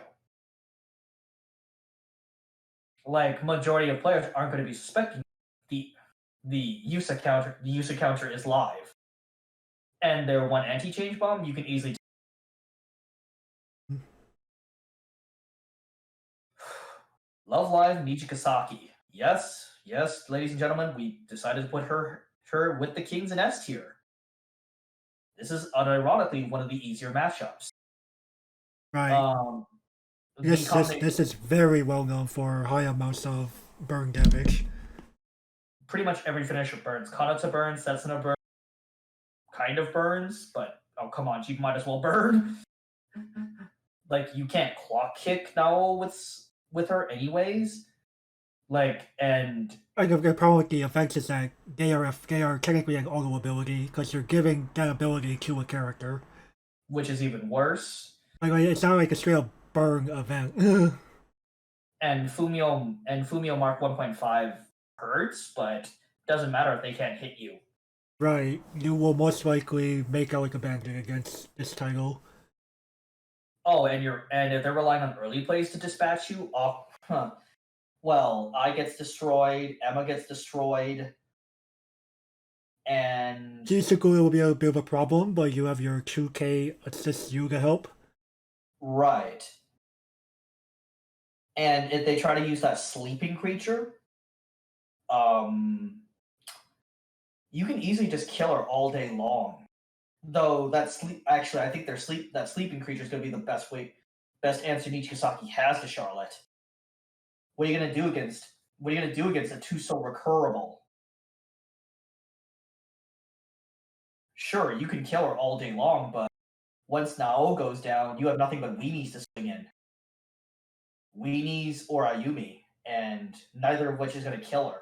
Like, majority of players aren't going to be suspecting the Yusa counter. The Yusa counter is live, and their one anti-change bomb you can easily. Love Live Nijikasaki. Yes, ladies and gentlemen, we decided to put her with the Kings in S tier. This is unironically one of the easier matchups. Right. This is very well known for high amounts of burn damage. Pretty much every finisher burns. Kanata burns, Setsuna burns, kind of burns, but oh come on, you might as well burn. Like, you can't clock kick now with her anyways. Like, and the problem with the effects is that they are technically an auto ability because you're giving that ability to a character, which is even worse. Like it's not like a straight up burn event. and Fumio Mark 1.5 hurts, but doesn't matter if they can't hit you. Right, you will most likely make out like a bandit against this title. Oh, and if they're relying on early plays to dispatch you, well, I gets destroyed, Emma gets destroyed, and Basically, it will be a bit of a problem, but you have your 2K assist you to help. Right. And if they try to use that sleeping creature, you can easily just kill her all day long. Though I think that sleeping creature is going to be the best answer Nichikasaki has to Charlotte. What are you going to do against a 2-soul recurable? Sure, you can kill her all day long, but once Nao goes down, you have nothing but weenies to swing in. Weenies or Ayumi, and neither of which is going to kill her.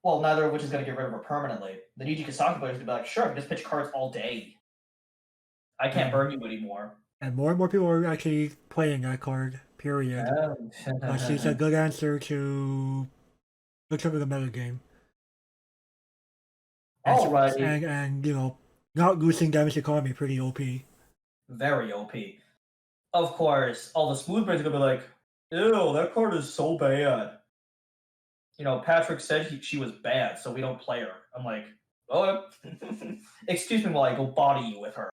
Well, neither of which is going to get rid of her permanently. The Nijikasaki player is going to be like, sure, I can just pitch cards all day. I can't burn you anymore. And more people are actually playing that card, period. She's a good answer to the meta game. Alright. And you know, not losing damage economy pretty OP. Very OP. Of course, all the smooth brains are going to be like, ew, that card is so bad. You know, Patrick said she was bad, so we don't play her. I'm like, oh, excuse me while I go body you with her.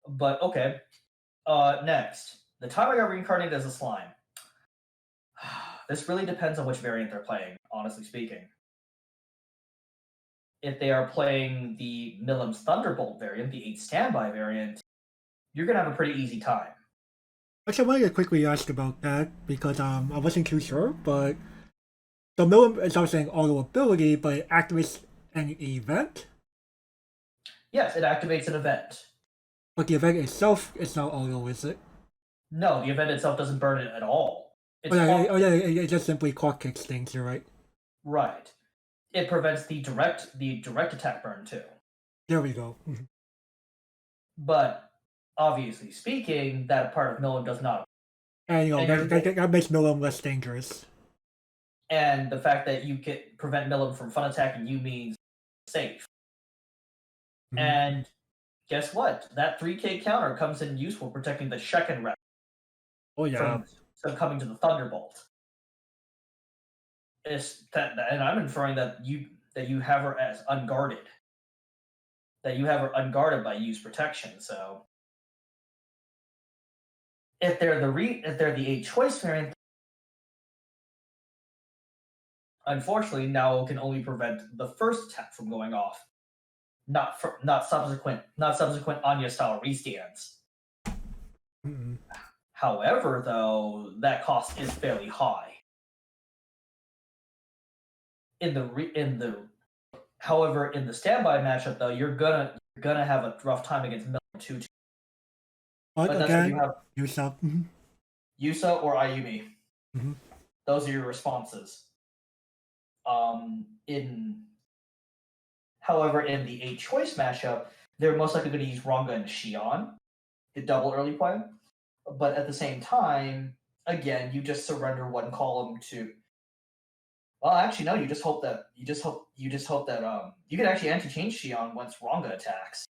But okay. Next, the time I got reincarnated as a slime. This really depends on which variant they're playing, honestly speaking. If they are playing the Millim's Thunderbolt variant, the 8 standby variant, you're gonna have a pretty easy time. Actually, I wanted to quickly ask about that because I wasn't too sure, but the Millim is also an auto ability, but it activates an event? Yes, it activates an event. But the event itself is not auto, is it? No, the event itself doesn't burn it at all. It just simply clock kicks things, you're right. Right. It prevents the direct attack burn too. There we go. But obviously speaking, that part of Millim does not. And that makes Millim less dangerous. And the fact that you can prevent Millim from fun attacking you means safe. Mm-hmm. And guess what? That 3K counter comes in useful protecting the second rep Oh yeah. from coming to the Thunderbolt. And I'm inferring that you have her as unguarded. That you have her unguarded by use protection. So if they're the 8 choice variant, unfortunately now it can only prevent the first attack from going off, not subsequent Anya style restands. Mm-mm. However, though, that cost is fairly high. However, in the standby matchup, though, you're gonna have a rough time against Miller too. But But that's when you again, have yourself. Yusa or Ayumi. Mm-hmm. Those are your responses. In However, in the 8 choice matchup, they're most likely going to use Ranga and Shion, the double early play. But at the same time, again, you just surrender one column to. Well, actually, no. You just hope that you can actually anti-change Shion once Ranga attacks,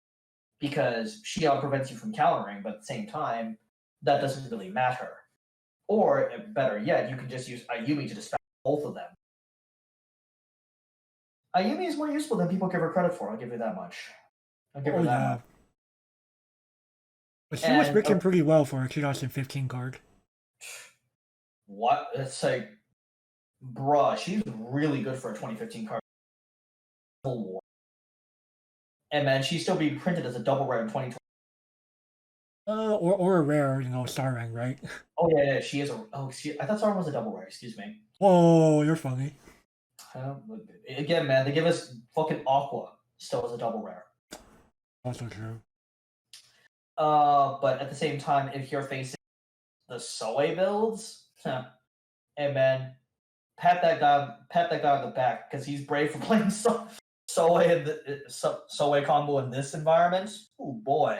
because Shion prevents you from countering. But at the same time, that doesn't really matter. Or better yet, you can just use Ayumi to distract both of them. Ayumi is more useful than people give her credit for. I'll give you that much. I'll give her Oh that yeah. much. But she was And working pretty well for a 2015 card. what? It's like, bruh, she's really good for a 2015 card. And man, she's still being printed as a double rare in 2020. Or a rare, star rank, right? Oh yeah, she is a. Oh, I thought Sarah was a double rare. Excuse me. Oh, you're funny. Again, man, they give us fucking Aqua still as a double rare. Also true. But at the same time, if you're facing the Soe builds, hey man, pat that guy on the back because he's brave for playing Soe in the Soe combo in this environment. Oh boy.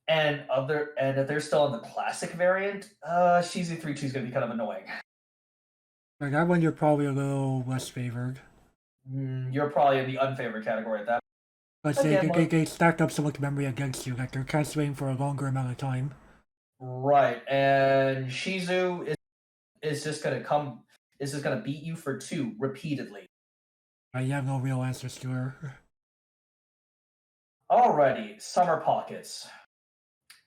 And if they're still in the classic variant, Shizu 3-2 is gonna be kind of annoying. Like that one, you're probably a little less favored. You're probably in the unfavored category at that. But they stacked up so much memory against you, like they're canceling for a longer amount of time. Right, and Shizu is just gonna beat you for 2 repeatedly. You have no real answers to her. Alrighty, Summer Pockets.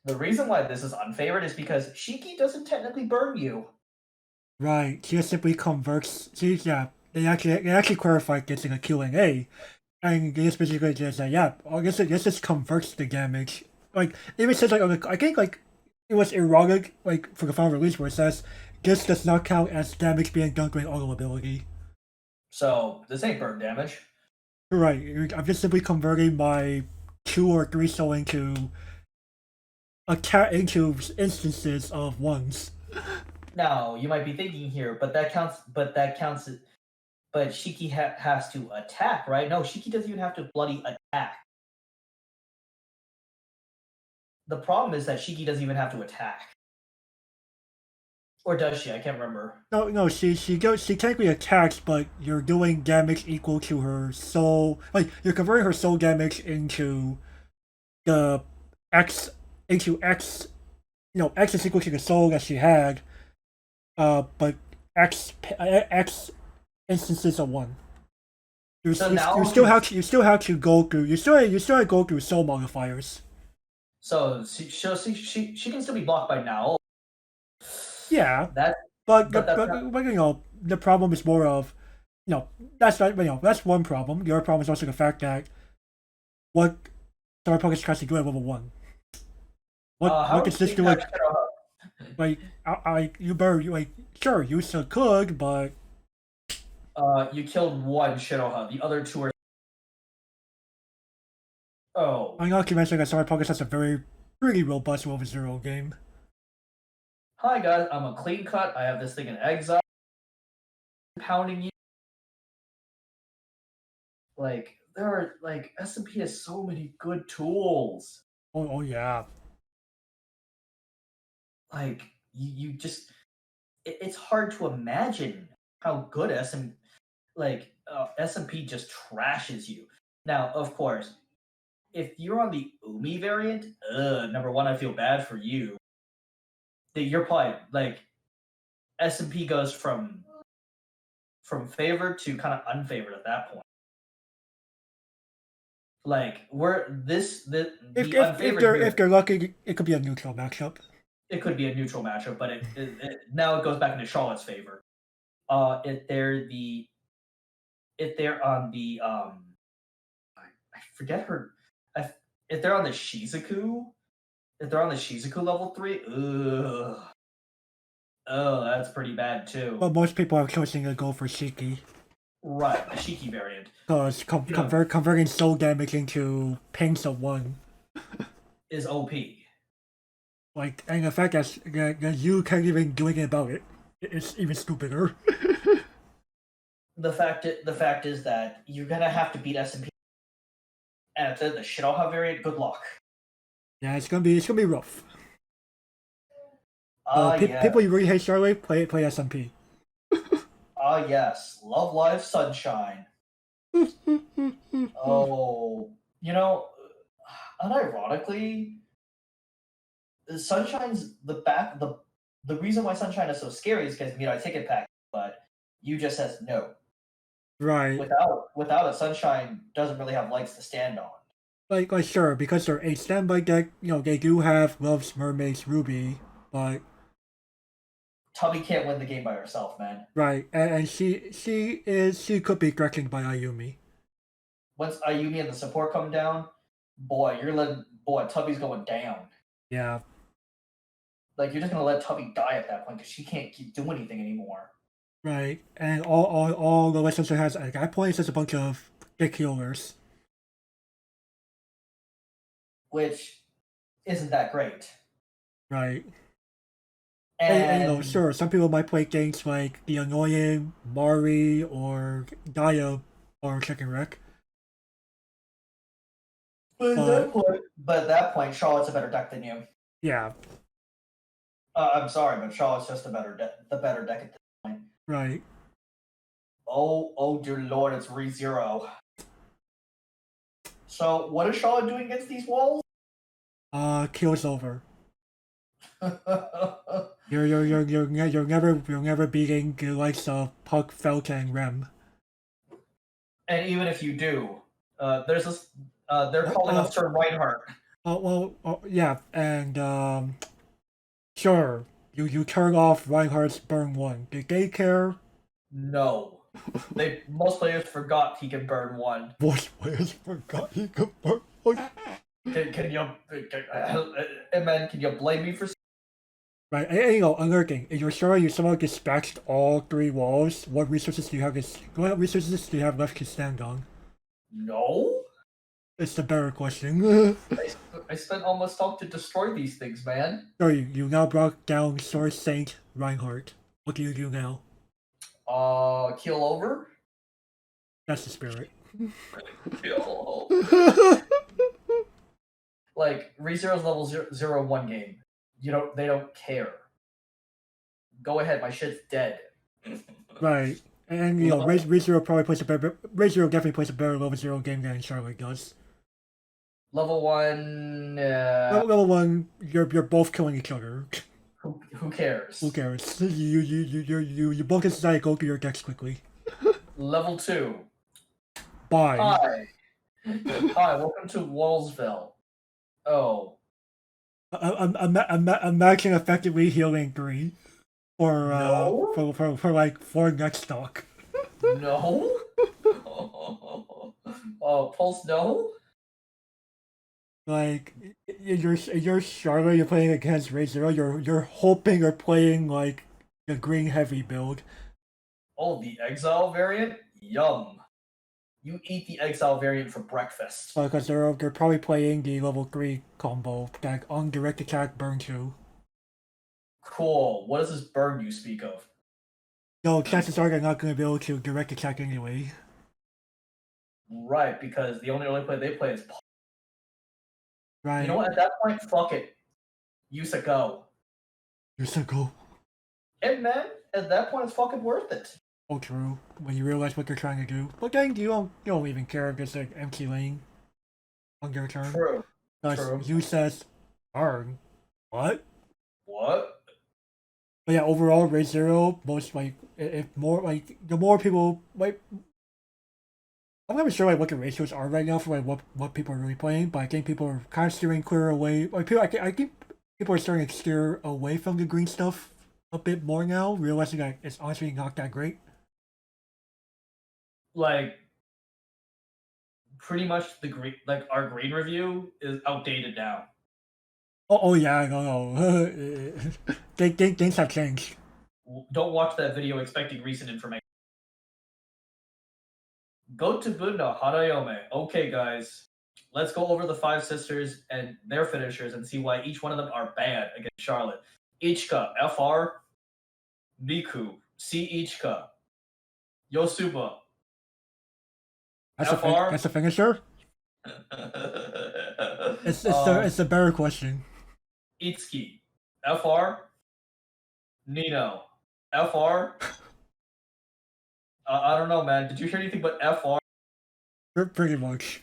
The reason why this is unfavored is because Shiki doesn't technically burn you. Right, she just simply converts. They actually clarified this in a Q&A, and they just basically just said, yeah, this just converts the damage. Like, it even says, I think, it was erotic, for the final release where it says, this does not count as damage being done during auto ability. So, this ain't burn damage. Right, I'm just simply converting my 2 or 3 soul into instances of ones. Now, you might be thinking here, but Shiki has to attack, right? No, Shiki doesn't even have to bloody attack. The problem is that Shiki doesn't even have to attack. Or does she? I can't remember. No, she technically attacks, but you're doing damage equal to her soul. Like, you're converting her soul damage into the X X. X is equal to the soul that she had. But X instances of 1. You still have to go through soul modifiers. So she can still be blocked by now. Yeah, but the problem is more of, that's one problem. The other problem is also the fact that what Star Pockets tries to do at level 1. What does this do? Sure, you still could, but you killed 1 Shinoha. The other 2 are. Oh. I'm not convinced that Star Pockets has a pretty robust level 0 game. Hi guys, I'm a clean cut. I have this thing in exile. Pounding you. Like, there are, SMP has so many good tools. Oh yeah. Like, you just. It's hard to imagine how good SMP just trashes you. Now, of course, if you're on the Umi variant, number one, I feel bad for you. That you're probably like SMP goes from favored to kind of unfavored at that point. Like we're the If unfavored here. if they're lucky, it could be a neutral matchup. It could be a neutral matchup, but now it goes back into Charlotte's favor. If they're on the I forget her. If they're on the Shizuku, level 3, oh, that's pretty bad too. But most people are choosing to go for Shiki. Right, the Shiki variant. Because converting soul damage into pings of 1. Is OP. Like, and the fact that you can't even do anything about it, it's even stupider. The fact is that you're gonna have to beat SMP, and if they're the Shiroha variant, good luck. Yeah, it's gonna be rough. Yeah. People you really hate Charlotte, play SMP. Yes, Love Live Sunshine. Oh, unironically, Sunshine's the reason why Sunshine is so scary is because I take it back, but you just says no. Right. Without it, Sunshine doesn't really have legs to stand on. Like sure, because they're a standby deck, they do have Loves, Mermaids, Ruby, but Tubby can't win the game by herself, man. right, and she could be threatened by Ayumi. Once Ayumi and the support come down, Tubby's going down. Yeah. Like you're just gonna let Tubby die at that point because she can't do anything anymore. Right, and all the West has at that point is just a bunch of dick healers. Which isn't that great. Right. And sure, some people might play games like the annoying Mari or Gaia or Chicken Wreck. But at that point, Charlotte's a better deck than you. Yeah. I'm sorry, but Charlotte's just the better deck at this point. Right. Oh dear lord, it's ReZero. So what is Charlotte doing against these walls? Kills over. You're never beating the likes of Puck, Felka, and Rem. And even if you do, there's this. They're calling up Sir Reinhardt. Yeah, and sure, you turn off Reinhardt's burn 1. Did they care? No. Most players forgot he can burn 1. Most players forgot he could burn 1. Can you blame me for? Right, and another thing, if you're sure you somehow dispatched all 3 walls, what resources do you have left to stand on? No. It's the better question. I spent all my stock to destroy these things, man. So you now brought down Sword Saint Reinhardt. What do you do now? Kill over? That's the spirit. Kill over. Like, ReZero's level 0-1 game. They don't care. Go ahead, my shit's dead. Right. And ReZero definitely plays a better level 0 game than Charlotte does. Level 1 level 1, you're both killing each other. Who cares? Who cares? You both decide to go through your decks quickly. Level 2. Bye. Hi, welcome to Wallsville. Oh. Imagine effectively healing 3 for like 4 next stock. No? Pulse no? Like you're Charlotte, you're playing against ReZero, you're hoping you're playing like the green heavy build. Oh, the Exile variant? Yum. You eat the Exile variant for breakfast. Because they're probably playing the level 3 combo, that on direct attack burn 2. Cool. What is this burn you speak of? No, chances are they're not going to be able to direct attack anyway. Right, because the only play they play is Paul. Right. You know what? At that point, fuck it. Yusa go. Yusa go. Hey man, at that point, it's fucking worth it. Oh, true. When you realize what they're trying to do, but then you don't even care if it's like empty lane. on your turn. True. Because True. you says burn. What? What? But yeah, overall, rate 0, most like, if more, like, the more people, like, I'm not sure like what the ratios are right now for like what people are really playing, but I think people are kind of steering clear away. Like people, I think people are starting to steer away from the green stuff a bit more now, realizing that it's honestly not that great. Like, pretty much the green, like our green review is outdated now. Oh yeah, no. Things have changed. Don't watch that video expecting recent information. Go to Bunda Harayome. Okay, guys, let's go over the five sisters and their finishers and see why each one of them are bad against Charlotte. Ichika, FR. Miku, C Ichika. Yosuba, FR. That's a finisher. It's a better question. Itsuki, FR. Nino, FR. I don't know, man. Did you hear anything but FR? Pretty much.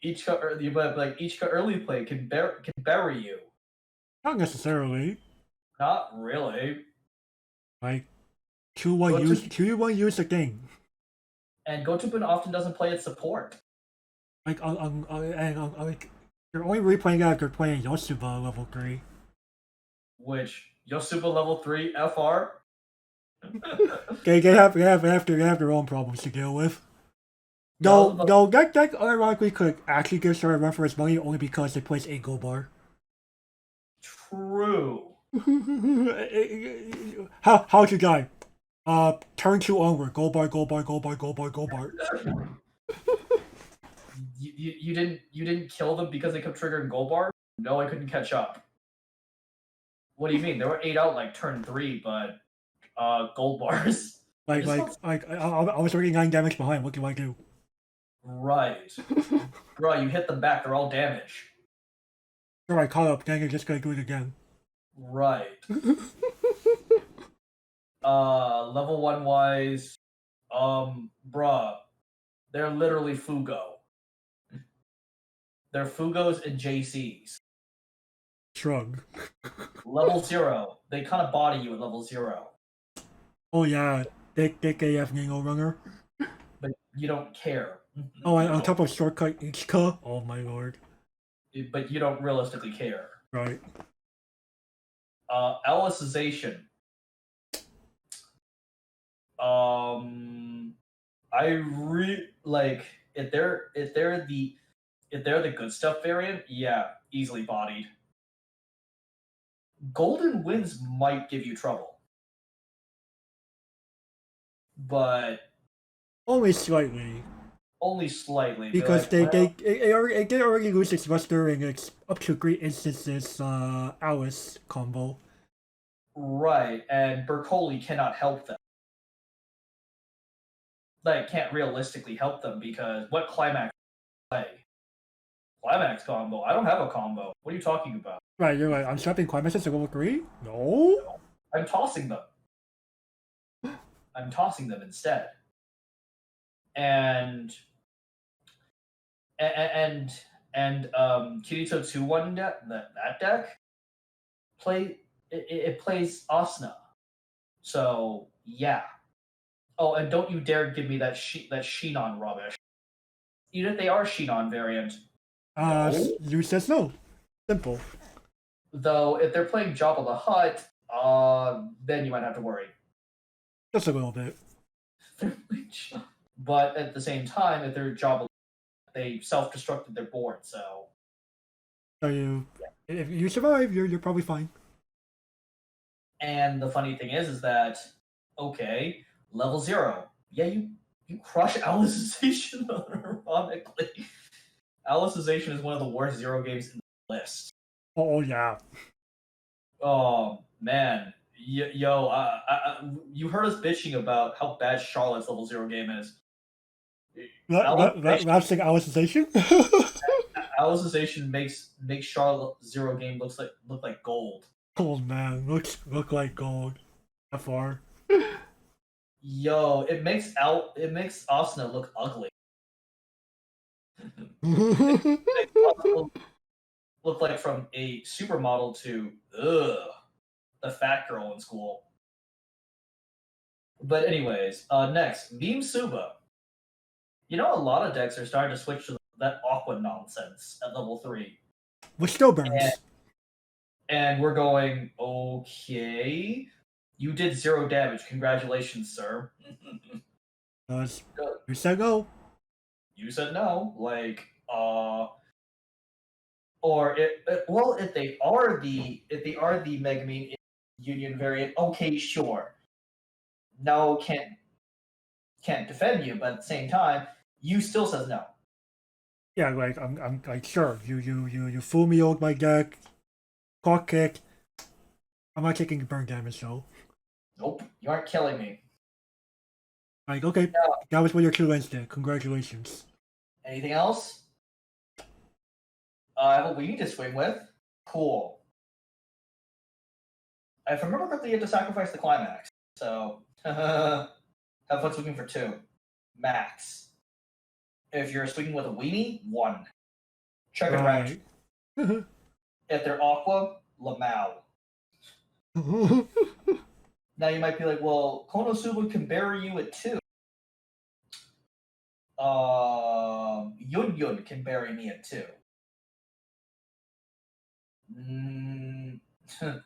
Ichika early, but like Ichika early play can bury you. Not necessarily. Not really. Like 2-1 use the thing. And Gotupin often doesn't play its support. Like like you're only really playing that if you're playing Yosuba level 3. Which Yosuba level 3 FR. They have their own problems to deal with. No, that ironically could actually give Sora a run for his money only because they place a gold bar. True. How'd you die? Turn 2 onward. Gold bar. You didn't kill them because they kept triggering gold bar? No, I couldn't catch up. What do you mean? They were 8 out like turn 3, but gold bars. I was already 9 damage behind. What do I do? Right. Bro, you hit them back. They're all damage. Sure, I caught up. Then you're just gonna do it again. Right. Level 1 wise, bruh, they're literally Fugo. They're Fugos and JCs. Shrug. Level 0, they kind of body you at level 0. Oh yeah, thick AF Ningo Runner. But you don't care. Oh, and on top of shortcut Ichika. Oh my lord. But you don't realistically care. Right. Alicization. Like if they're the good stuff variant, yeah, easily bodied. Golden Winds might give you trouble, but only slightly. Only slightly, because like, it did already lose its luster in its up to 3 instances Alice combo. Right, and Bercoli cannot help them. Like, can't realistically help them because what climax play? Climax combo? I don't have a combo. What are you talking about? Right, you're right. I'm swapping climaxes to level 3? No? I'm tossing them. I'm tossing them instead. And Kirito 2-1 deck, that deck it plays Asuna. So yeah. Oh, and don't you dare give me that Shinon rubbish. Even if they are Shinon variant. No. You says no. Simple. Though if they're playing Jabba the Hutt, then you might have to worry. Just a little bit. But at the same time, if they're Jabba, they self-destructed their board, so. If you survive, you're probably fine. And the funny thing is that okay, level 0. Yeah, you crush Alicization ironically. Alicization is one of the worst 0 games in the list. Oh yeah. Oh man, yo, you heard us bitching about how bad Charlotte's level 0 game is. Lapsing Alicization? Alicization makes Charlotte 0 game look like gold. Oh man, look like gold. FR. Yo, it makes Asuna look ugly. They also look like from a supermodel to the fat girl in school. But anyways, next, Meme Suba. You know, a lot of decks are starting to switch to that Aqua nonsense at level 3. Which still And, burns. and we're going, okay, you did 0 damage. Congratulations, sir. Because you said go. You said no. Like, or well, if they are the Megamine Union variant, okay, sure. No, can't defend you, but at the same time, you still says no. Yeah, like I'm like sure. You fool me with my deck. Cock kick. I'm not taking burn damage though. Nope, you aren't killing me. Like, okay, Now, that was what your 2 wins did. Congratulations. anything else? I have a weenie to swing with. Cool. If I remember correctly, you had to sacrifice the climax. So, have fun swinging for 2. Max. If you're swinging with a weenie, 1. Check it right. Right. If they're aqua, Lamau. Now you might be like, well, Konosuba can bury you at 2. Yun Yun can bury me at 2.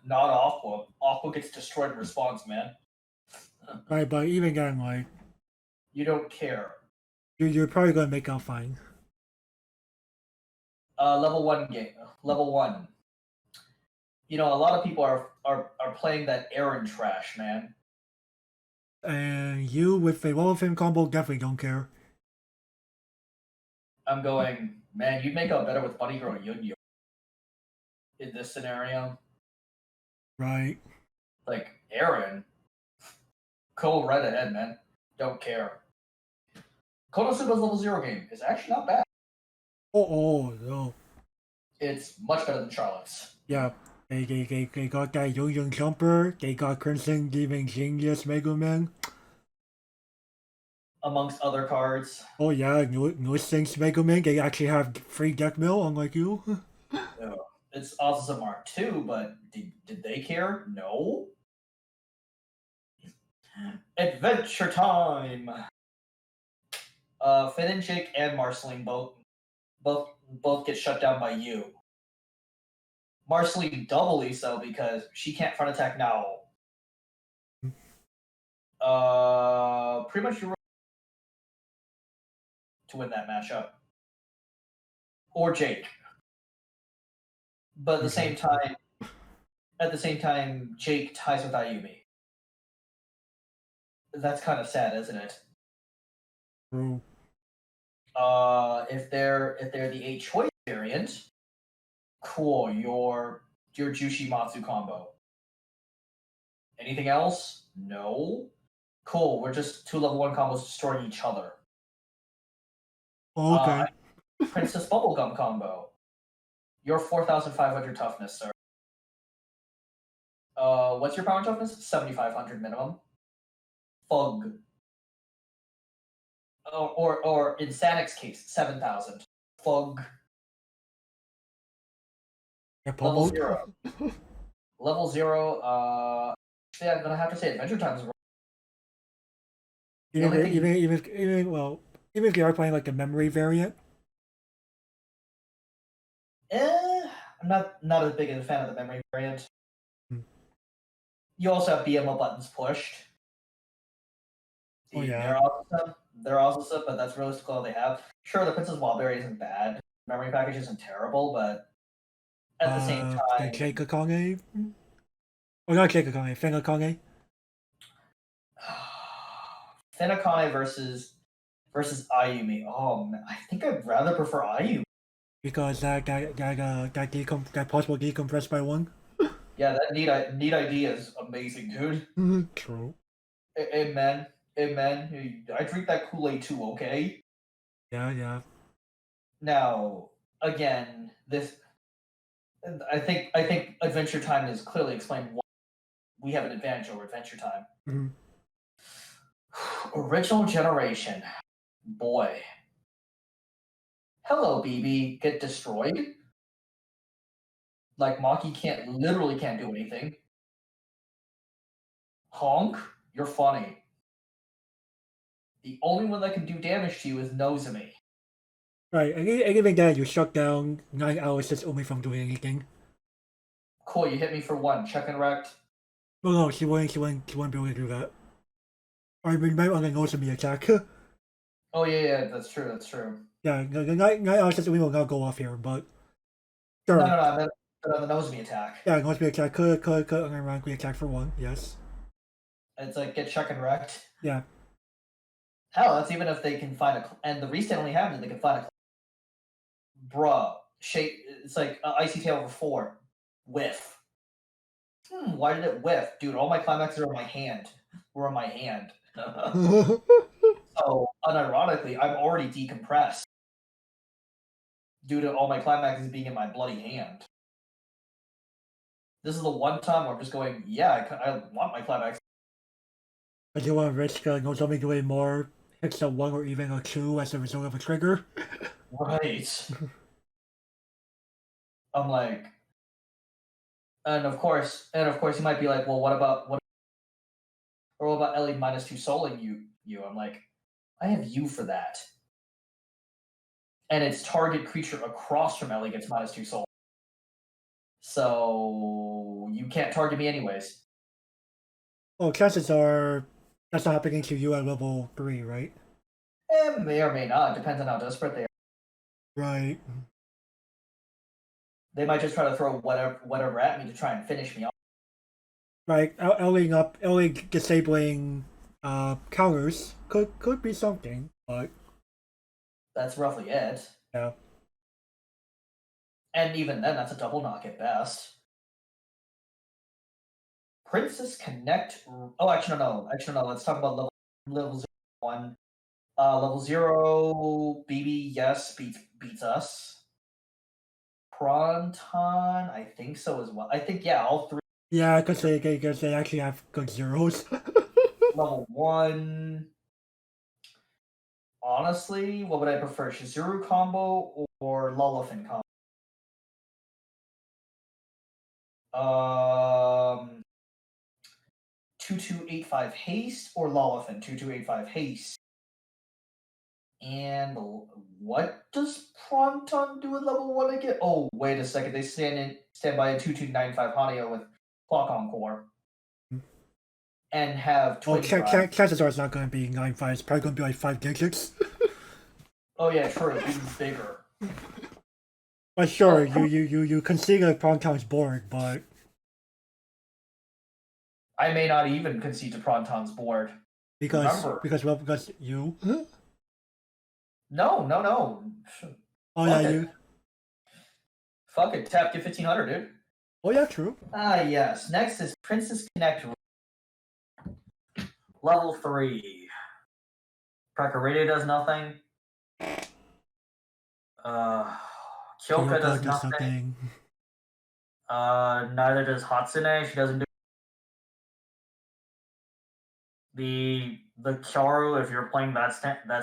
Not Aqua. Aqua gets destroyed in response, man. Right, but even then, like, You don't care. you're probably gonna make out fine. Level 1 game. Level 1. You know, a lot of people are playing that Aaron trash, man. And you with a wall of him combo definitely don't care. I'm going, man, you'd make out better with Bunny Girl Yun Yun in this scenario. Right. Like, Aaron, go right ahead, man. Don't care. Konosuba's level 0 game is actually not bad. Oh no. It's much better than Charlotte's. Yeah. They got that Yo-Yo Jumper. They got Crimson Demon Genius Mega Man. Amongst other cards. Oh yeah, new things Mega Man. They actually have free deck mill, unlike you. It's also some Mark II, but did they care? No. Adventure Time! Finn and Marceline both get shut down by you. Marceline doubly so because she can't front attack now. Pretty much you're to win that matchup. Or Jake. But at the same time, Jake ties with Ayumi. That's kind of sad, isn't it? True. If they're the 8 choice variant, cool, your Jushi Matsu combo. Anything else? No. Cool, we're just 2 level 1 combos destroying each other. Okay. Princess Bubblegum combo. You're 4,500 toughness, sir. What's your power toughness? 7,500 minimum. Fug. Or in Sanic's case, 7,000. Fug. Yeah, Level pummeled. 0. Level 0, yeah, I'm gonna have to say Adventure Time is wrong. Even if you are playing like the memory variant. I'm not as big a fan of the memory variant. Hmm. You also have BMO buttons pushed. Oh yeah. They're awesome, but that's realistically all they have. Sure, the Princess Wildberry isn't bad. Memory package isn't terrible, but at the same The time, Keikakage? Oh, not Keikakage, Fengakage? Fenakane versus Ayumi. Oh man, I think I'd rather prefer Ayumi. Because that possible decompressed by 1? Yeah, that neat idea is amazing, dude. True. Amen. Amen. I drink that Kool-Aid too, okay? Yeah. Now, again, this I think Adventure Time is clearly explained why we have an advantage over Adventure Time. Mm-hmm. Original generation. Boy. hello, BB, get destroyed. Like Maki literally can't do anything. Honk, you're funny. The only one that can do damage to you is Nozomi. Right, and even then, you shut down 9 hours just only from doing anything. Cool, you hit me for 1. Check and wrecked. Oh no, she wouldn't be able to do that. Or we might want to know some attack. Oh yeah, that's true. That's true. Yeah, the 9 hours just only will not go off here, but No, sure. no, no. I meant the Nozomi attack. Yeah, Nozomi attack could unironically attack for 1, yes. It's like get check and wrecked. Yeah. Hell, that's even if they can find and the reset only happens if they can find a bruh shape. It's like icy tail over 4 whiff. Why did it whiff, dude? All my climaxes are in my hand. Were in my hand. So unironically, I'm already decompressed due to all my climaxes being in my bloody hand. This is the one time where I'm just going, yeah, I want my climax. I do want to risk Nozomi doing more hits of 1 or even a 2 as a result of a trigger. Right. I'm like, and of course, you might be like, well, what about Ellie -2 souling you? I'm like, I have you for that. And its target creature across from Ellie gets -2 soul. So you can't target me anyways. Oh, chances are that's not happening to you at level 3, right? It may or may not, depends on how desperate they are. Right. They might just try to throw whatever at me to try and finish me off. Right, Ellie disabling counters could be something, but That's roughly it. yeah. And even then, that's a double knock at best. Princess Connect. Oh, actually, no. Let's talk about level 1. Level 0, BB, yes, beats us. Pronton, I think so as well. I think, yeah, all 3. Yeah, because they actually have good zeros. Level 1. Honestly, what would I prefer? Shizuru combo or Lullafin combo? 2285 haste or Lullafin 2285 haste? And what does Pronton do at level 1 again? Oh, wait a second. They stand by a 2295 Hanyo with Clock Encore. And have Oh, Twin Drive. chances are it's not going to be 9-5. It's probably going to be like 5 digits. Oh yeah, true. Even bigger. But sure, you concede that Pronton is bored, but I may not even concede to Pronton's board. because Remember. because you. No. Oh Fuck yeah, it. you. Fuck it. Tap get 1500, dude. Oh yeah, true. Yes. Next is Princess Connect. Level 3. Prakarita does nothing. Kyoka does nothing. Neither does Hatsune. She doesn't do the Kyaru. If you're playing that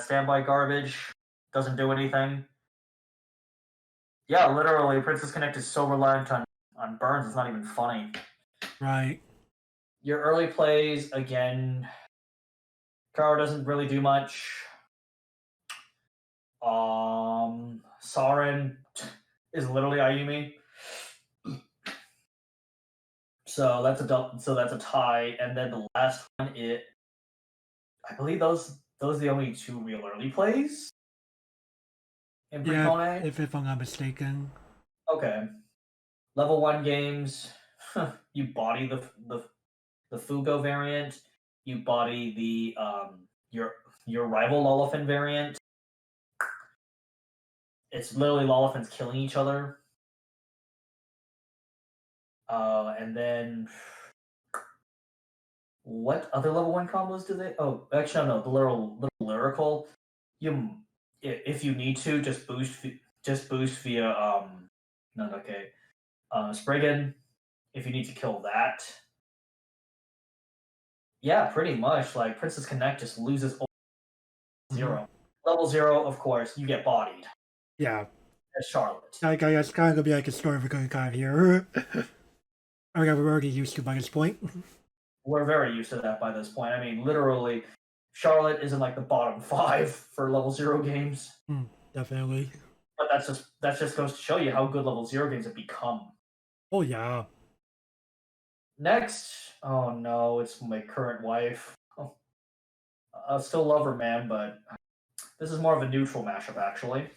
standby garbage, doesn't do anything. Yeah, literally, Princess Connect is so reliant on burns. It's not even funny. Right. Your early plays again. Kyaru doesn't really do much. Saren is literally Ayumi. So that's a tie, and then the last one, I believe those are the only 2 real early plays in pre-Kone. If I'm not mistaken. Okay, level 1 games. You body the Fugo variant. You body the your rival Lullafin variant. It's literally Lullafins killing each other. And then what other level 1 combos do they? Oh, actually, no. The little lyrical. If you need to, just boost via Spriggan. If you need to kill that. Yeah, pretty much. Like Princess Connect just loses 0. Level 0, of course, you get bodied. Yeah. as Charlotte. I guess kind of gonna be like a story of a good time here. Okay, we're already used to by this point. We're very used to that by this point. I mean, literally, Charlotte is in like the bottom 5 for level 0 games. Definitely. But that just goes to show you how good level 0 games have become. Oh yeah. Next, oh no, it's my current wife. Oh, I still love her, man, but this is more of a neutral mashup actually.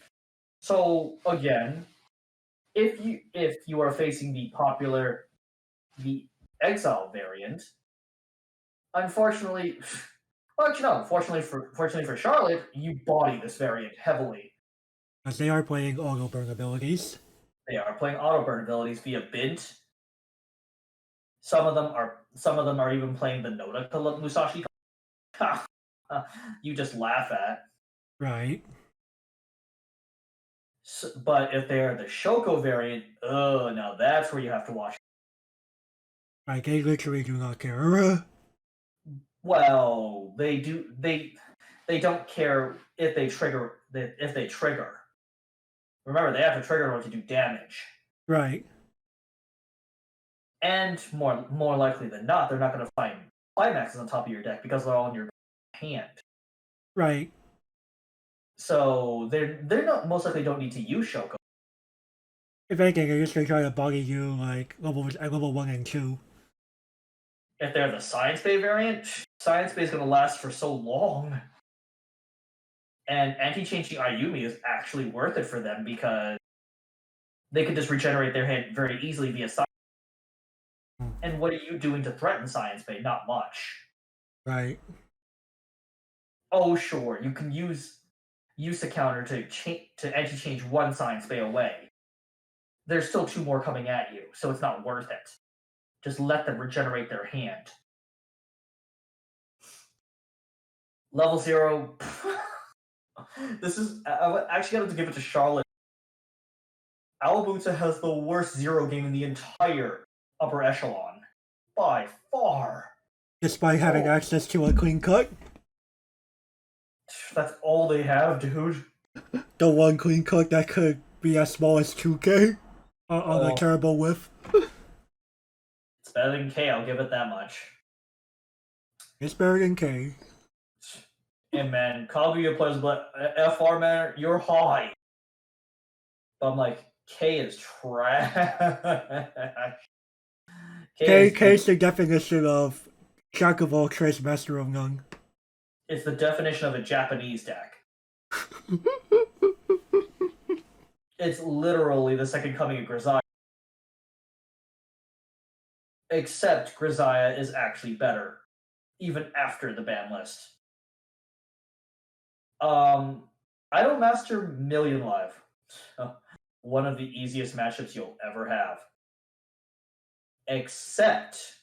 So again, if you are facing the exile variant, unfortunately, well, actually no, fortunately for Charlotte, you body this variant heavily. As they are playing auto burn abilities. They are playing auto burn abilities via Bint. Some of them are even playing the Nota Musashi. You just laugh at. Right. But if they are the Shoko variant, oh, now that's where you have to watch. Right, they literally do not care. Well, they do. They don't care if they trigger. If they trigger, remember they have to trigger in order to do damage. Right. And more likely than not, they're not going to find climaxes on top of your deck because they're all in your hand. Right. So they're not most likely don't need to use Shoko. If anything, they're just gonna try to body you like level 1 and 2. If they're the Science Bay variant, Science Bay is going to last for so long. And anti-changing Ayumi is actually worth it for them because they could just regenerate their hand very easily via Science. And what are you doing to threaten Science Bay? Not much. Right. Oh, sure, you can use the counter to anti-change one Science Bay away. There's still 2 more coming at you, so it's not worth it. Just let them regenerate their hand. Level 0. This is. I actually got to give it to Charlotte. Awabusa has the worst 0 game in the entire upper echelon. By far. Despite having access to a clean cut. That's all they have, dude. The one clean cut that could be as small as 2k on a terrible whiff. It's better than K, I'll give it that much. It's better than K. And man, Kaguya plays FR, man, you're high. But I'm like, K is trash. K's the definition of jack of all trades, master of none. It's the definition of a Japanese deck. It's literally the second coming of Grisaya. Except Grisaya is actually better, even after the ban list. I don't master Million Live. One of the easiest matchups you'll ever have. Except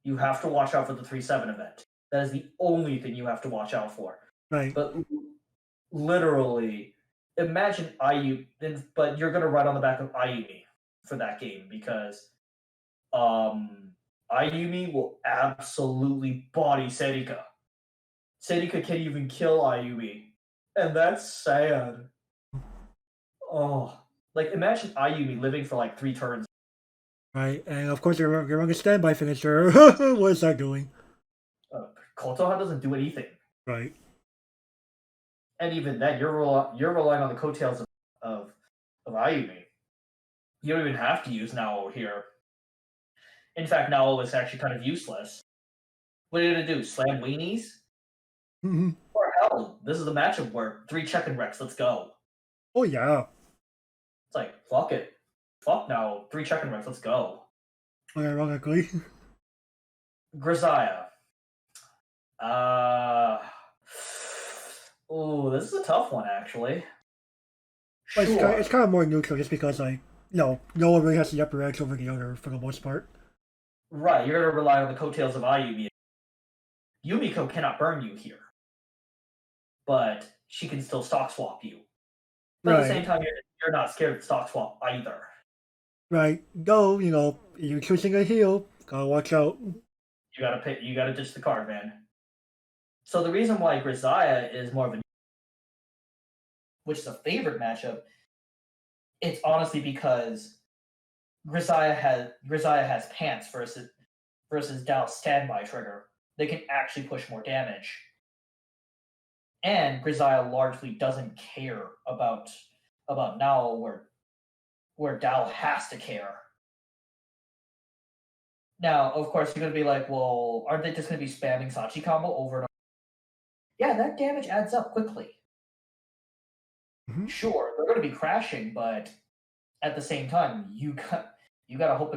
you have to watch out for the 3-7 event. That is the only thing you have to watch out for. Right. But literally, imagine Ayumi, but you're going to ride on the back of Ayumi for that game because Ayumi will absolutely body Serika. Serika can't even kill Ayumi. And that's sad. Oh, like imagine Ayumi living for like 3 turns. Right, and of course you're on a standby finisher. What is that doing? Kotoha doesn't do anything. Right. And even then, you're relying on the coattails of Ayumi. You don't even have to use Nao here. In fact, Nao is actually kind of useless. What are you gonna do? Slam weenies? Or hell, this is a matchup where 3 check-in wrecks. Let's go. Oh yeah. It's like fuck it, fuck Nao. 3 check-in wrecks. Let's go. Ironically. Grisaya. Oh, this is a tough one actually. But Sure. it's kind of more neutral just because like no one really has the upper edge over the other for the most part. Right, you're gonna rely on the coattails of Ayumi. Yumiko cannot burn you here, but she can still stock swap you. But at the same time, you're not scared of stock swap either. Right. Though, you're choosing a heal, gotta watch out. You gotta ditch the card, man. So the reason why Grisaya is more of a which is a favorite matchup, it's honestly because Grisaya has pants versus Dal's standby trigger. They can actually push more damage. And Grisaya largely doesn't care about Nao where Dal has to care. Now, of course, you're gonna be like, well, aren't they just gonna be spamming Sachi combo over and over? Yeah, that damage adds up quickly. Mhm. Sure, they're gonna be crashing, but at the same time, you gotta hope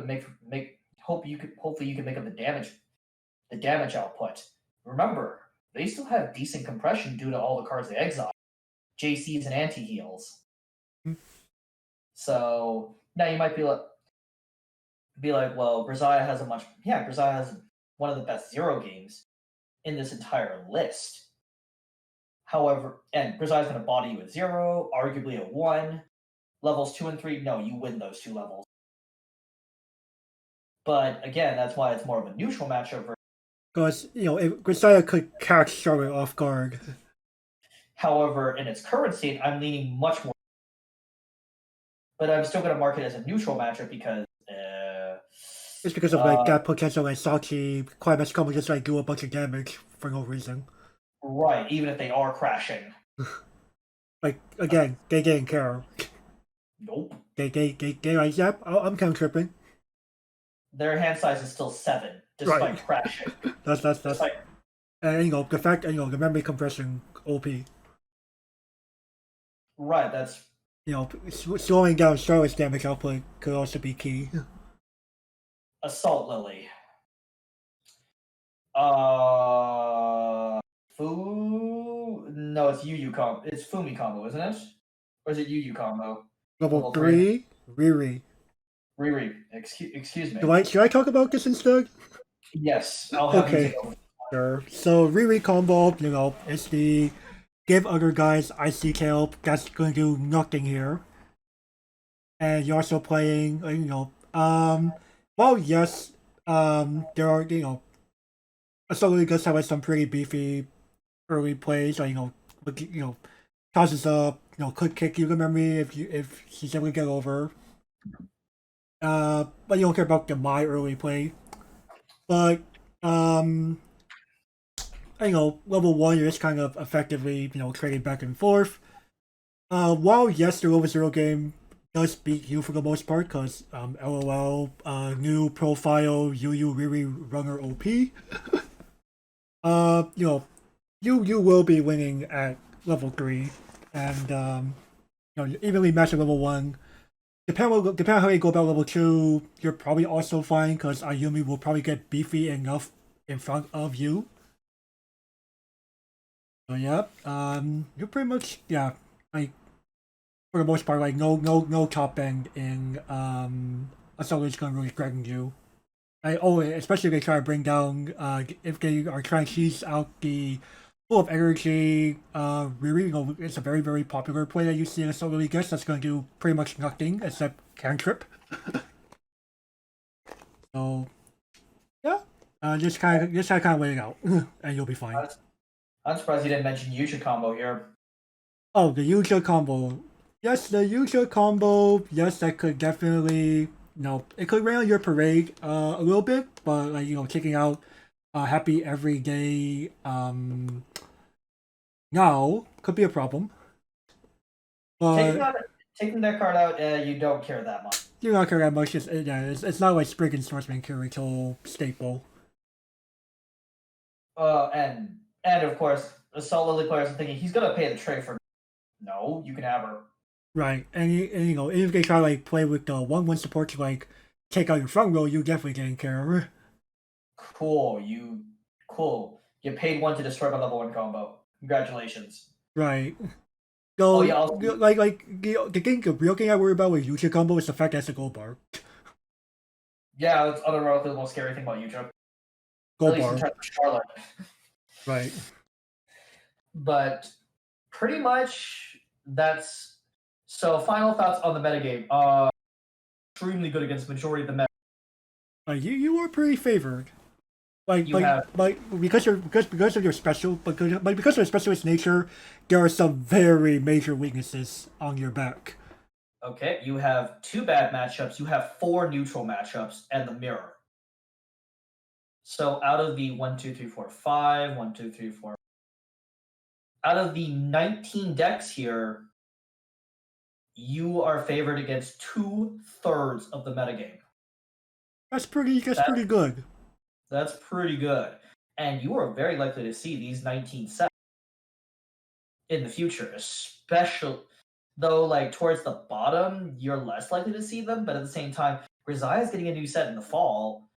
hopefully you can make up the damage output. Remember, they still have decent compression due to all the cards they exile, JCs and anti heals. Mhm. So now you might be like, well, Grisaya has one of the best zero games in this entire list. However, and Grisaya's going to body you at 0, arguably at 1. Levels 2 and 3, no, you win those 2 levels. But again, that's why it's more of a neutral matchup. Because, if Grisaya could catch Charlotte off guard. However, in its current state, I'm leaning much more. But I'm still going to mark it as a neutral matchup because. It's because of that potential Sachi climax combo just do a bunch of damage for no reason. Right, even if they are crashing. Again, they didn't care. Nope. They like, yep, I'm kind of tripping. Their hand size is still 7, despite crashing. That's and the fact the memory compression OP. Right, that's slowing down Charlotte's damage output could also be key. Assault Lily. No, it's Yu combo. It's Fumi combo, isn't it? Or is it Yu combo? Level 3, Riri. Riri, excuse me. Should I talk about this instead? Yes, I'll have you take over. Sure. So Riri combo, it's the give other guys IC help. That's going to do nothing here. And you're also playing, well, yes, there are, Assault does have some pretty beefy early plays, causes a, quick kick you can remember if she's able to get over. But you don't care about my early play. But, level 1, you're just kind of effectively, trading back and forth. While, yes, the level 0 game does beat you for the most part, because, LOL, new profile, Yu Riri runner OP. You will be winning at level 3, and, evenly matched at level 1. Depending on how you go about level 2, you're probably also fine, because Ayumi will probably get beefy enough in front of you. So yeah, you're pretty much, for the most part, no top end in Assault is gonna really threaten you. Especially if they try to bring down, if they are trying to tease out the full of energy, really, it's a very, very popular play that you see in Assault really gets that's gonna do pretty much nothing except cantrip. So, yeah, just kind of wait it out, and you'll be fine. I'm surprised you didn't mention Yucha combo here. Oh, the Yucha combo. Yes, the Yucha combo. Yes, that could definitely, it could rain on your parade a little bit, but taking out Happy Everyday now could be a problem. But taking that card out, you don't care that much. You don't care that much. It's not like Spriggan Swordsman Kirito staple. And of course, Assault Lily players are thinking he's gonna pay the trade for. No, you can have her. Right, and even if they try to play with the 1/1 support to take out your front row, you definitely didn't care. Cool, you paid 1 to destroy my level 1 combo. Congratulations. Right. So the real thing I worry about with Yucha combo is the fact that it's a gold bar. Yeah, that's otherworldly the most scary thing about Yucha. Gold bar. Charlotte. Right. But pretty much that's so. Final thoughts on the metagame. Extremely good against the majority of the meta. You are pretty favored. Like, You have because of your because of your specialist nature, there are some very major weaknesses on your back. okay. You have 2 bad matchups. You have 4 neutral matchups and the mirror. So out of the 1, 2, 3, 4, 5, 1, 2, 3, 4, out of the 19 decks here, you are favored against 2/3 of the metagame. That's pretty. That's That, pretty good. that's pretty good. And you are very likely to see these 19 sets in the future, especially though, like towards the bottom, you're less likely to see them. But at the same time, Grisaia is getting a new set in the fall,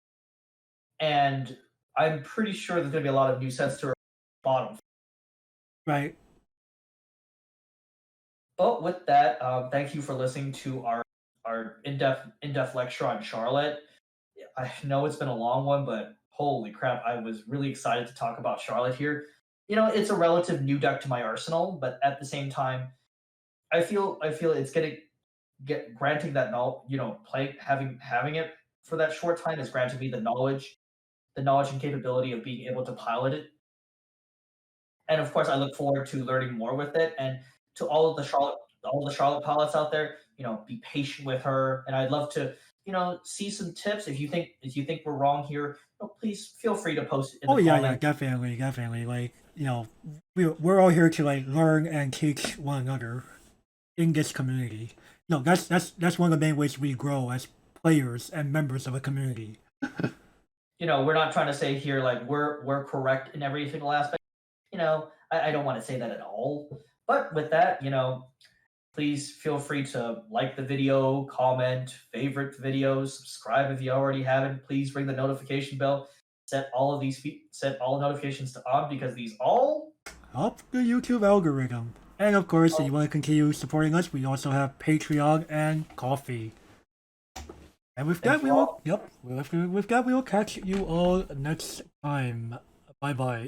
and I'm pretty sure there's going to be a lot of new sets to her bottom. Right. But with that, thank you for listening to our in-depth lecture on Charlotte. I know it's been a long one, but holy crap, I was really excited to talk about Charlotte here. It's a relative new deck to my arsenal, but at the same time, I feel it's get granting that play having it for that short time is granting me the knowledge and capability of being able to pilot it. And of course, I look forward to learning more with it. And to all the Charlotte pilots out there, be patient with her. And I'd love to, see some tips. If you think we're wrong here, please feel free to post it in Oh the yeah, yeah, comments. definitely. Like we're all here to like learn and teach one another in this community. No, that's one of the main ways we grow as players and members of a community. We're not trying to say here like we're correct in every single aspect. I don't want to say that at all. But with that, please feel free to like the video, comment, favorite videos, subscribe if you already haven't. Please ring the notification bell. Set all notifications to on because these all. Help the YouTube algorithm. And of course, if you want to continue supporting us, we also have Patreon and Coffee. And with Thank that, you all. with that, we will catch you all next time. Bye bye.